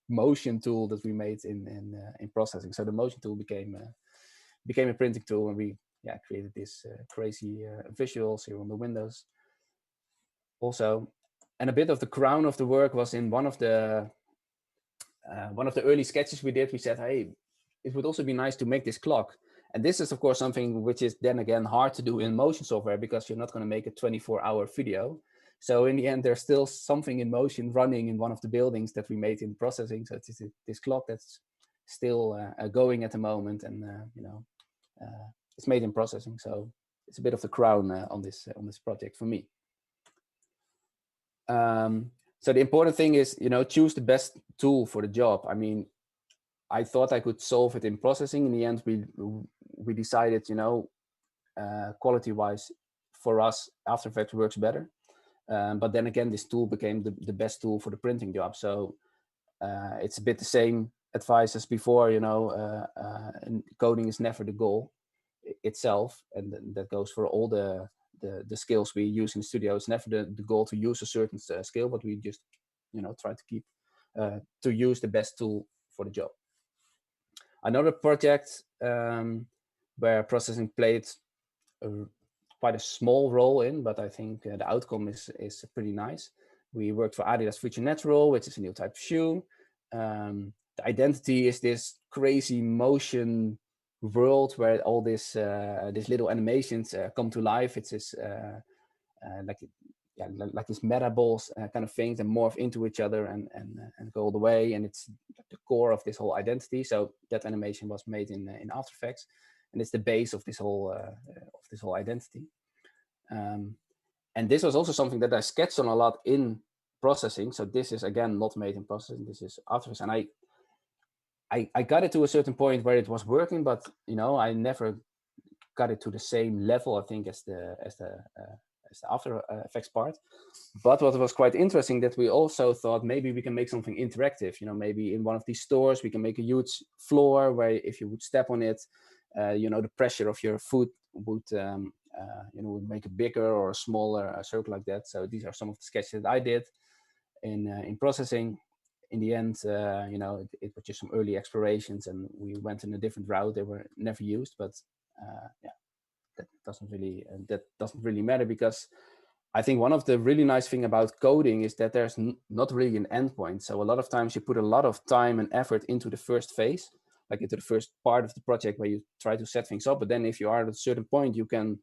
motion tool that we made in processing. So the motion tool became a printing tool, and we created this crazy visuals here on the windows also. And a bit of the crown of the work was in one of the early sketches we did. We said, hey, it would also be nice to make this clock. And this is, of course, something which is then again hard to do in motion software, because you're not going to make a 24-hour video. So in the end, there's still something in motion running in one of the buildings that we made in processing. So it's this clock that's still going at the moment, and it's made in processing. So it's a bit of the crown on this project for me. So the important thing is, choose the best tool for the job. I mean, I thought I could solve it in processing. In the end, we decided, quality-wise, for us, After Effects works better. But then again, this tool became the best tool for the printing job. So it's a bit the same advice as before, coding is never the goal itself, and that goes for all the skills we use in the studio. It's never the goal to use a certain skill, but we just try to keep to use the best tool for the job. Another project where processing played quite a small role in, but I think the outcome is pretty nice. We worked for Adidas Future Natural, which is a new type of shoe. The identity is this crazy motion world where all these little animations come to life. It's this like these metaballs kind of things that morph into each other and go all the way, and it's the core of this whole identity. So that animation was made in After Effects, and it's the base of this whole identity. And this was also something that I sketched on a lot in processing. So this is again not made in processing. This is After Effects, and I got it to a certain point where it was working, but I never got it to the same level, I think, as the After Effects part. But what was quite interesting, that we also thought maybe we can make something interactive. Maybe in one of these stores we can make a huge floor where if you would step on it, the pressure of your foot would we make a bigger or a smaller circle like that. So these are some of the sketches that I did in processing. In the end, it was just some early explorations, and we went in a different route. They were never used, but that doesn't really matter, because I think one of the really nice thing about coding is that there's not really an endpoint. So a lot of times you put a lot of time and effort into the first phase, like into the first part of the project where you try to set things up. But then if you are at a certain point, you can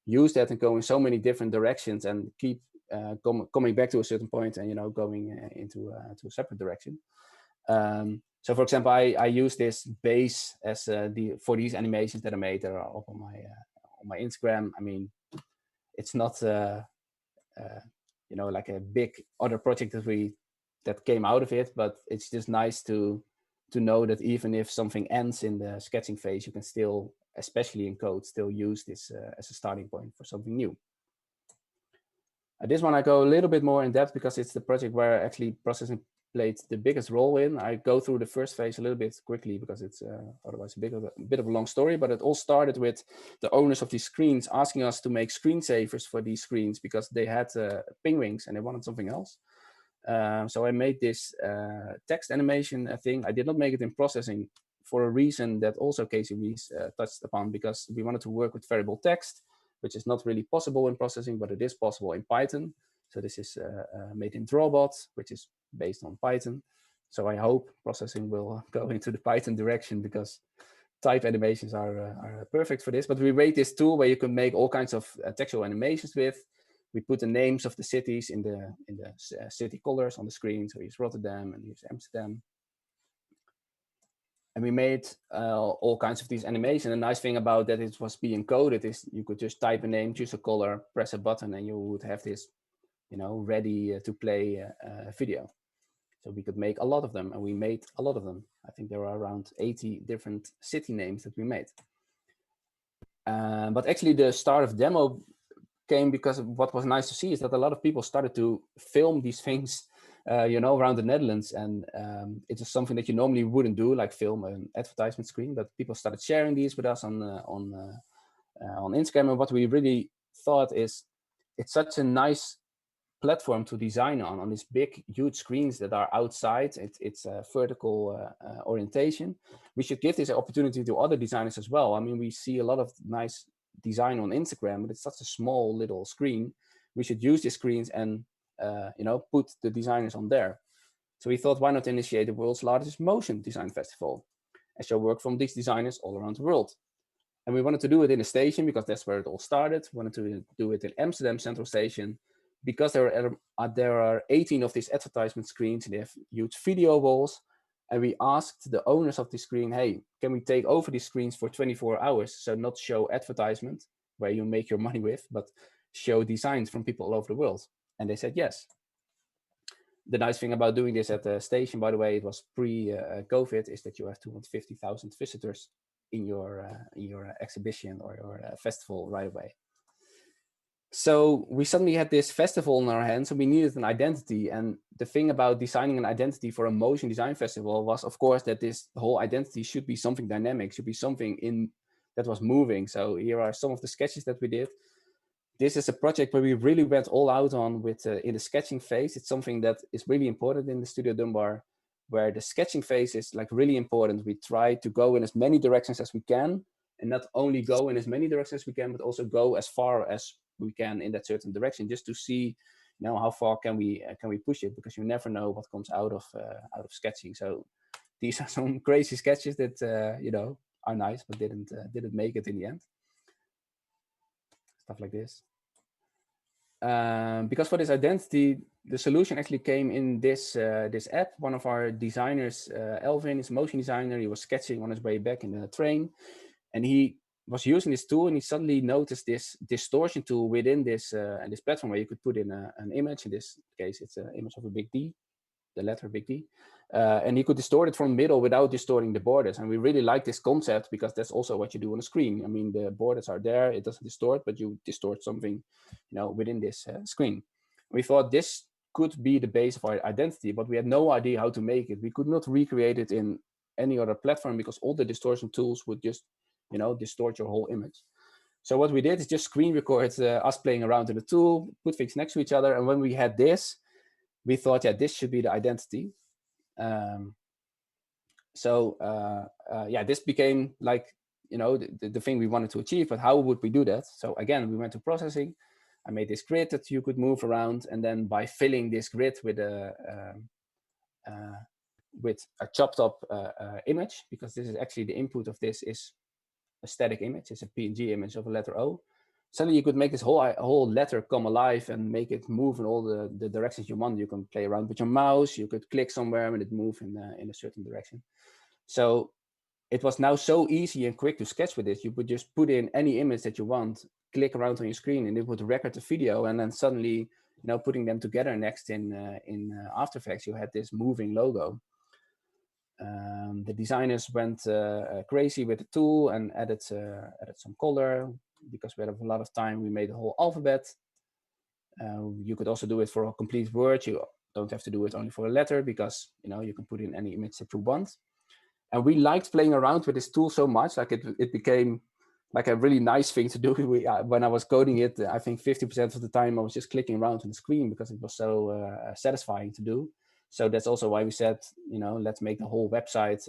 use that and go in so many different directions and keep coming back to a certain point and going into a separate direction. So for example, I use this base as for these animations that I made that are up on my Instagram. I mean, it's not like a big other project that came out of it, but it's just nice to know that even if something ends in the sketching phase, you can still, especially in code, still use this as a starting point for something new. This one I go a little bit more in depth because it's the project where actually processing played the biggest role in. I go through the first phase a little bit quickly because it's otherwise a bit of a long story, but it all started with the owners of these screens asking us to make screensavers for these screens because they had penguins and they wanted something else. So I made this text animation thing. I did not make it in processing for a reason that also Casey Rees touched upon, because we wanted to work with variable text, which is not really possible in processing, but it is possible in Python. So this is made in Drawbot, which is based on Python. So I hope processing will go into the Python direction, because type animations are perfect for this. But we made this tool where you can make all kinds of textual animations with. We put the names of the cities in the city colors on the screen. So here's Rotterdam and here's Amsterdam. And we made all kinds of these animations. The nice thing about that it was being coded is you could just type a name, choose a color, press a button, and you would have this, ready to play video. So we could make a lot of them, and we made a lot of them. I think there are around 80 different city names that we made. But actually the start of demo came because what was nice to see is that a lot of people started to film these things around the Netherlands, and it was something that you normally wouldn't do, like film an advertisement screen. But people started sharing these with us on Instagram, and what we really thought is it's such a nice platform to design on these big, huge screens that are outside. It's a vertical orientation. We should give this opportunity to other designers as well. I mean, we see a lot of nice design on Instagram, but it's such a small little screen. We should use these screens and put the designers on there. So we thought, why not initiate the world's largest motion design festival and show work from these designers all around the world. And we wanted to do it in a station because that's where it all started. We wanted to do it in Amsterdam Central Station because there are 18 of these advertisement screens, and they have huge video walls. And we asked the owners of the screen, hey, can we take over these screens for 24 hours? So not show advertisement where you make your money with, but show designs from people all over the world. And they said yes. The nice thing about doing this at the station, by the way, it was pre-COVID, is that you have 250,000 visitors in your exhibition or your festival right away. So we suddenly had this festival in our hands, and we needed an identity. And the thing about designing an identity for a motion design festival was, of course, that this whole identity should be something dynamic, should be something that was moving. So here are some of the sketches that we did. This is a project where we really went all out on with in the sketching phase. It's something that is really important in the Studio Dunbar, where the sketching phase is like really important. We try to go in as many directions as we can, and not only go in as many directions as we can, but also go as far as we can in that certain direction, just to see, how far can we push it, because you never know what comes out of sketching. So these are some crazy sketches that are nice, but didn't make it in the end. Stuff like this. Because for this identity, the solution actually came in this app. One of our designers, Elvin, is a motion designer. He was sketching on his way back in the train, and he was using this tool, and he suddenly noticed this distortion tool within this platform where you could put in an image. In this case, it's an image of a big D, the letter big D, and he could distort it from the middle without distorting the borders. And we really like this concept because that's also what you do on a screen. I mean, the borders are there, it doesn't distort, but you distort something, within this screen. We thought this could be the base of our identity, but we had no idea how to make it. We could not recreate it in any other platform because all the distortion tools would just distort your whole image. So what we did is just screen record us playing around in the tool, put things next to each other. And when we had this, we thought, yeah, this should be the identity. Yeah, this became like, the thing we wanted to achieve, but how would we do that? So again, we went to processing. I made this grid that you could move around. And then by filling this grid with a chopped up image, because this is actually the input of this is a static image. It's a PNG image of a letter O. Suddenly you could make this whole letter come alive and make it move in all the directions you want. You can play around with your mouse. You could click somewhere and it move in a certain direction. So it was now so easy and quick to sketch with this. You would just put in any image that you want, click around on your screen, and it would record the video. And then suddenly, putting them together next in After Effects, you had this moving logo. The designers went crazy with the tool and added some color. Because we had a lot of time, we made the whole alphabet. You could also do it for a complete word. You don't have to do it only for a letter, because you can put in any image that you want. And we liked playing around with this tool so much, like it became like a really nice thing to do. When I was coding it, I think 50% of the time I was just clicking around on the screen because it was so satisfying to do. So that's also why we said, let's make the whole website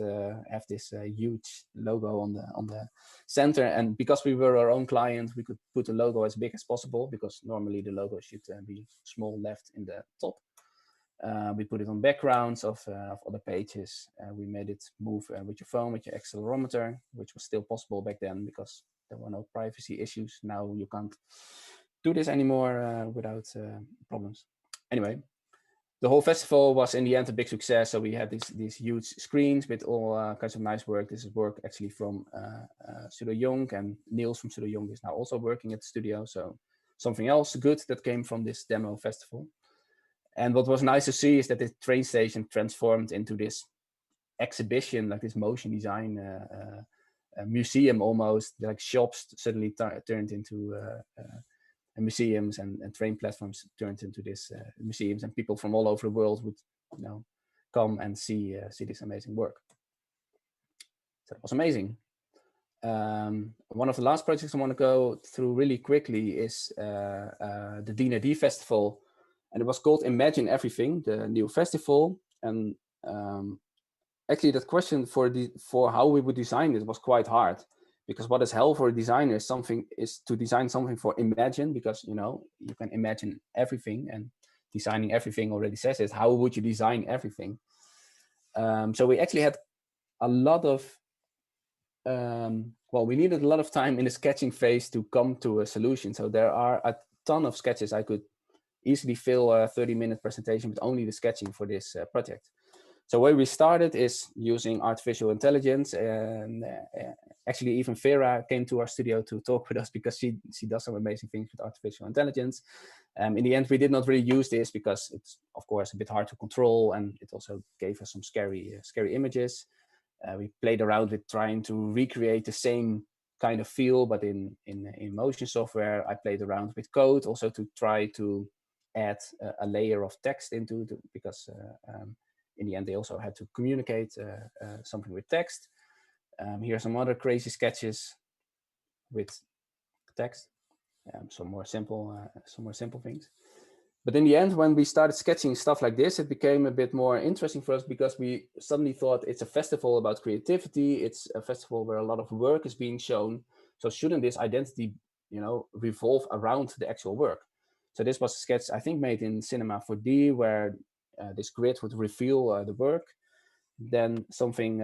have this huge logo on the center. And because we were our own client, we could put the logo as big as possible, because normally the logo should be small left in the top. We put it on backgrounds of other pages. We made it move with your phone, with your accelerometer, which was still possible back then because there were no privacy issues. Now you can't do this anymore without problems. Anyway, the whole festival was in the end a big success. So we had these huge screens with all kinds of nice work. This is work actually from Studio Young, and Niels from Studio Young is now also working at the studio. So something else good that came from this demo festival. And what was nice to see is that the train station transformed into this exhibition, like this motion design a museum almost. Like shops suddenly turned into museums, and train platforms turned into this museums, and people from all over the world would come and see this amazing work. So it was amazing. One of the last projects I want to go through really quickly is the D&AD festival. And it was called Imagine Everything, the new festival. And actually that question for how we would design it was quite hard, because what is hell for a designer is to design something for imagine, because you can imagine everything, and designing everything already says it. How would you design everything? So we actually had a lot of we needed a lot of time in the sketching phase to come to a solution. So there are a ton of sketches. I could easily fill a 30-minute presentation with only the sketching for this project. So where we started is using artificial intelligence, and actually even Vera came to our studio to talk with us because she does some amazing things with artificial intelligence. In the end, we did not really use this because it's of course a bit hard to control, and it also gave us some scary images. We played around with trying to recreate the same kind of feel, but in motion software. I played around with code also to try to add a layer of text into it, because in the end they also had to communicate something with text. Here are some other crazy sketches with text, some more simple things. But in the end, when we started sketching stuff like this, it became a bit more interesting for us, because we suddenly thought it's a festival about creativity. It's a festival where a lot of work is being shown. So shouldn't this identity, revolve around the actual work? So this was a sketch I think made in Cinema 4D, where this grid would reveal the work. Then something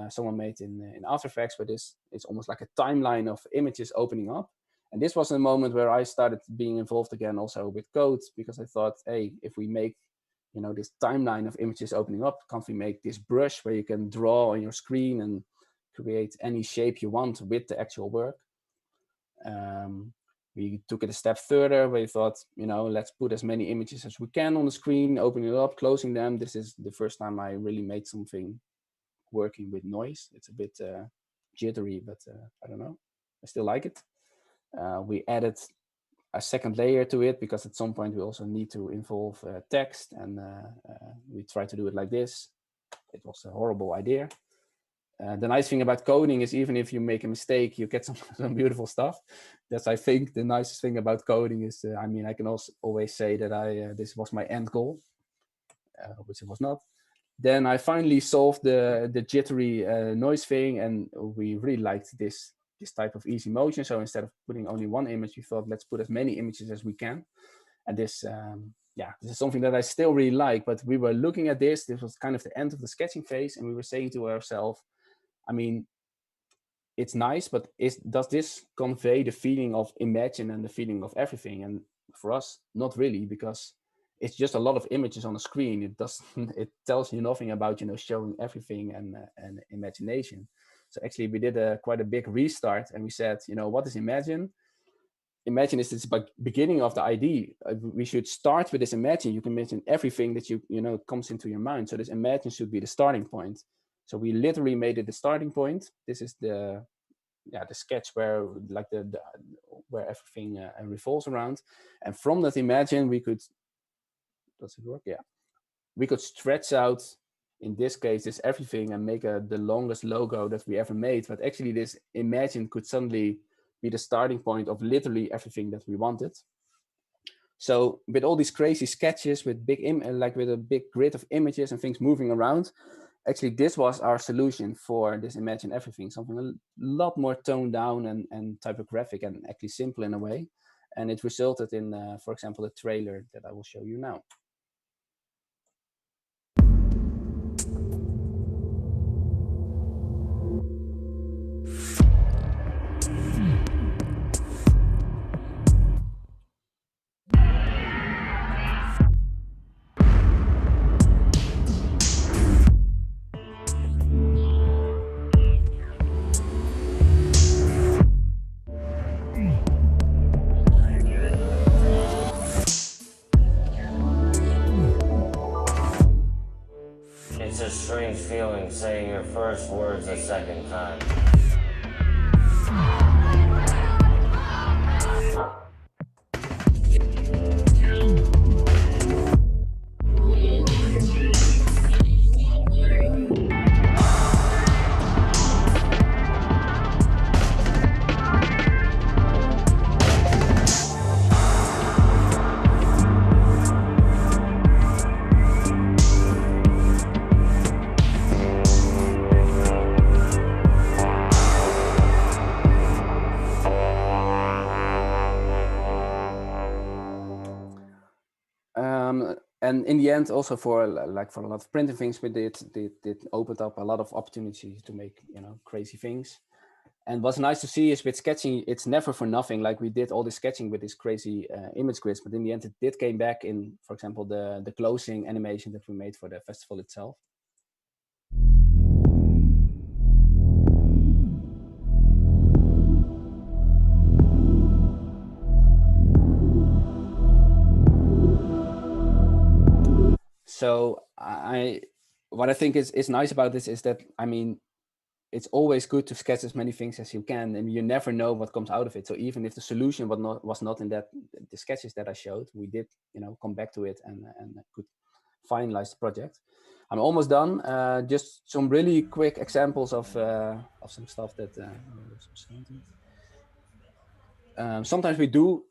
someone made in After Effects, where it's almost like a timeline of images opening up. And this was a moment where I started being involved again also with code, because I thought, hey, if we make this timeline of images opening up, can't we make this brush where you can draw on your screen and create any shape you want with the actual work? We took it a step further, where we thought, let's put as many images as we can on the screen, opening it up, closing them. This is the first time I really made something working with noise. It's a bit jittery, but I don't know. I still like it. We added a second layer to it, because at some point we also need to involve text, and we tried to do it like this. It was a horrible idea. the nice thing about coding is even if you make a mistake, you get some beautiful stuff. That's, I think, the nicest thing about coding is, I mean, I can also always say that this was my end goal, which it was not. Then I finally solved the jittery noise thing, and we really liked this type of easy motion. So instead of putting only one image, we thought, let's put as many images as we can. And this, this is something that I still really like. But we were looking at this. This was kind of the end of the sketching phase, and we were saying to ourselves, I mean, it's nice, but does this convey the feeling of Imagine and the feeling of everything? And for us, not really, because it's just a lot of images on a screen. It tells you nothing about, showing everything and imagination. So actually we did quite a big restart, and we said, what is Imagine? Imagine is this beginning of the idea. We should start with this Imagine. You can imagine everything that comes into your mind. So this Imagine should be the starting point. So we literally made it the starting point. This is the sketch where like where everything revolves around. And from that Imagine, we could, does it work? Yeah. We could stretch out, in this case, this everything and make the longest logo that we ever made. But actually this Imagine could suddenly be the starting point of literally everything that we wanted. So with all these crazy sketches, with with a big grid of images and things moving around, actually this was our solution for this Imagine everything, something a lot more toned down and typographic and actually simple in a way. And it resulted in, for example, the trailer that I will show you now. It's a strange feeling saying your first words a second time. And in the end, also for a lot of printing things we did opened up a lot of opportunities to make crazy things. And what's nice to see is with sketching, it's never for nothing. Like we did all this sketching with this crazy image grids, but in the end, it did came back in, for example, the closing animation that we made for the festival itself. So what I think is nice about this is that, I mean, it's always good to sketch as many things as you can, and you never know what comes out of it. So even if the solution was not in the sketches that I showed, we did come back to it and could finalize the project. I'm almost done. Just some really quick examples of some stuff that sometimes we do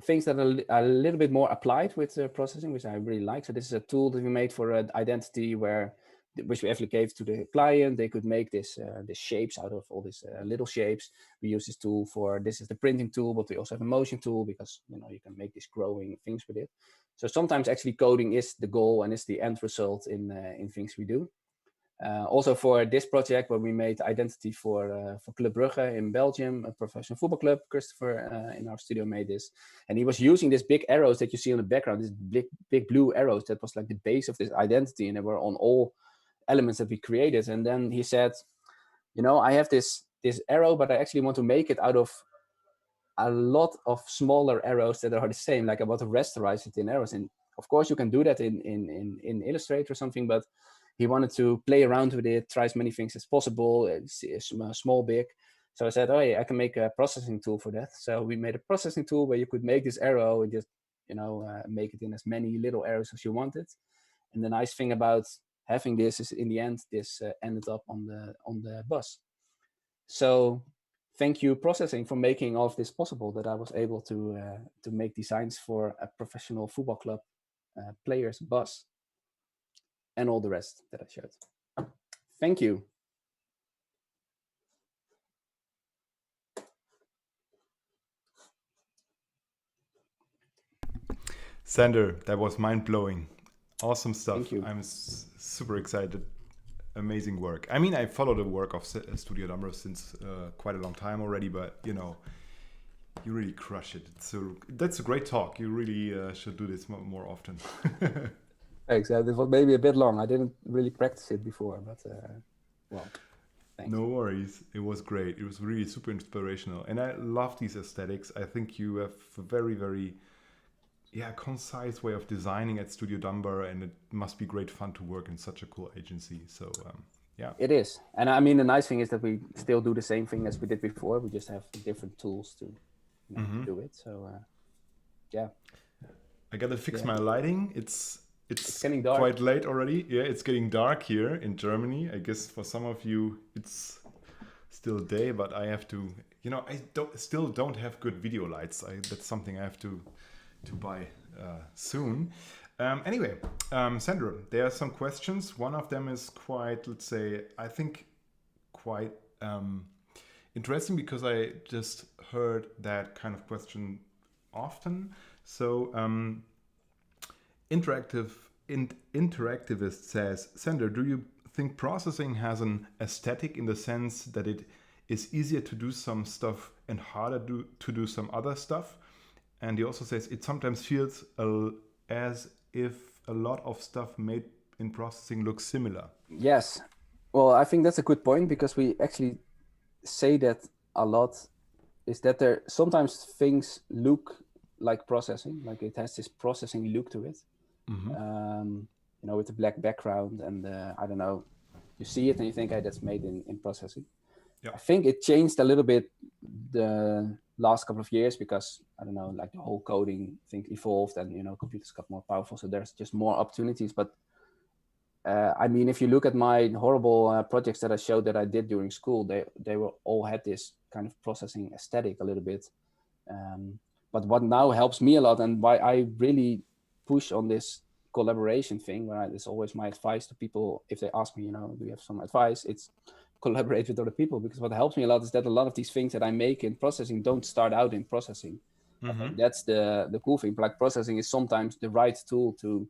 things that are a little bit more applied with processing, which I really like. So this is a tool that we made for identity, which we actually gave to the client. They could make this shapes out of all these little shapes. We use this tool this is the printing tool, but we also have a motion tool because you can make these growing things with it. So sometimes actually coding is the goal and is the end result in things we do. Also for this project where we made identity for Club Brugge in Belgium, a professional football club, Christopher in our studio made this. And he was using these big arrows that you see on the background, these big blue arrows that was like the base of this identity, and they were on all elements that we created. And then he said, I have this arrow, but I actually want to make it out of a lot of smaller arrows that are the same, like I want to rasterize it in arrows. And of course you can do that in Illustrator or something, but he wanted to play around with it, try as many things as possible, small, big. So I said, oh yeah, I can make a processing tool for that. So we made a processing tool where you could make this arrow and just, make it in as many little arrows as you wanted. And the nice thing about having this is in the end, this ended up on the bus. So thank you processing for making all of this possible, that I was able to make designs for a professional football club players bus and all the rest that I showed. Thank you. Sander, that was mind-blowing. Awesome stuff. Thank you. I'm super excited. Amazing work. I mean, I follow the work of Studio Dumber since quite a long time already, but you know, you really crush it. So that's a great talk. You really should do this more often. Thanks. This was maybe a bit long. I didn't really practice it before, but well, thanks. No worries. It was great. It was really super inspirational. And I love these aesthetics. I think you have a very, very concise way of designing at Studio Dumber, and it must be great fun to work in such a cool agency. So yeah. It is. And I mean, the nice thing is that we still do the same thing as we did before. We just have different tools to do it. So yeah. I gotta fix my lighting. It's getting dark. Quite late already. Yeah, it's getting dark here in Germany. I guess for some of you it's still day, but I have to, you know, I still don't have good video lights. That's something I have to buy soon. Anyway, Sandra, there are some questions. One of them is quite, let's say, I think quite interesting, because I just heard that kind of question often. So Interactivist says, Sander, do you think processing has an aesthetic in the sense that it is easier to do some stuff and harder to do some other stuff? And he also says it sometimes feels as if a lot of stuff made in processing looks similar. Yes. Well, I think that's a good point, because we actually say that a lot, is that there sometimes things look like processing, like it has this processing look to it. You know, with the black background and I don't know, you see it and you think, hey, that's made in processing. Yeah. I think it changed a little bit the last couple of years, because I don't know, like the whole coding thing evolved, and you know, computers got more powerful, so there's just more opportunities. But I mean, if you look at my horrible projects that I showed that I did during school, they were all had this kind of processing aesthetic a little bit. But what now helps me a lot, and why I really push on this collaboration thing, where it's always my advice to people if they ask me, you know, do you have some advice? It's collaborate with other people, because what helps me a lot is that a lot of these things that I make in processing don't start out in processing. I think that's the cool thing. Like, processing is sometimes the right tool to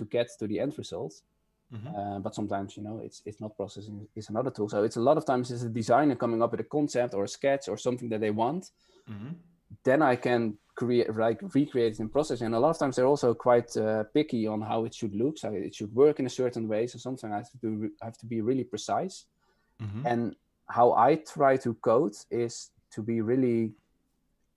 get to the end result, but sometimes, you know, it's not processing, it's another tool. So it's a lot of times it's a designer coming up with a concept or a sketch or something that they want. Then I can recreate it in processing. And a lot of times they're also quite picky on how it should look. So it should work in a certain way. So sometimes I have to be really precise. And how I try to code is to be really,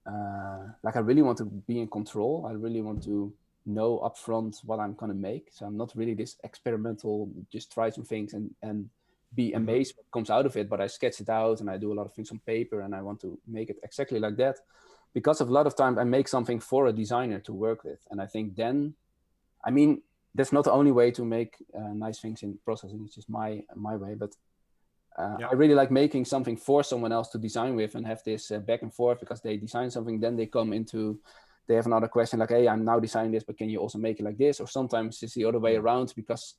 like, I really want to be in control. I really want to know upfront what I'm going to make. So I'm not really this experimental, just try some things and be amazed what comes out of it. But I sketch it out and I do a lot of things on paper, and I want to make it exactly like that. Because of a lot of time I make something for a designer to work with. And I think then, I mean, that's not the only way to make nice things in processing. It's just my way. But I really like making something for someone else to design with and have this back and forth, because they design something, then they have another question like, hey, I'm now designing this, but can you also make it like this? Or sometimes it's the other way around, because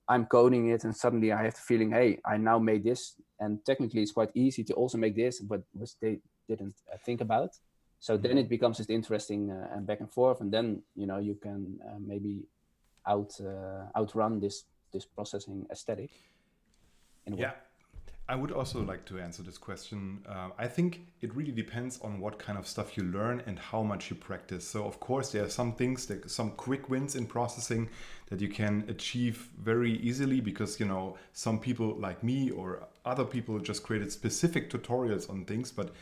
I'm coding it and suddenly I have the feeling, hey, I now made this, and technically it's quite easy to also make this, but which they didn't think about. So then it becomes just interesting and back and forth, and then, you know, you can maybe outrun this processing aesthetic in a way. I would also like to answer this question. I think it really depends on what kind of stuff you learn and how much you practice. So of course there are some things, some quick wins in processing that you can achieve very easily, because, you know, some people like me or other people just created specific tutorials on things. But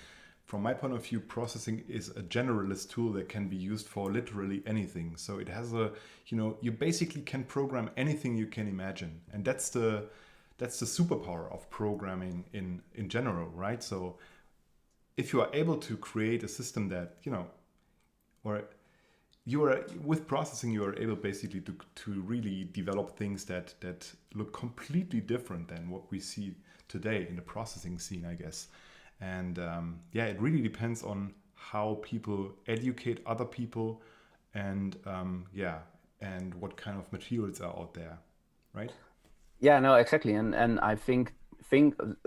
from my point of view, processing is a generalist tool that can be used for literally anything. So it has you basically can program anything you can imagine. And that's the superpower of programming in general, right? So if you are able to create a system that, you know, or you are with processing, you are able basically to really develop things that look completely different than what we see today in the processing scene, I guess. And yeah, it really depends on how people educate other people, and yeah, and what kind of materials are out there, right? Yeah, no, exactly. And I think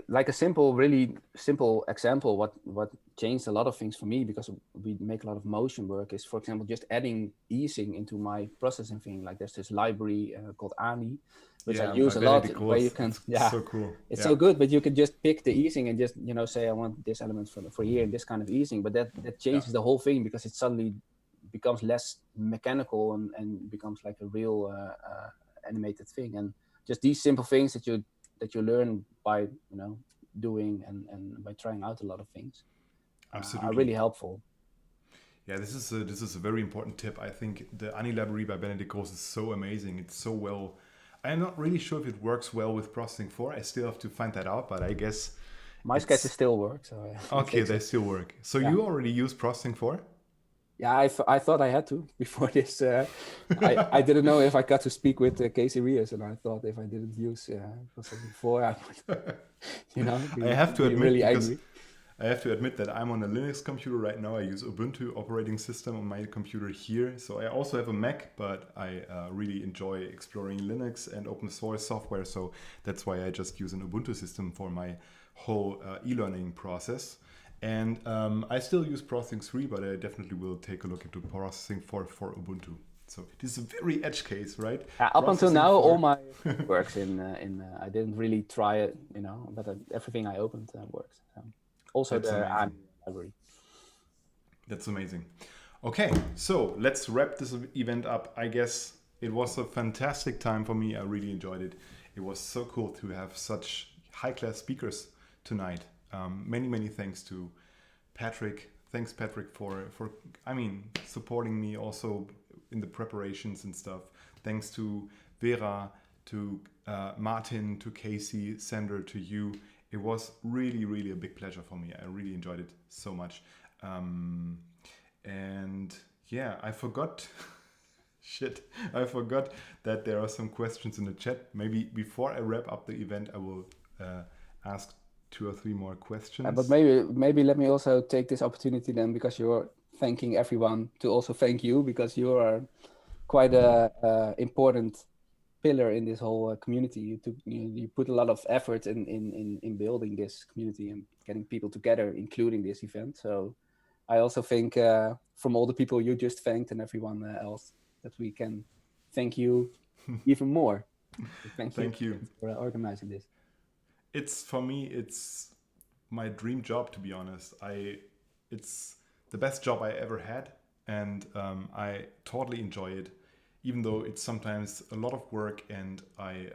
like a really simple example, what changed a lot of things for me, because we make a lot of motion work, is, for example, just adding easing into my processing thing. Like there's this library called Ani, which I use a lot, where you can, it's so cool. It's so good, but you can just pick the easing and just, say I want this element for here and this kind of easing, but that changes the whole thing, because it suddenly becomes less mechanical and becomes like a real animated thing. And just these simple things that you learn by doing and by trying out a lot of things are really helpful. Yeah, this is a very important tip. I think the Ani library by Benedict Gross is so amazing. It's so well. I'm not really sure if it works well with Processing 4. I still have to find that out, but I guess my sketches still work. So okay, they still work. So you already use Processing 4? Yeah, I thought I had to before this. I didn't know if I got to speak with Casey Rios, and I thought if I didn't use Processing 4, I would, I have to admit, really angry. I have to admit that I'm on a Linux computer right now. I use Ubuntu operating system on my computer here. So I also have a Mac, but I really enjoy exploring Linux and open source software. So that's why I just use an Ubuntu system for my whole e-learning process. And I still use Processing 3, but I definitely will take a look into Processing 4 for Ubuntu. So this is a very edge case, right? Up until now, all my works in I didn't really try it, but everything I opened works. So. Also the library. That's amazing. Okay, so let's wrap this event up. I guess it was a fantastic time for me. I really enjoyed it. It was so cool to have such high-class speakers tonight. Many thanks to Patrick. Thanks, Patrick, for supporting me also in the preparations and stuff. Thanks to Vera, to Martin, to Casey, Sander, to you. It was really a big pleasure for me. I really enjoyed it so much. And yeah, I forgot. Shit, I forgot that there are some questions in the chat. Maybe before I wrap up the event, I will ask 2 or 3 more questions. But maybe let me also take this opportunity then, because you're thanking everyone, to also thank you, because you are quite a important pillar in this whole community. You put a lot of effort in building this community and getting people together, including this event. So I also think from all the people you just thanked and everyone else, that we can thank you even more. So thank you for organizing this. For me, it's my dream job, to be honest. It's the best job I ever had, and I totally enjoy it, even though it's sometimes a lot of work, and I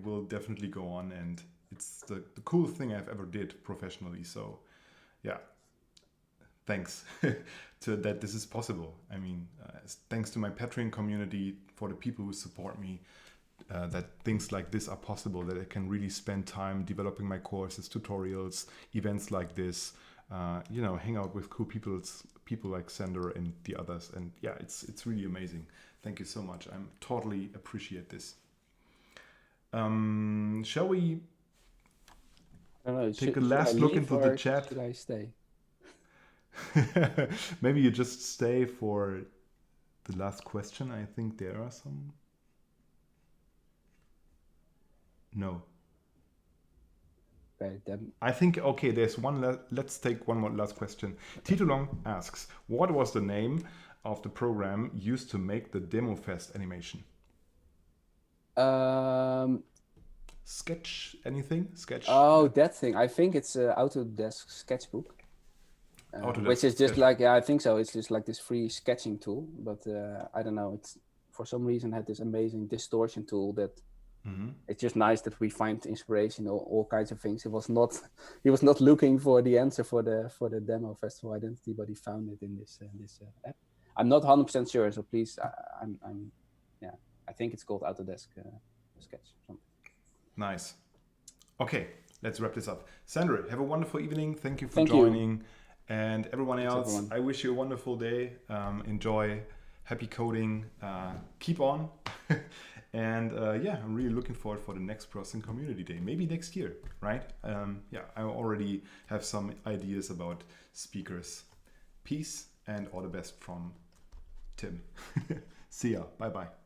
will definitely go on, and it's the coolest thing I've ever did professionally. So yeah, thanks to that this is possible. I mean, thanks to my Patreon community, for the people who support me, that things like this are possible, that I can really spend time developing my courses, tutorials, events like this, hang out with cool people like Sander and the others. And yeah, it's really amazing. Thank you so much. I totally appreciate this. Shall we take a last look into the chat? Should I stay? Maybe you just stay for the last question. I think there are some. No. Okay, then. I think, okay, there's one. Let's take one more last question. Tito Long asks, what was the name of the program used to make the Demo Fest animation? Sketch anything? Sketch? Oh, that thing. I think it's Autodesk Sketchbook. Which is just like, I think so. It's just like this free sketching tool, but I don't know. It's for some reason had this amazing distortion tool that it's just nice that we find inspiration in all kinds of things. He was not looking for the answer for the Demo Festival Identity, but he found it in this app. I'm not 100% sure, so please, I think it's called Autodesk Sketch. Something. Nice. Okay, let's wrap this up. Sandra, have a wonderful evening. Thank you for joining. And everyone else, I wish you a wonderful day. Enjoy happy coding, keep on. And yeah, I'm really looking forward for the next Processing Community Day, maybe next year, right? Yeah, I already have some ideas about speakers. Peace and all the best from Tim. See ya. Bye-bye.